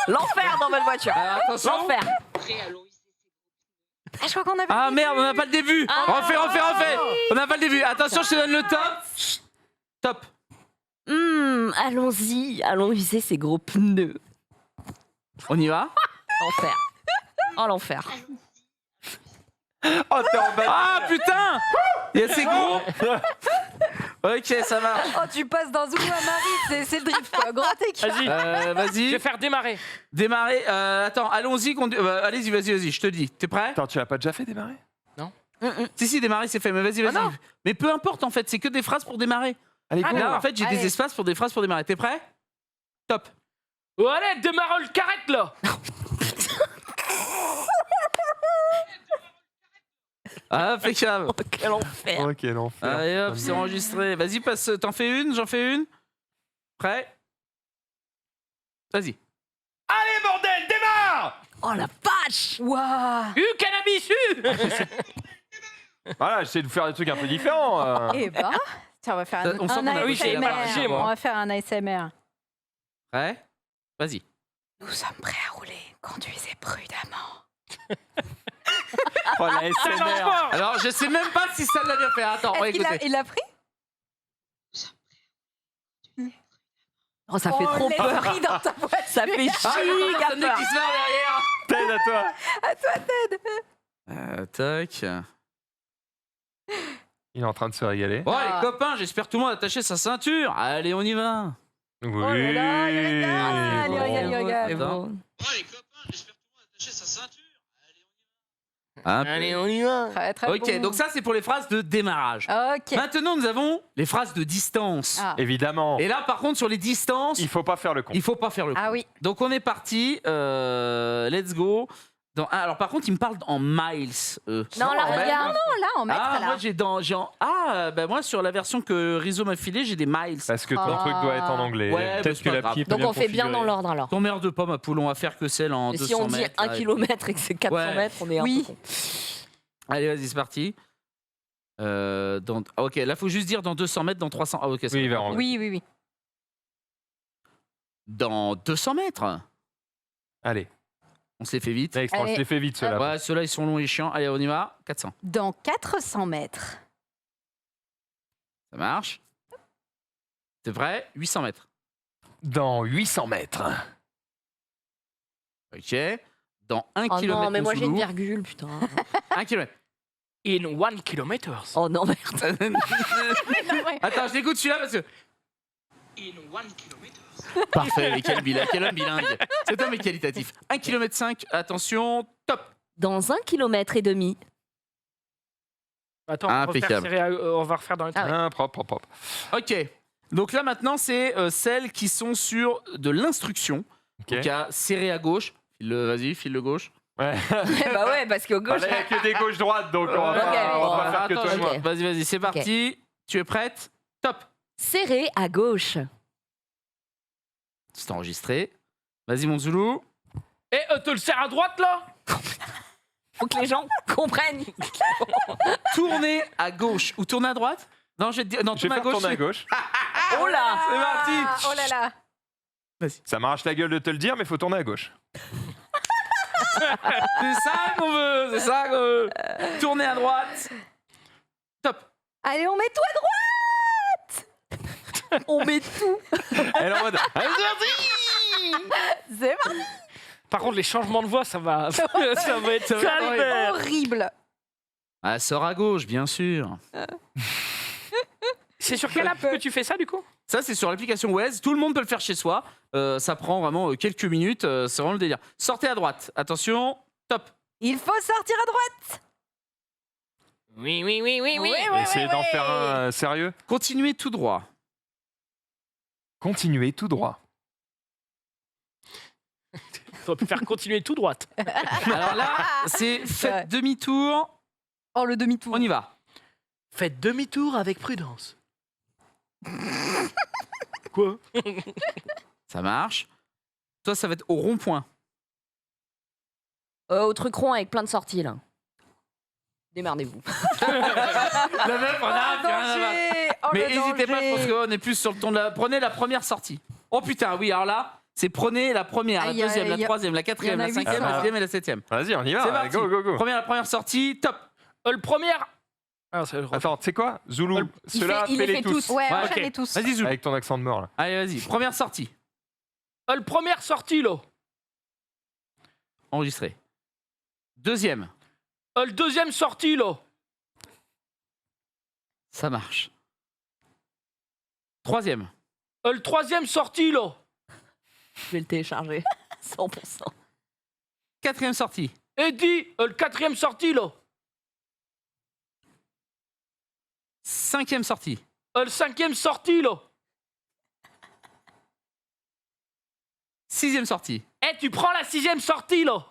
L'enfer dans votre voiture. Alors, attention. L'enfer. Ah, je crois qu'on a Ah merde, on n'a pas le début. Ah. Refais. On n'a pas le début. Attention, je te donne le top. Top. Allons-y, allons user ces gros pneus. On y va? L'enfer. Oh, l'enfer. Oh, t'es en bas. Ah putain! Il y a ces gros. Ok, ça marche. Oh, tu passes d'un Zoulou à Marie, c'est le drift, quoi. Grand écart. Vas-y. Je Vas-y. vais faire démarrer. Démarrer. Attends, allons-y. Allez-y, vas-y. Je te dis. T'es prêt? Attends, tu l'as pas déjà fait démarrer? Si, démarrer, c'est fait. Mais vas-y. non. Mais peu importe, en fait. C'est que des phrases pour démarrer. Allez, go. Là, en fait, j'ai des Allez. espaces pour des phrases pour démarrer. T'es prêt? Top. Oh, allez, démarre le carrette, là. Ah, impeccable. Quel enfer. Ok, l'enfer. Allez hop, c'est enregistré. Vas-y, passe. T'en fais une? J'en fais une? Prêt? Vas-y. Allez, bordel, démarre! Oh la vache. Waouh. Cannabis, Voilà, j'essaie de faire des trucs un peu différents. Eh ben, tiens, on va faire On sent qu'on a réussi à marcher, ASMR. moi. On va faire un ASMR. Prêt? Vas-y. Nous sommes prêts à rouler. Conduisez prudemment. Oh, la ça change SMR. pas. Alors, je sais même pas si ça l'a bien fait. Attends, on va Est-ce qu'il écouter. il l'a pris? Oh, ça fait trop l'esprit peur. dans ta voiture. Ça fait Ah, il y a giga Sunday peur. qui se marre derrière. Ted, à toi. À toi, Ted. Tac. Il est en train de se régaler. Bon, Ah. les copains, j'espère que tout le monde a attaché sa ceinture. Allez, on y va. Oui. Oh là là, il regarde, il regarde, il regarde. C'est Attends. bon. Allez, on y va. Très, très Ok, bon. donc ça, c'est pour les phrases de démarrage. Ok. Maintenant, nous avons les phrases de distance. Ah. Évidemment. Et là, par contre, sur les distances, Il faut pas faire le con. il faut pas faire le coup. Ah oui. Donc, on est parti. Let's go. Alors, par contre, ils me parlent en miles. eux. Non, là, Ben, regarde. Non, là, en mètre, Ah, là. moi, ben moi, sur la version que Rizzo m'a filée, j'ai des miles. Parce que ton Ah. truc doit être en anglais. Ouais, Peut-être c'est que pas la grave. pied est pas Donc bien on fait bien configurée. dans l'ordre alors. T'emmerde pas, ma poule, on va faire que celle en Et 200 si on dit mètres. 1 Allez. km et que c'est 400 Ouais. mètres, on est Oui. un peu con. Allez, vas-y, c'est parti. Ok, là, faut juste dire dans 200 mètres, dans 300. Ah, ok, c'est Oui, bon. vers en haut. Oui, oui, oui. Dans 200 mètres. Allez. On s'est fait vite. Next, on Allez. se les fait vite, ceux-là. Ouais, ceux-là, ils sont longs et chiants. Allez, on y va. 400. Dans 400 mètres. Ça marche. C'est vrai. 800 mètres. Dans 800 mètres. Ok. Dans 1 Oh km. non, mais moi j'ai une virgule, putain. 1 km. In 1 km. Oh non, merde. Attends, je l'écoute celui-là parce que. In 1 km. Parfait, mais quel homme bilingue. Cet homme est qualitatif. 1 km 5, attention, top. Dans 1 km et demi. Attends, on va, Impeccable. on va refaire dans les trucs. Ah, propre, propre, propre. Ok. Donc là maintenant, c'est celles qui sont sur de l'instruction. Ok. Donc il y a serré à gauche. Vas-y, file le gauche. Ouais. Bah ouais, parce qu'au Ah, gauche. là, il n'y a que des gauches-droites, donc on va Ok, pas, on va pas faire que Attends, toi et moi. Vas-y, c'est parti. Tu es prête? Top. Serré à gauche. C'est enregistré. Vas-y, mon Zoulou. Et te le serre à droite là? Faut que les gens comprennent. Tourner à gauche ou tourner à droite? Non, je vais te dire. Non, Je vais tourner à faire gauche. tourner à gauche. Oh là. C'est parti. Oh là là. Ça m'arrache la gueule de te le dire, mais il faut tourner à gauche. C'est ça qu'on veut. C'est ça qu'on veut. Tourner à droite. Top. Allez, on met tout à droite. On met tout. Elle est en mode. Allez, c'est parti. C'est parti. Par contre, les changements de voix, ça va être calvaire. Horrible. Ah, sort à gauche, bien sûr. C'est sur quelle app que tu fais ça du coup? Ça, c'est sur l'application Waze. Tout le monde peut le faire chez soi. Ça prend vraiment quelques minutes. C'est vraiment le délire. Sortez à droite. Attention. Top. Il faut sortir à droite. Oui. Essayez d'en faire un sérieux. Continuez tout droit. Continuez tout droit. Faut faire continuer tout droite. Alors là, c'est Ouais. faites demi-tour. Oh, le demi-tour. On y va. Faites demi-tour avec prudence. Quoi? Ça marche. Toi, ça va être au rond-point. Au truc rond avec plein de sorties là. Démerdez-vous. La meuf, on a rien à battre. Mais n'hésitez pas, je pense qu'on est plus sur le ton de la... Prenez la première sortie. Oh putain, oui, alors là, c'est prenez la première, Ah, la y a- deuxième, la y a- troisième, la y en quatrième, a la huit, cinquième, ça la va. sixième et la septième. Vas-y, on y C'est va. parti. Go, go, go. La première sortie, top. Le premier. Ah, c'est le Attends, tu sais quoi, Zoulou, ceux-là, il les fais-les fait tous. tous. Ouais, Ouais, enchaînez ok. tous. Vas-y, Zou. Avec ton accent de mort, là. Allez, vas-y. Première sortie. Le première sortie là. Enregistré. Deuxième. Le deuxième sortie là. Ça marche. Troisième. Le troisième sortie là. Je vais le télécharger. 100%. Quatrième sortie. Et dit le quatrième sortie là. Cinquième sortie. Le cinquième sortie là. Sixième sortie. Eh, tu prends la sixième sortie là.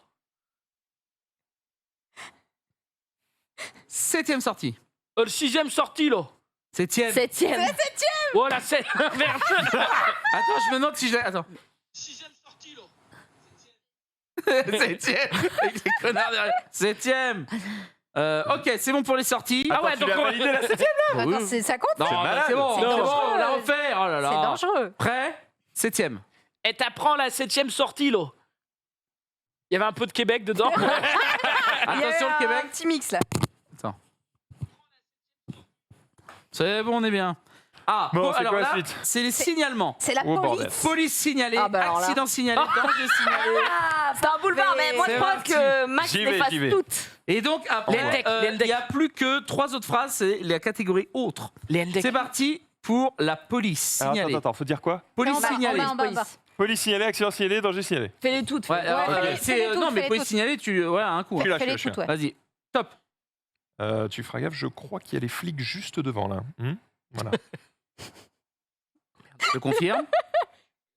Septième sortie. Le sixième sortie là. Septième. Septième. Oh la merde. Attends, je me demande si je l'ai. Attends. Sixième sortie là. Septième. Avec les connards derrière. Septième. Ok, c'est bon pour les sorties. Ah ouais, Tu donc l'as validé la septième? Attends, Oui. ça compte. Non, C'est bah, malade. c'est bon, C'est c'est bon, dangereux. on la refait. Oh là là. C'est dangereux. Prêt? Septième. Et t'apprends la septième sortie là. Il y avait un peu de Québec dedans. Il y a Attention eu le Québec. Un petit mix là. C'est bon, on est bien. Ah, Bon, c'est alors quoi la là, suite? c'est les signalements. C'est la Oh, police. bordel. Police signalée, Ah, bah alors là. accident signalé, danger signalé. Ah, c'est un boulevard, mais moi je C'est crois parti. que Max J'y les vais, fasse j'y vais. toutes. Et donc après, Les NDEC, les il n'y a plus que 3 autres phrases, c'est la catégorie autres. Les NDEC. C'est parti pour la police Alors, signalée. attends, faut dire quoi? Police En bas, en signalée. bas, en bas, en bas. Police. Police signalée, accident signalé, danger signalé. Fais-les toutes. Ouais, alors, fais-les- c'est fais-les toutes, non mais fais-les police toutes. signalée, tu voilà un coup. Je suis là, je suis Fais-les là, je suis toutes, là. ouais. Vas-y. Top. Tu feras gaffe, je crois qu'il y a les flics juste devant là. Voilà. Je confirme.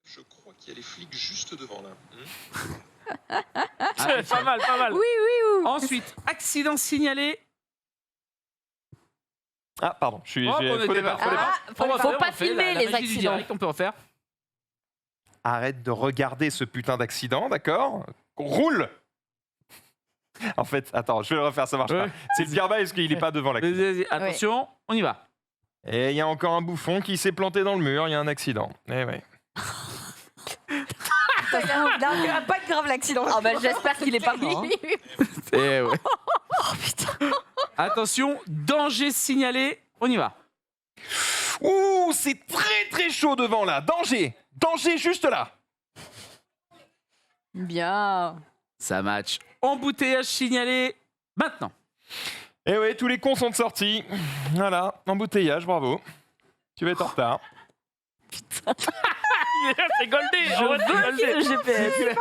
Je crois qu'il y a les flics juste devant là. C'est pas mal, pas mal. Oui, oui, oui. Ensuite, accident signalé. Ah, pardon, je suis. Oh, j'ai- on Faut était départ, pas- faut départ. On va Faut faire, pas on fait filmer la les magie du accidents. direct, on peut en faire. Arrête de regarder ce putain d'accident, d'accord? Roule! En fait, attends, je vais le refaire, ça marche Ouais. pas. C'est le pire bail parce qu'il est pas devant l'accident. Vas-y, vas-y, attention, on y va. Et il y a encore un bouffon qui s'est planté dans le mur, il y a un accident. Eh ouais. Ça va pas être grave l'accident. Ah bah j'espère qu'il est pas mort. hein. Eh ouais. Attention, danger signalé, on y va. Ouh, c'est très très chaud devant là. Danger! Danger juste là! Bien. Ça match. Embouteillage signalé, maintenant. Eh ouais, tous les cons sont sortis. Voilà, embouteillage, bravo. Tu vas être en retard. C'est goldé. En vrai, c'est goldé. Le GPS.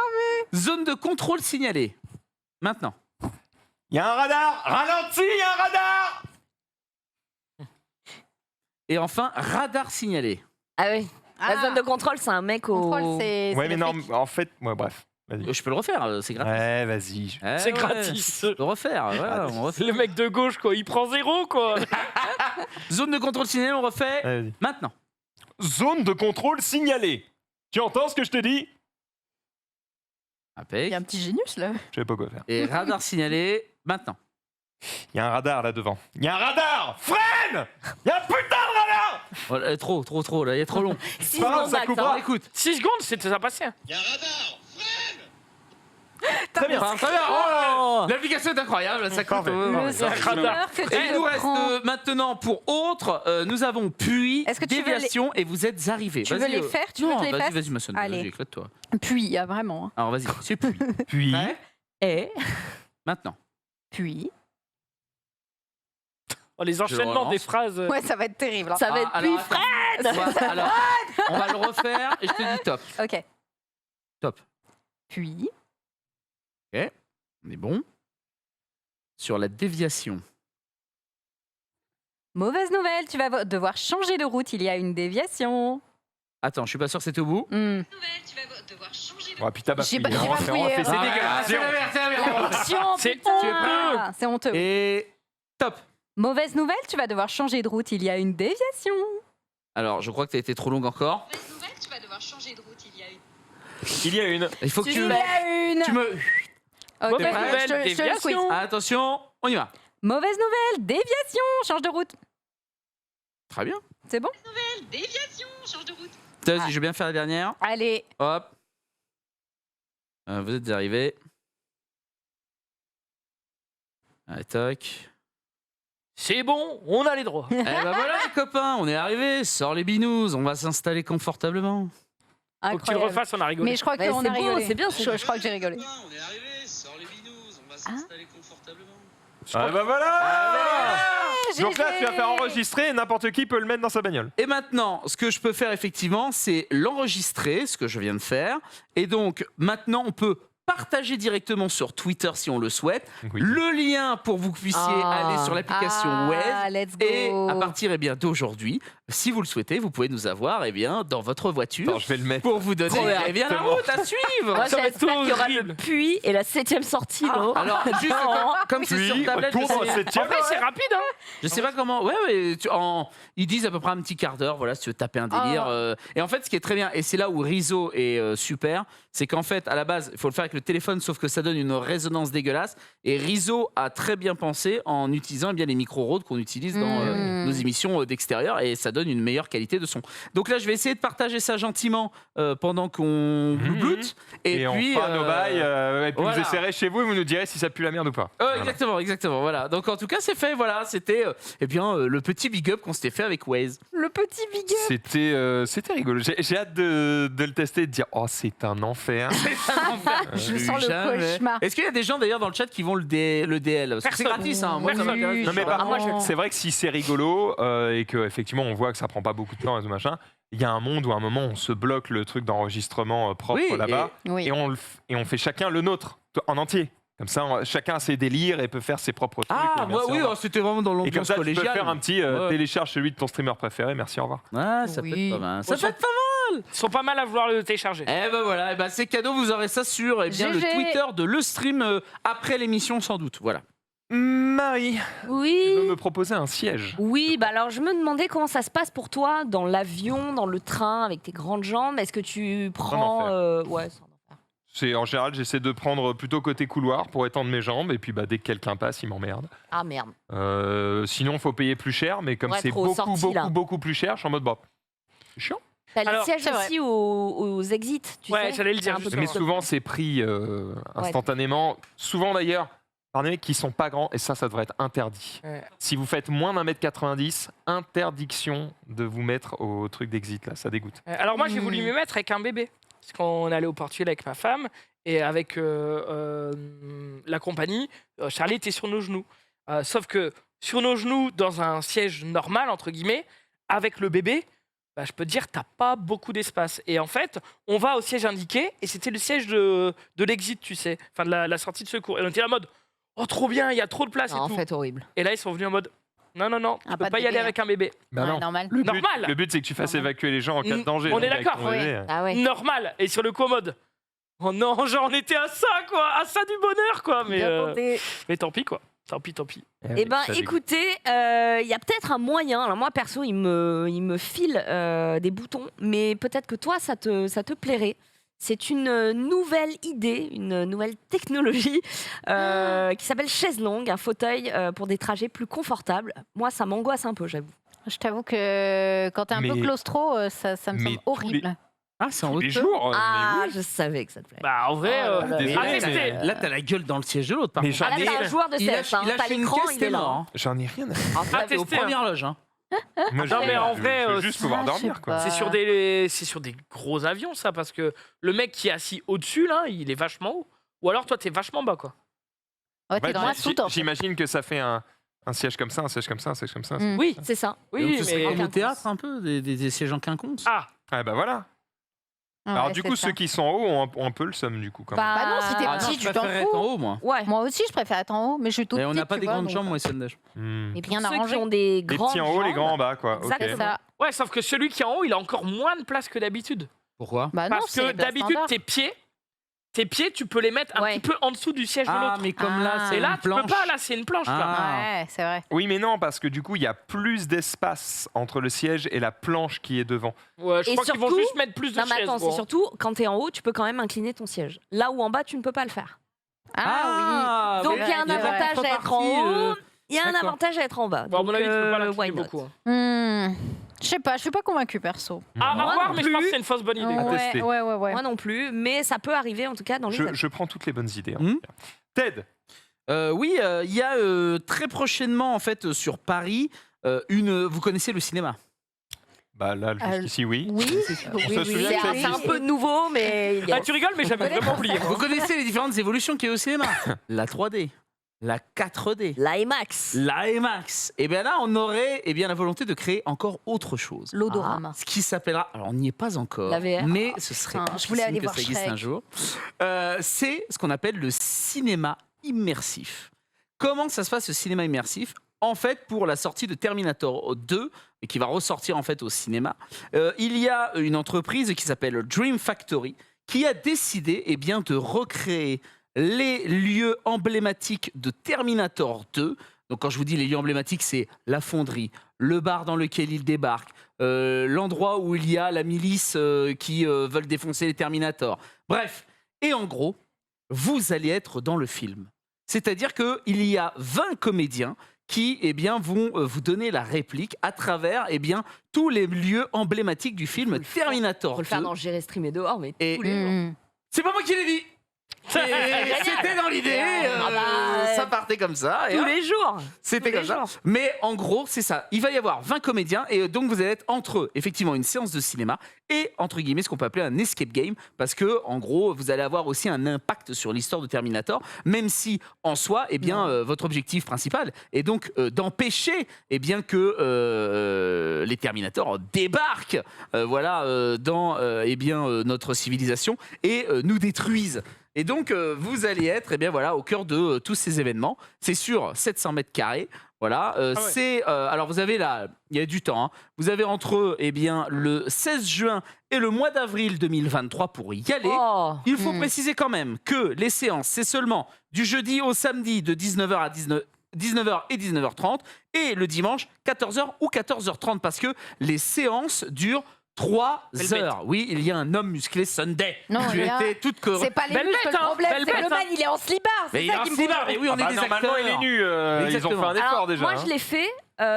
Zone de contrôle signalée, maintenant. Il y a un radar! Ralenti, il y a un radar! Et enfin, radar signalé. Ah oui. La zone de contrôle, c'est un mec au. Contrôle, c'est Ouais, le mais non, flic. en fait, bref. Vas-y. Je peux le refaire, c'est gratuit. Ouais, vas-y. C'est gratis. Je peux le refaire, voilà, on refait. Le mec de gauche, quoi, il prend 0, quoi. Zone de contrôle signalée, on refait Vas-y. maintenant. Zone de contrôle signalée. Tu entends ce que je te dis? Il Impec. y a un petit génius là. Je sais pas quoi faire. Et radar signalé maintenant. Il y a un radar là devant. Il y a un radar. Freine. Il y a un putain de radar. Oh, là, trop, là, il est trop long. 6 Pas grave, secondes ça max, coupera. hein. Écoute. 6 secondes, ça passait. Très bien. Très bien. Oh, l'application est incroyable, ça compte. Le streamer que tu Et il nous te reste prends. maintenant pour autre, nous avons puis, Est-ce que tu veux déviation et vous êtes arrivés. Tu veux Vas-y, les faire Tu veux non, que je les fasse vas-y, ma sonne, Allez. vas-y, éclate-toi. Puis, vraiment. hein. Alors vas-y, c'est puis. Puis. Prêt Et Maintenant. Puis. Oh, les enchaînements relance. des phrases. Ouais, ça va être terrible. hein. ça va être alors, puis attends. Fred. Alors, on va le refaire et je te dis top. Ok. Top. Puis. On est bon. Sur la déviation. Mauvaise nouvelle, tu vas devoir changer de route. Il y a une déviation. Attends, je suis pas sûr que c'était au bout. Hmm. Oh, puis t'as J'ai bafouillé. pas- j'ai hein, bafouillé, c'est hein. dégueulasse. c'est la merde, c'est la merde. Attention, C'est putain. honteux. C'est honteux. Et top. Mauvaise nouvelle, tu vas devoir changer de route. Il y a une déviation. Alors, je crois que tu as été trop longue encore. Il y a une. Il faut que Il y tu a une. tu me. Ok, Mauvaise je nouvelle, te- je te le déviation. quiz. Attention, on y va. Mauvaise nouvelle, déviation. Change de route. Très bien. C'est bon Vas-y, je vais bien faire la dernière. Allez. Hop. Vous êtes arrivés. Allez, tac. C'est bon, on a les droits. Eh ben voilà les copains, on est arrivés. Sors les binous, on va s'installer confortablement. Faut que tu le Incroyable. refasses, on a rigolé. Mais je crois Mais qu'on c'est a beau, rigolé. c'est bien, Je crois que j'ai rigolé. On est arrivés, sors les binous, on va s'installer confortablement. Ah bah voilà. Donc GG. là, tu vas faire enregistrer et n'importe qui peut le mettre dans sa bagnole. Et maintenant, ce que je peux faire effectivement, c'est l'enregistrer, ce que je viens de faire. Et donc, maintenant, on peut partager directement sur Twitter si on le souhaite. Oui. Le lien pour que vous puissiez aller sur l'application Waze. Let's go. Et à partir d'aujourd'hui, si vous le souhaitez, vous pouvez nous avoir dans votre voiture Attends, je vais le mettre. pour vous donner la Directement. route à suivre. Moi, Ça va être j'espère qu'il y aura le horrible. puits et la 7ème sortie. là. Alors, juste comme c'est Puis, sur tablette, je retour sais, dans cette En fait, c'est rapide, hein. je sais pas comment. Ouais, ouais, ils disent à peu près un petit quart d'heure, voilà, si tu veux taper un délire. Et en fait, ce qui est très bien, et c'est là où Rizzo est super, c'est qu'en fait, à la base, il faut le faire avec le téléphone, sauf que ça donne une résonance dégueulasse. Et Rizzo a très bien pensé en utilisant les micros Rode qu'on utilise dans nos émissions d'extérieur, et ça donne une meilleure qualité de son. Donc là, je vais essayer de partager ça gentiment pendant qu'on bloute. Et puis, on fera nos bails. Et puis voilà. vous essayerez chez vous et vous nous direz si ça pue la merde ou pas. Voilà. Exactement, voilà. Donc en tout cas, c'est fait, voilà. C'était le petit big up qu'on s'était fait avec Waze. Le petit big up. C'était rigolo. J'ai hâte de le tester et de dire oh c'est un enfer. Je sens le Jamais. cauchemar. Est-ce qu'il y a des gens d'ailleurs dans le chat qui vont le DL? Parce que c'est Personne. gratis, hein. Moi, ça Personne. m'intéresse. Non mais par Ah, moi, contre, je- c'est vrai que si c'est rigolo et que effectivement on voit que ça prend pas beaucoup de temps et tout machin, il y a un monde où à un moment on se bloque le truc d'enregistrement propre Oui, là-bas Oui. et on fait chacun le nôtre en entier. Comme ça, chacun a ses délires et peut faire ses propres trucs. Ah, et merci, oui, au revoir. c'était vraiment dans Et comme l'ambiance ça, tu peux collégiale. faire un petit Ouais. télécharge celui de ton streamer préféré. Merci, au revoir. Ah, ça peut Oui. être pas mal. Ça Ouais, peut être pas mal. Ils sont pas mal à vouloir le télécharger. Eh ben voilà, eh ben c'est cadeau, vous aurez ça sur le GG. Twitter de Le Stream après l'émission sans doute. Voilà. Marie, tu veux Oui. me proposer un siège? Oui, bah alors je me demandais comment ça se passe pour toi dans l'avion, dans le train, avec tes grandes jambes. Est-ce que tu prends. enfer. Ouais, c'est un enfer. C'est en général, j'essaie de prendre plutôt côté couloir pour étendre mes jambes et puis bah, dès que quelqu'un passe, il m'emmerde. Ah merde. Sinon, faut payer plus cher, mais comme Pour c'est être aux sorties, là. beaucoup plus cher, je suis en mode bah, c'est chiant. T'as les Alors, sièges c'est vrai. aussi aux exits, tu Ouais, sais. j'allais le C'est dire, un peu justement. Mais plus- souvent, c'est pris instantanément. Souvent d'ailleurs, par des mecs qui sont pas grands, et ça devrait être interdit. Ouais. Si vous faites moins d'1m90, interdiction de vous mettre au truc d'exit, là, ça dégoûte. Alors moi, j'ai voulu m'y mettre avec un bébé. Parce qu'on allait au Portugal avec ma femme et avec la compagnie, Charlie était sur nos genoux. Sauf que sur nos genoux, dans un siège normal, entre guillemets, avec le bébé, bah, je peux te dire, t'as pas beaucoup d'espace. Et en fait, on va au siège indiqué et c'était le siège de l'exit, tu sais, enfin de la sortie de secours. Et on était en mode, oh trop bien, il y a trop de place Non, et en tout. fait, horrible. Et là, ils sont venus en mode, Non, tu Ah, peux pas de y aller bébé, avec un bébé. Bah Ouais, non. normal. Normal. Le but, c'est que tu fasses évacuer les gens en cas de danger. On est donc avec d'accord. ton bébé. Ah ouais. Normal. Et sur le commode. Oh non, genre on était à ça, quoi. À ça du bonheur, quoi. Mais tant pis, quoi. Tant pis. Eh ben, Ça dégoûte. écoutez, il y a peut-être un moyen. Alors moi, perso, il me file des boutons, mais peut-être que toi, ça te plairait. C'est une nouvelle idée, une nouvelle technologie qui s'appelle chaise longue, un fauteuil pour des trajets plus confortables. Moi, ça m'angoisse un peu, j'avoue. Je t'avoue que quand t'es un peu Mais- claustro, ça me mais semble tous horrible. Ah, c'est en Tous les hauteur. jours. Ah, mais oui. je savais que ça te plairait. Bah, en vrai, Oh là là. Désolé, à mais- tester. Là, t'as la gueule dans le siège de l'autre. par Mais contre. Ah, là, t'as un joueur de Il CS, a hein. T'as fait une l'écran, caisse, il t'es est là. mort. hein. J'en ai rien à faire. Ah, t'es au tester, hein. première loge. Hein. Moi, Non, mais en je vrai, veux juste pouvoir ça, je sais dormir, quoi. pas. C'est sur des gros avions, ça, parce que le mec qui est assis au-dessus, là, il est vachement haut. Ou alors, toi, t'es vachement bas, quoi. Ouais, En fait, t'es dans la soute. en fait. J'imagine que ça fait un siège comme ça, un siège comme ça, un siège comme ça. Mm. Oui, c'est ça. Oui, Donc, ce serait mais. comme au théâtre, un peu, des sièges en quinconce. Ah, Ah bah voilà. Ouais, Alors du c'est coup, ça. ceux qui sont en haut ont un peu le somme du coup. Quand même. Bah non, si t'es Ah non, petit, je tu t'en préférerais être en fous. haut, moi. Ouais. Moi aussi, je préfère être en haut, mais je suis toute Et on petite, n'a pas tu des vois, grandes donc, chambres, moi, Sondage. Hmm. Et bien Ceux arrangé. qui ont des Les grandes petits en haut, les jambes. grands en bas, quoi. Ok. Exactement. C'est ça. ouais, sauf que celui qui est en haut, il a encore moins de place que d'habitude. Pourquoi Bah non, Parce c'est que les places d'habitude, standards. tes pieds, tu peux les mettre un Ouais. petit peu en dessous du siège de Ah, l'autre. mais comme là, Ah. c'est Et là, une tu peux planche. pas, là, c'est une planche, là. Ah. Ouais, c'est vrai. Oui, mais non, parce que du coup, il y a plus d'espace entre le siège et la planche qui est devant. Ouais, je Et crois qu'ils vont surtout- juste mettre plus de Non, mais chaises. attends, c'est gros. surtout quand t'es en haut, tu peux quand même incliner ton siège. Là où en bas, tu ne peux pas le faire. Ah, Donc oui, il y a un la avantage à être en contrepartie, haut, il y a un d'accord. avantage à être en bas. Bon, à mon Donc, avis, tu peux pas why l'incliner not beaucoup. hein. Je sais pas, je suis pas convaincue perso. À Moi voir, non mais je pense plus. que c'est une fausse bonne idée. À Ouais, tester. ouais. Moi non plus, mais ça peut arriver en tout cas dans les avions. Je prends toutes les bonnes idées. en Hmm. tout cas. Ted, Oui, il y a très prochainement, en fait, sur Paris, vous connaissez le cinéma bah là, jusqu'ici, oui. Oui, On se souvient que ça C'est un existe. peu nouveau, mais il y a- Ah, tu rigoles, mais j'avais vraiment oublié. Vous connaissez les différentes évolutions qu'il y a au cinéma La 3D, la 4D, la IMAX, la IMAX. Et bien là, on aurait la volonté de créer encore autre chose. l'odorama. Ce qui s'appellera, alors on n'y est pas encore, La VR. mais ce serait Putain, pas je voulais aller que voir ça existe Shrek. un jour. C'est ce qu'on appelle le cinéma immersif. Comment ça se passe, ce cinéma immersif? En fait, pour la sortie de Terminator 2, et qui va ressortir en fait au cinéma, il y a une entreprise qui s'appelle Dream Factory qui a décidé de recréer les lieux emblématiques de Terminator 2. Donc quand je vous dis les lieux emblématiques, c'est la fonderie, le bar dans lequel il débarque, l'endroit où il y a la milice qui veulent défoncer les Terminators. Bref, et en gros, vous allez être dans le film. C'est-à-dire qu'il y a 20 comédiens qui vont vous donner la réplique à travers tous les lieux emblématiques du film Terminator Faut le faire 2. dans Gérer streamer dehors, mais Et- tous les jours. Mmh. C'est pas moi qui l'ai dit. C'était dans l'idée, Ah bah, ça partait comme ça. et Tous hop, les jours. C'était tous comme les ça. jours. Mais en gros, c'est ça. Il va y avoir 20 comédiens et donc vous allez être entre eux, effectivement, une séance de cinéma et, entre guillemets, ce qu'on peut appeler un escape game parce que, en gros, vous allez avoir aussi un impact sur l'histoire de Terminator, même si, en soi, votre objectif principal est donc d'empêcher que les Terminators débarquent dans notre civilisation et nous détruisent. Et donc, vous allez être au cœur de tous ces événements. C'est sur 700 mètres carrés. Voilà. ouais. Alors, vous avez là, il y a du temps. Hein. Vous avez entre le 16 juin et le mois d'avril 2023 pour y aller. Oh. Il faut préciser quand même que les séances, c'est seulement du jeudi au samedi de 19h à 19h et 19h30 et le dimanche 14h ou 14h30 parce que les séances durent 3 Belle heures. Oui, il y a un homme musclé Sunday. Non, Tu il y a- étais toute que... C'est pas les Belle muscles, bête, le hein, problème, belle c'est que bête, le man, hein. il est en slibard. Mais C'est il y a ça un qui me slibard, fait mais oui, on est des normalement, acteurs. il est nu. Ils ont Exactement. fait un effort Alors, déjà. moi, hein. je l'ai fait,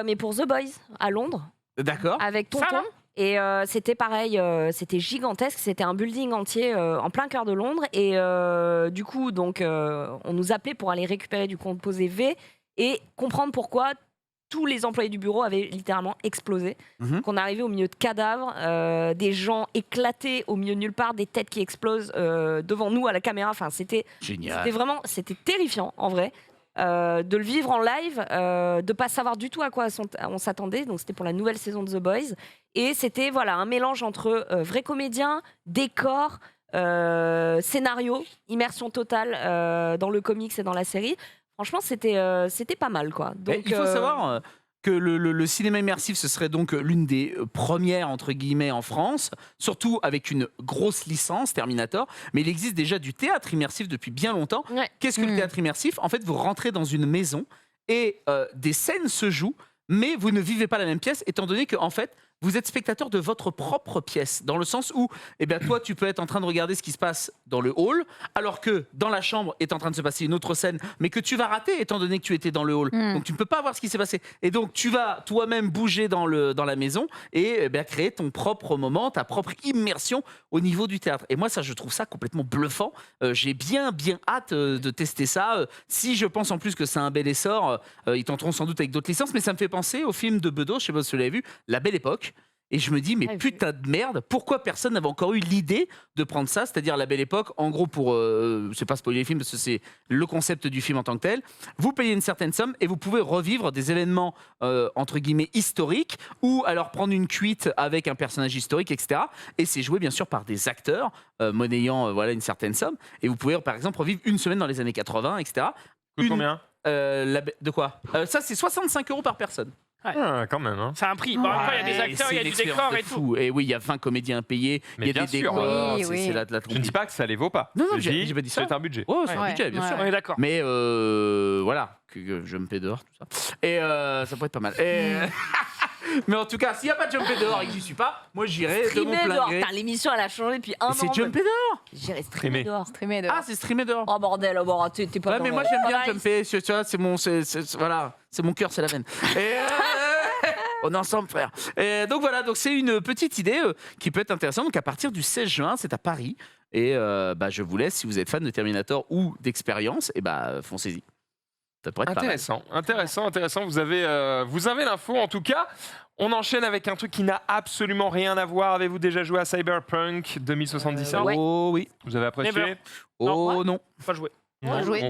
mais pour The Boys à Londres, D'accord. avec Ça, Tonton. là Et c'était pareil, c'était gigantesque, c'était un building entier en plein cœur de Londres. Et du coup, donc, on nous appelait pour aller récupérer du composé V et comprendre pourquoi tous les employés du bureau avaient littéralement explosé. Mhm. Qu'on arrivait au milieu de cadavres, des gens éclatés au milieu de nulle part, des têtes qui explosent devant nous à la caméra. Enfin, c'était Génial. c'était terrifiant en vrai. De le vivre en live, de pas savoir du tout à quoi on s'attendait. Donc c'était pour la nouvelle saison de The Boys. Et c'était un mélange entre vrais comédiens, décors, scénario, immersion totale dans le comics et dans la série. Franchement, c'était pas mal, quoi. Donc, Mais il faut savoir que le cinéma immersif, ce serait donc l'une des premières, entre guillemets, en France, surtout avec une grosse licence, Terminator, mais il existe déjà du théâtre immersif depuis bien longtemps. Ouais. Qu'est-ce que le théâtre immersif? En fait, vous rentrez dans une maison et des scènes se jouent, mais vous ne vivez pas la même pièce, étant donné que, en fait, vous êtes spectateur de votre propre pièce, dans le sens où, eh bien, toi, tu peux être en train de regarder ce qui se passe dans le hall, alors que dans la chambre est en train de se passer une autre scène, mais que tu vas rater, étant donné que tu étais dans le hall. Donc, tu ne peux pas voir ce qui s'est passé. Et donc, tu vas toi-même bouger dans la maison et eh bien, créer ton propre moment, ta propre immersion au niveau du théâtre. Et moi, ça, je trouve ça complètement bluffant. J'ai bien hâte de tester ça. Si je pense en plus que c'est un bel essor, ils tenteront sans doute avec d'autres licences, mais ça me fait penser au film de Bedos, je ne sais pas si vous l'avez vu, La Belle Époque. Et je me dis, mais putain de merde, pourquoi personne n'avait encore eu l'idée de prendre ça, c'est-à-dire La Belle Époque, en gros pour, je sais pas spoiler les films parce que c'est le concept du film en tant que tel, vous payez une certaine somme et vous pouvez revivre des événements entre guillemets historiques ou alors prendre une cuite avec un personnage historique, etc. Et c'est joué bien sûr par des acteurs monnayant voilà, une certaine somme et vous pouvez par exemple revivre une semaine dans les années 80, etc. Combien De quoi Ça c'est 65 € par personne. Ouais. Ah, quand même. Hein. C'est un prix. Bah, il y a des acteurs, il y a du décor et tout. Et oui, il y a 20 comédiens payés, il y a bien des sûr. décors. Oui, c'est oui. la Je ne dis pas que ça les vaut pas. Non, Je dis, j'ai pas dit ça. c'est un budget. Oh, c'est un Ouais. budget, bien sûr. On est d'accord. Mais voilà, que je me paie dehors, tout ça. Et ça pourrait être pas mal. Et, mais en tout cas, s'il n'y a pas de jumper dehors et que j'y suis pas, moi j'irai de mon Streamer plein dehors. gré. Putain, l'émission, elle a changé depuis un Et an. c'est jumper dehors. J'irai Streamer. streamer dehors. Streamer de. Ah, c'est streamer dehors. Oh bordel, oh, bon, t'es pas Ouais, dans mais le- moi j'aime bien Nice. jumper, tu vois, voilà, c'est mon cœur, c'est la veine. Et on est ensemble, frère. Et donc voilà, donc c'est une petite idée qui peut être intéressante. Donc à partir du 16 juin, c'est à Paris. Et je vous laisse, si vous êtes fan de Terminator ou d'expérience, et foncez-y. Ça pourrait être pas mal. Intéressant. Vous avez l'info en tout cas. On enchaîne avec un truc qui n'a absolument rien à voir. Avez-vous déjà joué à Cyberpunk 2077 Ouais. Oh oui. Vous avez apprécié? Never. Oh non. Pas joué. Bien joué.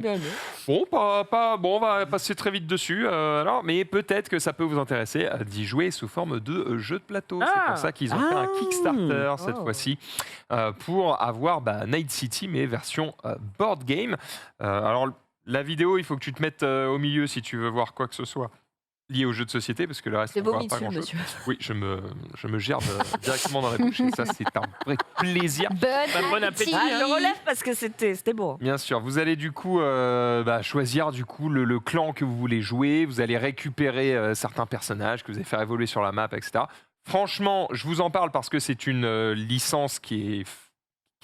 Bon, bon, on va passer très vite dessus. Alors, mais peut-être que ça peut vous intéresser d'y jouer sous forme de jeu de plateau. C'est pour ça qu'ils ont fait un Kickstarter cette fois-ci pour avoir Night City, mais version board game. Alors, la vidéo, il faut que tu te mettes au milieu si tu veux voir quoi que ce soit lié au jeu de société, parce que le reste, C'est on voit vomi pas dessus, grand-chose. monsieur. Oui, je me gerbe directement dans la bouche et ça, c'est un vrai plaisir. Bon appétit. Ah, je relève parce que c'était beau. Bien sûr, vous allez du coup choisir du coup le clan que vous voulez jouer. Vous allez récupérer certains personnages que vous allez faire évoluer sur la map, etc. Franchement, je vous en parle parce que c'est une licence qui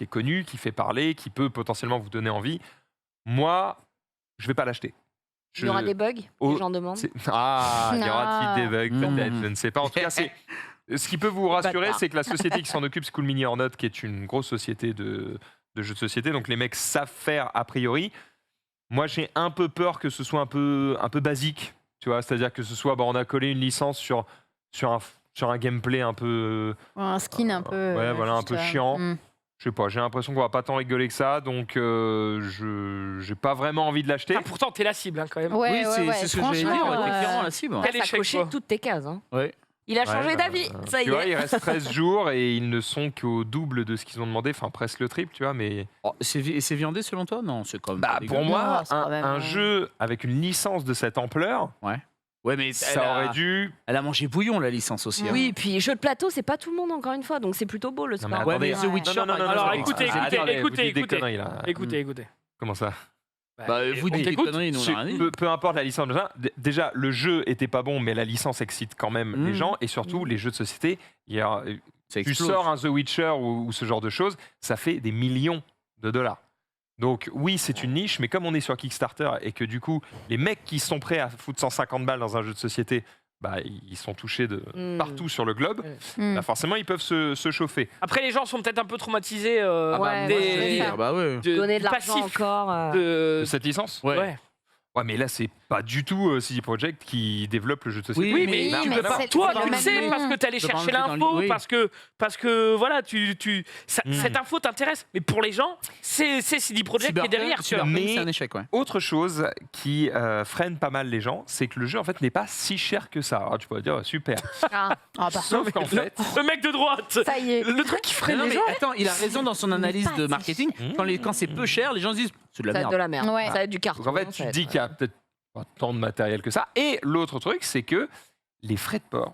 est connue, qui fait parler, qui peut potentiellement vous donner envie. Moi, je vais pas l'acheter. Il y aura des bugs, les gens demandent. Il y aura-t-il des bugs peut-être, je ne sais pas. En tout cas, ce qui peut vous rassurer, Bâtard. c'est que la société qui s'en occupe, School Mini or Not, qui est une grosse société de jeux de société, donc les mecs savent faire a priori. Moi, j'ai un peu peur que ce soit un peu basique, tu vois, c'est-à-dire que ce soit, on a collé une licence sur un gameplay un peu... Un skin un peu. Ouais, voilà, un peu chiant. hmm. Je sais pas, j'ai l'impression qu'on va pas tant rigoler que ça, donc j'ai pas vraiment envie de l'acheter. Ah, pourtant, t'es la cible quand même. Ouais, Oui, ouais, c'est ce que j'allais dire, franchement, t'es clairement la cible. Quel Ça a échec, coché quoi. toutes tes cases. Hein. Ouais. Il a changé Ouais, d'avis, ça y tu vois, est. il reste 13 jours et ils ne sont qu'au double de ce qu'ils ont demandé, enfin presque le triple, tu vois, mais... Oh, c'est viandé selon toi? Non, c'est comme. Pour moi, Non, c'est pas vraiment- un jeu avec une licence de cette ampleur, Ouais, mais ça aurait dû... Elle a mangé bouillon la licence aussi. hein. Oui, puis jeu de plateau, c'est pas tout le monde encore une fois, donc c'est plutôt beau le Non, mais sport. Ouais, mais attendez. The Witcher. Non, non, non, Alors, non, écoutez, non, écoutez, attendez, vous écoutez, dites des écoutez. conneries, là. Écoutez. Comment ça? Vous on dites des t'écoute. conneries, nous on a rien dit. Peu importe la licence, déjà le jeu était pas bon, mais la licence excite quand même les gens, et surtout les jeux de société. Ça Tu explose. sors un The Witcher ou ce genre de choses, ça fait des millions de dollars. Donc oui, c'est une niche, mais comme on est sur Kickstarter et que du coup, les mecs qui sont prêts à foutre 150 balles dans un jeu de société, ils sont touchés de partout sur le globe, forcément ils peuvent se chauffer. Après, les gens sont peut-être un peu traumatisés Ouais, des, ouais, Bah ouais. Donner de du l'argent passif encore. de... De cette licence Ouais. Ouais, mais là, c'est pas du tout CD Projekt qui développe le jeu de société. Oui, mais Oui, tu mais peux pas. c'est- Toi, c'est tu le le sais même parce que nom. t'es allé Je peux chercher rentrer dans l'info, oui. parce que voilà, cette info t'intéresse. Mais pour les gens, c'est CD Projekt qui est derrière. tu vois. Mais- c'est un échec, ouais. Autre chose qui freine pas mal les gens, c'est que le jeu en fait n'est pas si cher que ça. Alors, tu pourrais dire super. Ah, bah, Sauf qu'en fait, Le mec de droite, ça y est. le truc qui freine Non, les mais gens. attends, il a raison dans son analyse de marketing. Quand c'est peu cher, les gens se disent c'est de la Ça va être merde. de la merde. Ouais. Ça va être du carton. donc en fait, ça tu va te dis être- qu'il y a peut-être pas tant de matériel que ça. Et l'autre truc, c'est que les frais de port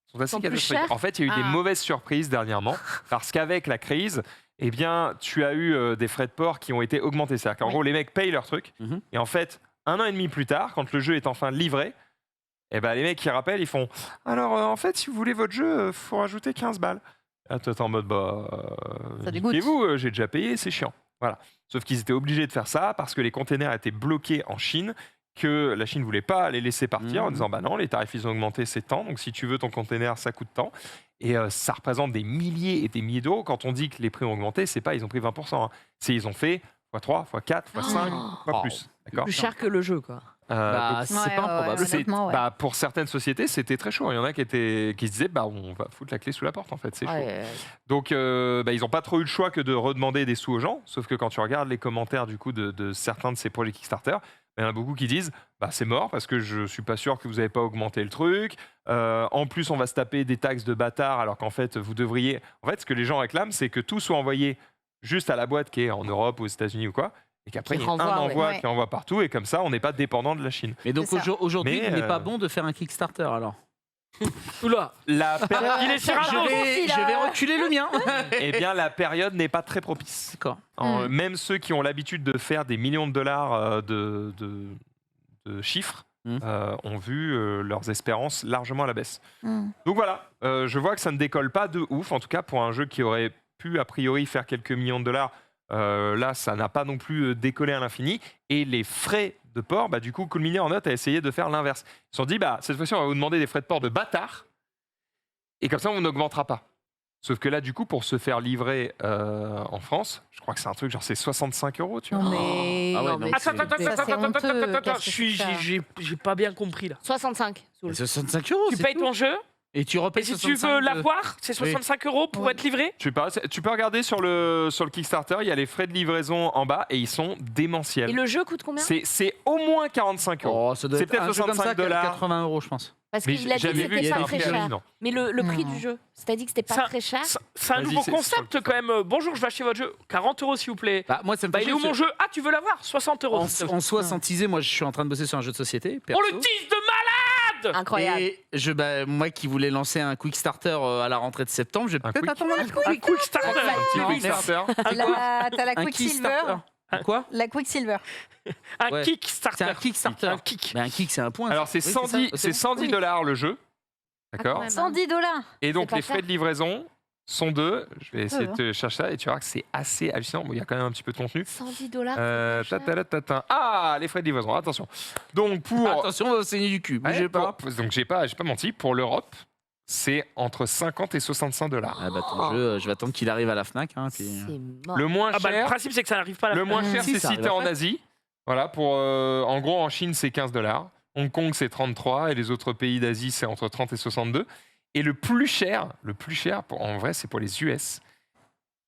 sont assez Sont plus catastrophiques. chers En fait, il y a eu des Ah. mauvaises surprises dernièrement parce qu'avec la crise, eh bien, tu as eu des frais de port qui ont été augmentés. C'est-à-dire qu'en gros, les mecs payent leur truc et en fait, 1 an et demi plus tard, quand le jeu est enfin livré, eh ben, les mecs qui rappellent, ils font alors en fait, si vous voulez votre jeu, faut rajouter 15 balles. Ah, toi, t'es en mode Ça dégoûte. vous, j'ai déjà payé, c'est chiant. Voilà. Sauf qu'ils étaient obligés de faire ça parce que les containers étaient bloqués en Chine, que la Chine ne voulait pas les laisser partir en disant bah non, les tarifs ils ont augmenté, c'est tant, donc si tu veux ton container, ça coûte tant. Et ça représente des milliers et des milliers d'euros. Quand on dit que les prix ont augmenté, c'est pas ils ont pris 20%. Hein. C'est ils ont fait x3, x4, x5, fois plus. D'accord. Plus cher que le jeu, quoi. Donc, c'est pas improbable. honnêtement, ouais. pour certaines sociétés, c'était très chaud. Il y en a qui se disaient bah, on va foutre la clé sous la porte, en fait, c'est chaud. Donc, ils n'ont pas trop eu le choix que de redemander des sous aux gens. Sauf que quand tu regardes les commentaires du coup, de certains de ces projets Kickstarter, il y en a beaucoup qui disent bah, c'est mort parce que je ne suis pas sûr que vous n'avez pas augmenté le truc. En plus, on va se taper des taxes de bâtard alors qu'en fait, vous devriez. En fait, ce que les gens réclament, c'est que tout soit envoyé juste à la boîte qui est en Europe, aux États-Unis ou quoi. Et qu'après, il y a un envoi qui envoie partout, et comme ça, on n'est pas dépendant de la Chine. Mais donc aujourd'hui, il n'est pas bon de faire un Kickstarter alors. Oula, la période... il est sur un je vais reculer le mien. Eh bien, la période n'est pas très propice. D'accord. Même ceux qui ont l'habitude de faire des millions de dollars de chiffres ont vu leurs espérances largement à la baisse. Donc voilà, je vois que ça ne décolle pas de ouf, en tout cas pour un jeu qui aurait pu a priori faire quelques millions de dollars. Là, ça n'a pas non plus décollé à l'infini. Et les frais de port, du coup, Cool Mini en note a essayé de faire l'inverse. Ils se sont dit, cette fois-ci, on va vous demander des frais de port de bâtard. Et comme ça, on n'augmentera pas. Sauf que là, du coup, pour se faire livrer en France, je crois que c'est un truc, genre c'est 65 €, tu vois. Non, mais... Attends, j'ai pas bien compris là. 65. 65 €. Tu payes ton jeu et tu repayes. Et si tu veux l'avoir, c'est 65 € pour être livré. Tu peux regarder sur le Kickstarter, il y a les frais de livraison en bas et ils sont démentiels. Et le jeu coûte combien? C'est au moins 45 €. Oh, ça doit c'est être peut-être un jeu comme ça, 65 $. 80 €, je pense. Parce qu'il a dit que c'était pas très cher. Mais le prix du jeu, c'est-à-dire que c'était pas très cher. C'est un nouveau concept quand même. Bonjour, je vais acheter votre jeu. 40 € s'il vous plaît. Moi, ça me fait il est où mon jeu? Ah, tu veux l'avoir? 60 €. En soi, sans teaser, moi je suis en train de bosser sur un jeu de société. On le tease de malade! Incroyable. Et moi qui voulais lancer un Quickstarter à la rentrée de septembre, je vais peut-être attendre un Quickstarter. T'as la Quicksilver. Quoi? La Quicksilver. Un Kickstarter. C'est un Kickstarter. Un kick. Mais un kick, c'est un point. Alors, c'est 110 $ le jeu. D'accord. 110 $. Et donc, les frais de livraison sont de. Je vais essayer de te chercher ça et tu verras que c'est assez hallucinant. Bon, il y a quand même un petit peu de contenu. 110 $. Ah, les frais de livraison, attention. Donc, pour. Attention, on va saigner du cul. Bougez pas. Donc, j'ai pas menti. Pour l'Europe, c'est entre 50 et 65 $. Ah ton jeu, je vais attendre qu'il arrive à la Fnac. Puis... Le moins cher. Le principe, c'est que ça n'arrive pas à la Le moins cher, c'est si t'es en Asie. Voilà, en gros, en Chine, c'est 15 $. Hong Kong, c'est 33. Et les autres pays d'Asie, c'est entre 30 et 62. Et le plus cher, en vrai, c'est pour les US.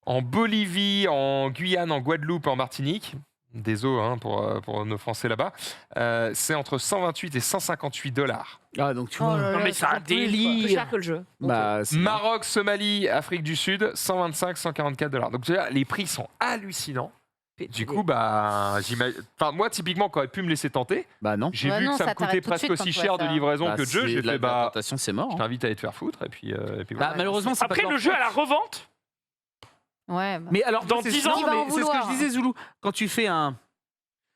En Bolivie, en Guyane, en Guadeloupe, en Martinique, désolé pour nos Français là-bas, c'est entre 128 et 158 $. Ah, donc tu vois. Non, mais c'est un délire. Plus cher que le jeu. Maroc, Somalie, Afrique du Sud, 125, 144 $. Donc, tu vois, les prix sont hallucinants. Du coup, moi, typiquement, quand j'aurais pu me laisser tenter, j'ai vu que ça me coûtait presque aussi cher de livraison que de jeu. J'ai fait, la tentation, c'est mort. Je t'invite à aller te faire foutre. Et puis voilà. Malheureusement, c'est après, le jeu à la revente. Ouais. Mais alors, dans 10 ans, c'est ce que je disais, Zoulou. Quand tu fais un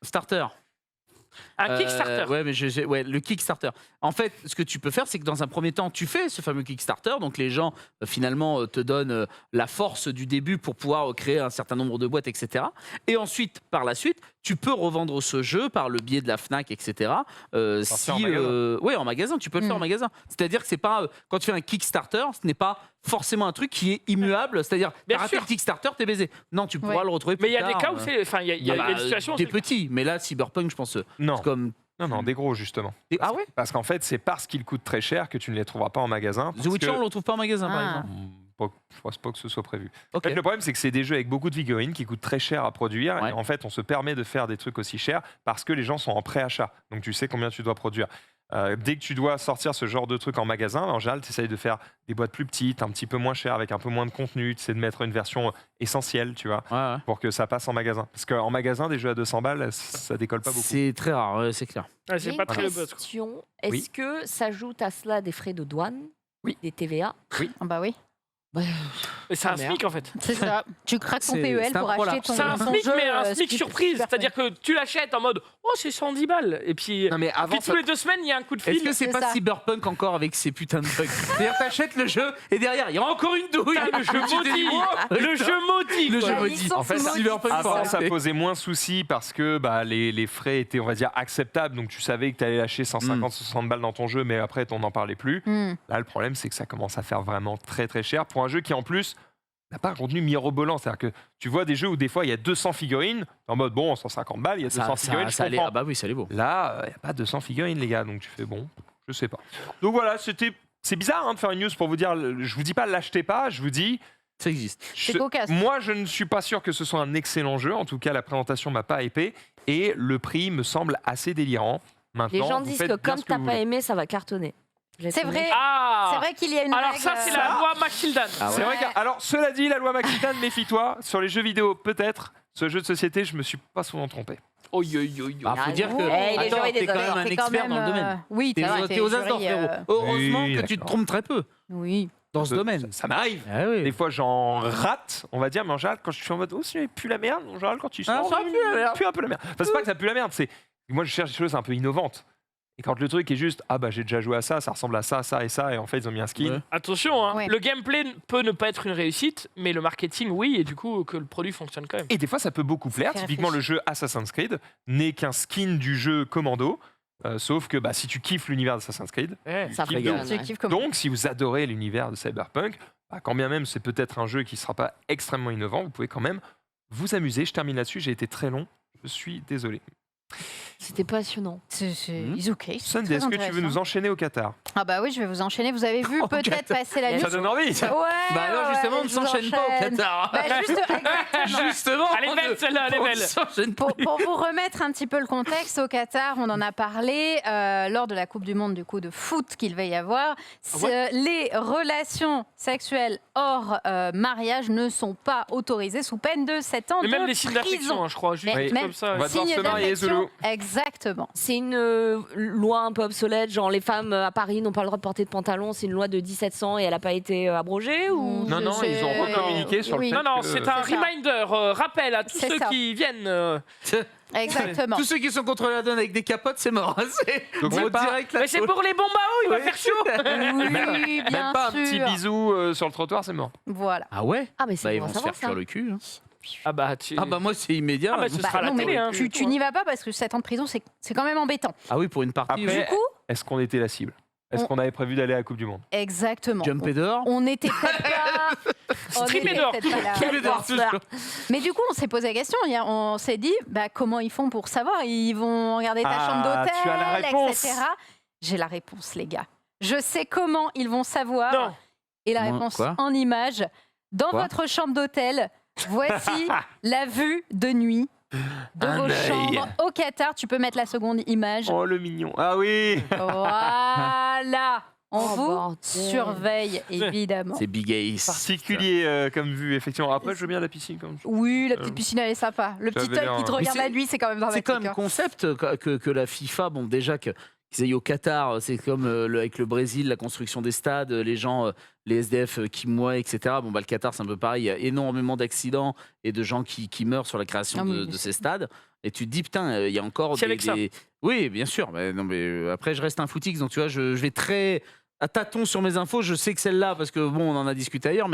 starter. Un Kickstarter. Ouais, mais le Kickstarter. En fait, ce que tu peux faire, c'est que dans un premier temps, tu fais ce fameux Kickstarter. Donc, les gens, finalement, te donnent la force du début pour pouvoir créer un certain nombre de boîtes, etc. Et ensuite, par la suite, tu peux revendre ce jeu par le biais de la Fnac, etc. En magasin, tu peux le faire en magasin. C'est-à-dire que c'est pas quand tu fais un Kickstarter, ce n'est pas forcément un truc qui est immuable. C'est-à-dire, t'as raté le Kickstarter, t'es baisé. Non, tu pourras le retrouver plus tard. Mais il y a des cas où c'est, enfin, il y a des situations. Des petits, mais là, Cyberpunk, je pense, non. c'est comme. Non, des gros, justement. Ah ouais? Parce qu'en fait, c'est parce qu'ils coûtent très cher que tu ne les trouveras pas en magasin. The Witcher, on ne le trouve pas en magasin, par exemple. Je pense pas que ce soit prévu. En fait, le problème, c'est que c'est des jeux avec beaucoup de figurines qui coûtent très cher à produire. Et en fait, on se permet de faire des trucs aussi chers parce que les gens sont en préachat. Donc, tu sais combien tu dois produire. Dès que tu dois sortir ce genre de truc en magasin, en général, tu essayes de faire des boîtes plus petites, un petit peu moins chères, avec un peu moins de contenu. Tu essaies de mettre une version essentielle, tu vois, pour que ça passe en magasin. Parce qu'en magasin, des jeux à 200 balles, ça décolle pas beaucoup. C'est très rare, c'est clair. Ah, c'est pas très le buzz. Question, est-ce Oui. que s'ajoute à cela des frais de douane, des TVA? Ah bah oui. Mais c'est un Ah, merde. SMIC en fait. C'est ça. Tu craques ton C'est- PEL c'est un pour acheter prolapse. ton C'est un ton SMIC, jeu, mais un SMIC Speed surprise. Super C'est-à-dire que tu l'achètes en mode oh, c'est 110 balles. Et puis, Non, mais avant, puis tous les 2 semaines, il y a un coup de Est-ce fil. que c'est c'est pas ça. Cyberpunk encore avec ses putains de bugs? C'est-à-dire, t'achètes le jeu et derrière, il y a encore une douille. Putain, le jeu Tu t'es dit, maudit. oh, Le jeu maudit. Le quoi. jeu La maudit. licence En fait, maudite. Cyberpunk faut Avant, ça arrêter. posait moins souci parce que les frais étaient, on va dire, acceptables. Donc, tu savais que tu allais lâcher 150, 60 balles dans ton jeu, mais après, on n'en parlait plus. Là, le problème, c'est que ça commence à faire vraiment très, très cher pour un jeu qui, en plus, n'a pas un contenu mirobolant. C'est-à-dire que tu vois des jeux où, des fois, il y a 200 figurines. En mode, bon, 150 balles, il y a 200 figurines, je allait, comprends. ah bah oui, ça allait beau. Là, il n'y a pas 200 figurines, les gars. Donc, tu fais, bon, je sais pas. Donc, voilà, c'est bizarre hein, de faire une news pour vous dire, je vous dis pas, l'achetez pas, je vous dis... Ça existe. C'est cocasse. Moi, je ne suis pas sûr que ce soit un excellent jeu. En tout cas, la présentation m'a pas hypé. Et le prix me semble assez délirant. Maintenant, Les gens vous disent faites que bien comme ce que t'as vous pas voulez. aimé, ça va cartonner. C'est vrai. Ah C'est vrai qu'il y a une Alors règle, ça, c'est la loi Maxildan. C'est vrai que, alors, cela dit, la loi Maxildan, méfie-toi. Sur les jeux vidéo, peut-être. Ce jeu de société, je me suis pas souvent trompé. Oh, yo. Ah, faut dire que les attends, jurys t'es des quand même un c'est expert dans le domaine. Oui, T'es c'est vrai, t'es aux as d'or, jury, frérot. Heureusement Oui, que tu te d'accord. trompes très peu Oui. dans ce domaine. Ça m'arrive. Ah oui. Des fois, j'en rate, on va dire, mais en général, quand je suis en mode, oh, ça pue la merde, en général, quand tu sors, ça pue la merde. pue un peu la merde. Enfin, c'est pas que ça pue la merde, c'est. Moi, je cherche des choses un peu innovantes. Et quand le truc est juste, ah bah j'ai déjà joué à ça, ça ressemble à ça, ça et ça, et en fait, ils ont mis un skin. Ouais. Attention, hein, Ouais. le gameplay peut ne pas être une réussite, mais le marketing, oui, et du coup, que le produit fonctionne quand même. Et des fois, ça peut beaucoup plaire. fait Typiquement, le jeu Assassin's Creed n'est qu'un skin du jeu Commando. Sauf que si tu kiffes l'univers d'Assassin's Creed, Ça Kiff régale. Tu kiffes comme donc si vous adorez l'univers de Cyberpunk, quand bien même c'est peut-être un jeu qui ne sera pas extrêmement innovant, vous pouvez quand même vous amuser. Je termine là-dessus, j'ai été très long, je suis désolé. C'était passionnant. C'est it's okay. c'est Sunday, très est-ce que tu veux intéressant. nous enchaîner au Qatar? Ah bah oui, je vais vous enchaîner. Vous avez vu peut-être passer la news. Ça donne envie, ça. Ouais. Bah alors justement, on ne je vous s'enchaîne pas au enchaîne. Qatar. Bah, exactement. Justement, Elle est belle, celle-là, elle est on belle. ne s'enchaîne Pour, plus. pour vous remettre un petit peu le contexte, au Qatar, on en a parlé lors de la Coupe du Monde du coup de foot qu'il va y avoir. Les relations sexuelles hors mariage ne sont pas autorisées sous peine de 7 ans Mais de même les signes d'affection, prison. hein, je crois, juste Mais des trucs même comme ça. On va devoir signe se marier, d'affection, Zoulou. exactement. C'est une loi un peu obsolète, genre les femmes à Paris n'ont pas le droit de porter de pantalon, c'est une loi de 1700 et elle n'a pas été abrogée ou... Non, non, ils ont recommuniqué sur le fait Non, non, que- c'est un C'est ça. reminder, rappel à tous C'est ceux ça. qui viennent. Exactement. Tous ceux qui sont contre la donne avec des capotes, c'est mort. Donc, On c'est pas- direct la Mais c'est pour les bombes à eau, il va Oui. faire chaud. Oui, bien Même pas un sûr. petit bisou sur le trottoir, c'est mort. Voilà. Ah ouais. Ah mais c'est Bah ils bon à vont se savoir faire ça. cuire le cul. Hein. Ah bah, tu... Ah bah moi c'est immédiat. Ah bah, ce Bah, sera la non, mais télé, hein, tu n'y vas pas parce que 7 ans de prison, c'est quand même embêtant. Ah oui pour une partie. Après, Du coup, est-ce qu'on était la cible? Est-ce On- qu'on avait prévu d'aller à la Coupe du Monde? exactement. Jumper dehors. On n'était peut-être pas. on Streamer était dehors, peut-être pas là. Jumper dehors, toujours. Mais du coup, on s'est posé la question. On s'est dit, bah, comment ils font pour savoir? Ils vont regarder ta Ah, chambre d'hôtel, tu as la réponse. etc. J'ai la réponse, les gars. Je sais comment ils vont savoir. Non. Et la Moi, réponse quoi en image. Dans Quoi votre chambre d'hôtel, voici la vue de nuit de Un vos œil. chambres au Qatar. Tu peux mettre la seconde image. Oh le mignon. Ah oui. Voilà. On Oh, vous bordel. surveille, évidemment. C'est Big Ace. Particulier comme vue, effectivement. Après, je veux bien la piscine comme ça. Oui, la petite piscine, elle est sympa. Le petit j'avais œil l'air- qui te Mais regarde c'est- la nuit, c'est quand même C'est dramatique. quand même hein. concept que la FIFA, bon déjà qu'ils aillent au Qatar, c'est comme avec le Brésil, la construction des stades, les gens, les SDF qui mourent, etc. Bon bah le Qatar c'est un peu pareil, il y a énormément d'accidents et de gens qui meurent sur la création Ah oui, de mais ces stades. Et tu te dis putain, il y a encore C'est avec ça. Oui bien sûr, mais non mais après je reste un footix donc tu vois je vais très à tâtons sur mes infos, je sais que celle-là parce que bon on en a discuté ailleurs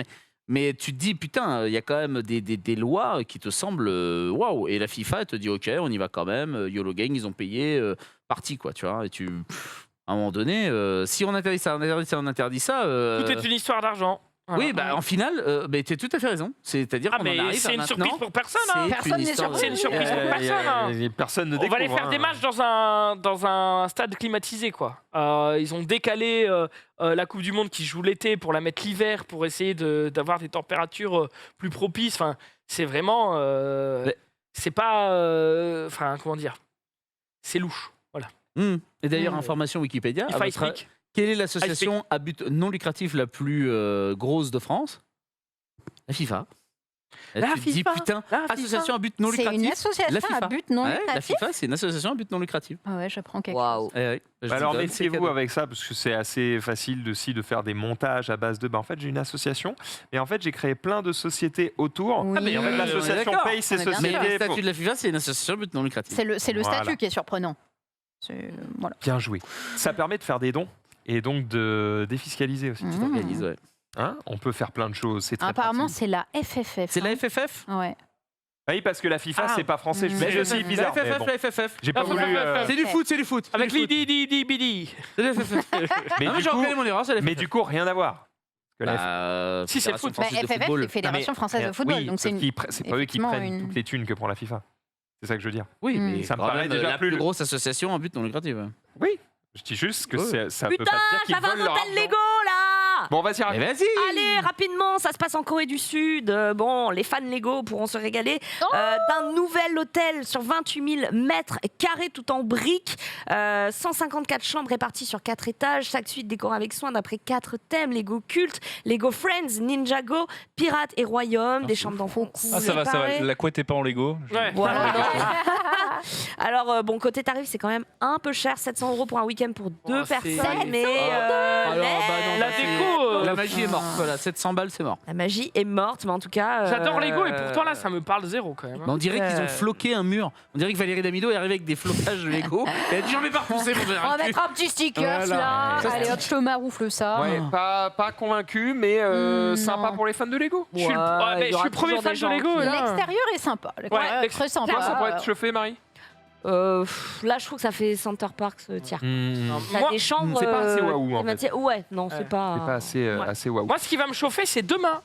mais tu te dis, putain, il y a quand même des lois qui te semblent waouh. Et la FIFA, elle te dit, ok, on y va quand même. YOLO Gang, ils ont payé, parti, quoi, tu vois. Et à un moment donné, si on interdit ça, on interdit ça. Tout est une histoire d'argent. Voilà. Oui, bah, en finale, tu as tout à fait raison. C'est-à-dire Ah, qu'on en mais arrive c'est à une maintenant. surprise pour personne. Hein. C'est Personne une n'est histoire de- C'est une surprise pour personne. Hein. Personne ne On découvre. va aller faire des hein. matchs dans un stade climatisé, quoi. Ils ont décalé la Coupe du Monde qui joue l'été pour la mettre l'hiver pour essayer d'avoir des températures plus propices. Enfin, c'est vraiment. C'est pas. Enfin, comment dire? C'est louche. Voilà. Et d'ailleurs, information Wikipédia. FIFA à votre- explique. Quelle est l'association à but non lucratif la plus grosse de France? La FIFA. Là, La tu te dis, FIFA. putain, La FIFA. association à but non C'est lucratif. une La association FIFA. à but non Ouais, la lucratif. FIFA, c'est une association à but non lucratif. Ah ouais, j'apprends quelque Waouh. chose. Eh oui, je Alors te donne, c'est méfiez-vous cadeau. avec ça parce que c'est assez facile de faire des montages à base de. En fait, j'ai une association et en fait, j'ai créé plein de sociétés autour. Oui. Et en fait, on est l'association d'accord. paye ces Mais bien sûr. Mais le sociétés. statut de la FIFA, c'est une association à but non lucratif. C'est le Voilà. statut qui est surprenant. Voilà. Bien joué. Ça permet de faire des dons et donc de défiscaliser aussi. Tu t'organises, ouais. Hein, on peut faire plein de choses. C'est très Apparemment, pratique. c'est la FFF. C'est la FFF? Ouais. Oui, parce que la FIFA, Ah. c'est pas français. Je Mm. me dis aussi bizarre. La mais FFF, bon. la FFF. J'ai pas La voulu. FFF. C'est du foot, c'est du foot. Avec C'est du les foot. bidi. C'est la FFF. Mais Non, mais du j'ai coup- reconnu mon erreur, c'est la Mais FFF. du coup, rien à voir. Parce que la Si, c'est le foot. Bah, Fédération française de FFF, football. c'est Fédération française de Mais football. oui, donc c'est sauf qu'ils c'est pas eux qui effectivement prennent une- toutes les thunes que prend la FIFA. C'est ça que je veux dire. Oui, Mm. mais Ça me quand paraît même, déjà la plus- plus grosse association à but non lucratif. Oui. Je dis juste que Ouais. ça peut Putain, pas dire qu'ils j'avais veulent un leur hôtel argent. Lego là. Bon, vas-y, Eh raconte. vas-y. Allez, rapidement, ça se passe en Corée du Sud. Bon, les fans Lego pourront se régaler d'un nouvel hôtel sur 28 000 mètres carrés tout en briques. 154 chambres réparties sur 4 étages. Chaque suite décorée avec soin d'après 4 thèmes. Lego Culte, Lego Friends, Ninjago, Pirates et Royaume. Des chambres d'enfants Ah, ça va, ça va. séparées. La couette est pas en Lego. Ouais. Voilà. Alors, bon, côté tarif, c'est quand même un peu cher. 700 € pour un week-end pour 2 c'est- personnes. Mais Alors, bah non, La bah, c'est- déco, La magie est morte. Voilà, 700 balles, c'est mort. la magie est morte. Mais en tout cas. J'adore Lego et pourtant là, ça me parle zéro quand même. Mais on dirait qu'ils ont floqué un mur. On dirait que Valérie Damido est arrivée avec des flocages de Lego. Et elle a dit j'en mets partout, c'est bon. On va mettre un petit sticker Voilà. là. Ça, Allez hop, je te maroufle ça. Ouais, pas convaincu, mais sympa non. pour les fans de Lego. Je suis le, ouais, mais il y je aura suis le premier toujours fan des de gens Lego. qui- et là. L'extérieur est sympa. Très sympa. Toi, ça pourrait être chauffé, Marie Là, je trouve que ça fait Center Park ce tiers. T'as Moi- des chambres. c'est pas assez waouh, en climatiques. Ouais, non, c'est pas. C'est pas assez, Ouais. assez waouh. Moi, ce qui va me chauffer, c'est demain.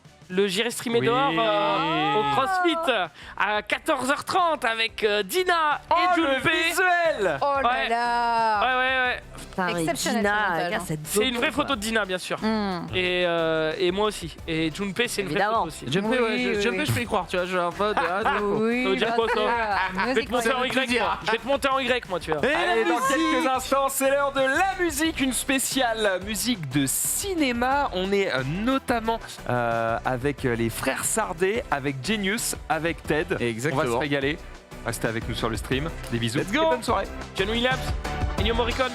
J'irai streamer Oui. dehors au CrossFit à 14h30 avec Dina et Junpei. visuel Oh là Ouais. là. Ouais. Putain, mais Exceptionnel, Dina, ce montage, regarde hein. cette C'est une vraie beauté, photo de Dina, bien sûr. Mm. Et moi aussi. Et Junpei, c'est une vraie Évidemment. photo aussi. Junpei, Oui, ouais, oui, Junpei, oui. je peux y croire, tu vois, je suis en mode. Oui, Ça veut dire bah, quoi, ça c'est, Je vais te monter en Y, moi. Je vais te monter en Y, moi, tu vois. Allez, dans quelques instants, c'est l'heure de la musique, une spéciale musique de cinéma. On est notamment avec les frères Sardé, avec Genius, avec Ted. Exactement. On va se régaler. Restez avec nous sur le stream. Des bisous. Let's go. Et bonne soirée. John Williams, Ennio Morricone.